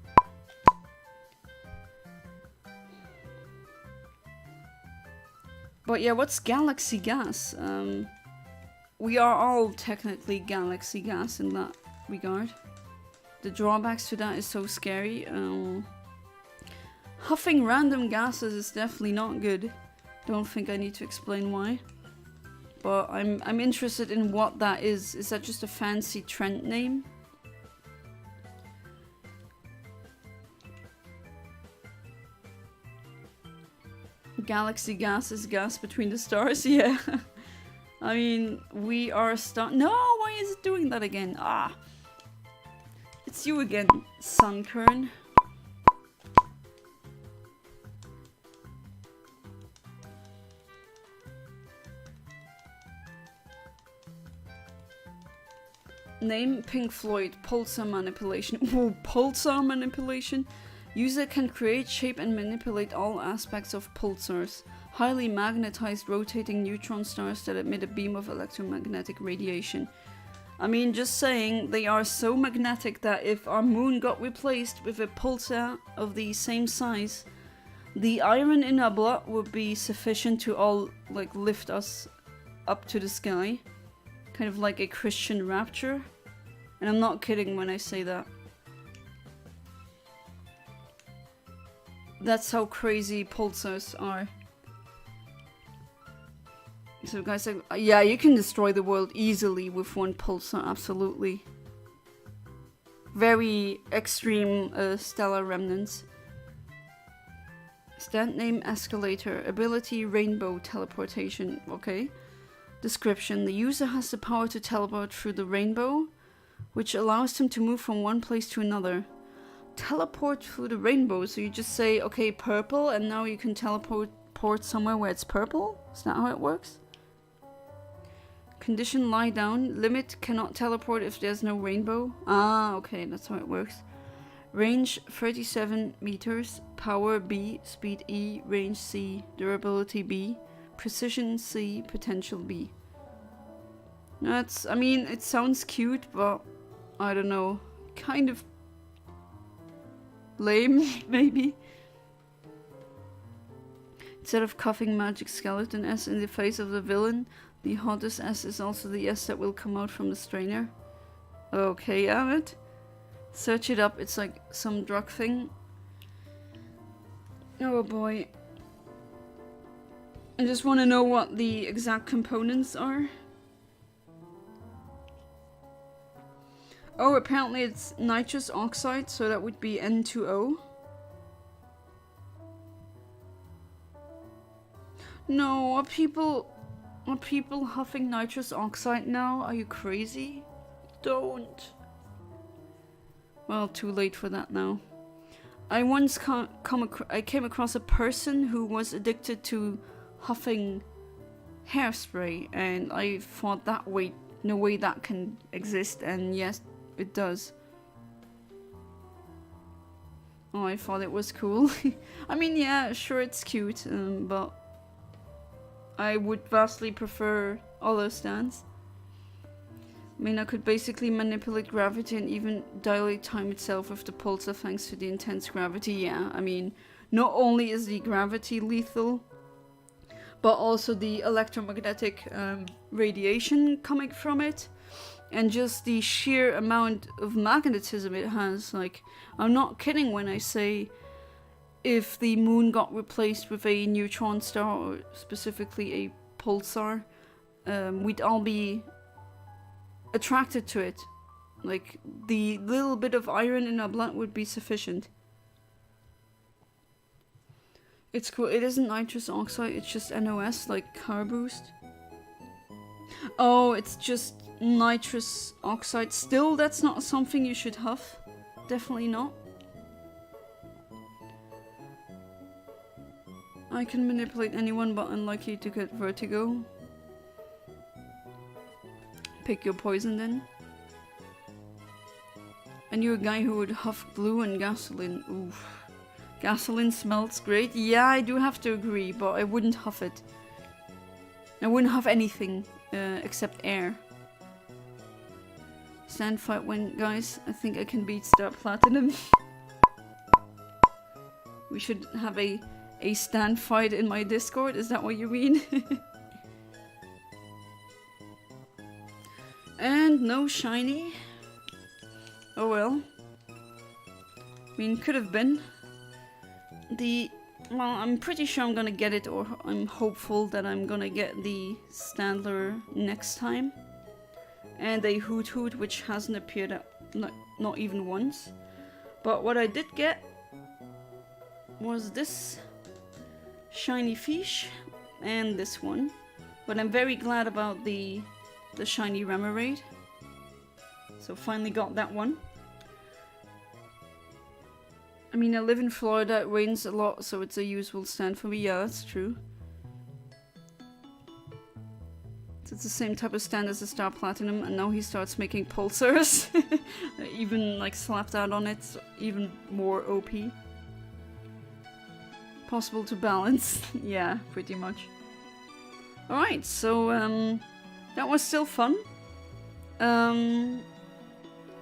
But yeah, what's galaxy gas? We are all technically galaxy gas in that regard. The drawbacks to that is so scary. Huffing random gases is definitely not good. Don't think I need to explain why. But I'm interested in what that is. Is that just a fancy trend name? Galaxy gas is gas between the stars, yeah. I mean, we are a star. No, why is it doing that again? Ah. It's you again, Sunkern. Name Pink Floyd, pulsar manipulation. Ooh, pulsar manipulation? User can create, shape and manipulate all aspects of pulsars, highly magnetized rotating neutron stars that emit a beam of electromagnetic radiation. I mean, just saying, they are so magnetic that if our moon got replaced with a pulsar of the same size, the iron in our blood would be sufficient to all, like, lift us up to the sky. Kind of like a Christian rapture. And I'm not kidding when I say that. That's how crazy pulsars are. So guys, yeah, you can destroy the world easily with one pulsar, absolutely. Very extreme stellar remnants. Stand name escalator, ability rainbow teleportation, okay. Description, the user has the power to teleport through the rainbow, which allows him to move from one place to another. Teleport through the rainbow, so you just say, okay, purple, and now you can teleport somewhere where it's purple? Is that how it works? Condition, lie down. Limit, cannot teleport if there's no rainbow. Ah, okay, that's how it works. Range, 37 meters. Power, B. Speed, E. Range, C. Durability, B. Precision, C. Potential, B. That's, I mean, it sounds cute, but I don't know. Kind of lame, maybe. Instead of coughing magic skeleton S in the face of the villain, the hottest S is also the S that will come out from the strainer. Okay, Amit. Search it up, it's like some drug thing. Oh boy. I just want to know what the exact components are. Oh, apparently it's nitrous oxide, so that would be N2O. No, are people huffing nitrous oxide now? Are you crazy? Don't. Well, too late for that now. I once came across a person who was addicted to huffing hairspray, and I thought that no way that can exist, and yes, it does. Oh, I thought it was cool. I mean, yeah, sure, it's cute, but I would vastly prefer other stands. I mean, I could basically manipulate gravity and even dilate time itself with the pulsar thanks to the intense gravity. Yeah, I mean, not only is the gravity lethal, but also the electromagnetic radiation coming from it, and just the sheer amount of magnetism it has. Like, I'm not kidding when I say if the moon got replaced with a neutron star, or specifically a pulsar, we'd all be attracted to it. Like, the little bit of iron in our blood would be sufficient. It's cool. It isn't nitrous oxide, it's just NOS, like car boost. Oh, it's just nitrous oxide. Still, that's not something you should huff. Definitely not. I can manipulate anyone, but unlikely to get vertigo. Pick your poison then. I knew a guy who would huff glue and gasoline. Oof. Gasoline smells great. Yeah, I do have to agree, but I wouldn't huff it. I wouldn't huff anything except air. Stand fight win, guys. I think I can beat Star Platinum. We should have a stand fight in my Discord. Is that what you mean? And no shiny. Oh well. I mean, could have been. Well, I'm pretty sure I'm gonna get it, or I'm hopeful that I'm gonna get the Stantler next time. And a Hoothoot, which hasn't appeared not even once. But what I did get was this shiny fish and this one. But I'm very glad about the shiny Remoraid. So finally got that one. I mean, I live in Florida, it rains a lot, so it's a useful stand for me. Yeah, that's true. So it's the same type of stand as the Star Platinum, and now he starts making pulsars. Even like slapped out on it, so even more OP. Possible to balance. Yeah, pretty much. Alright, so that was still fun.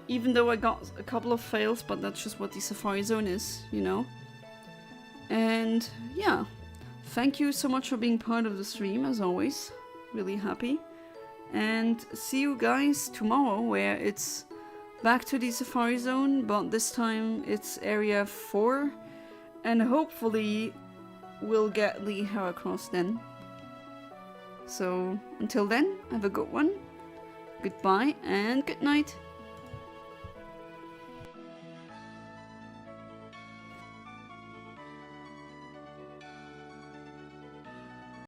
Even though I got a couple of fails, but that's just what the Safari Zone is, you know? And yeah, thank you so much for being part of the stream, as always. Really happy. And see you guys tomorrow, where it's back to the Safari Zone, but this time it's Area 4. And hopefully we'll get the Heracross then. So until then, have a good one. Goodbye and good night.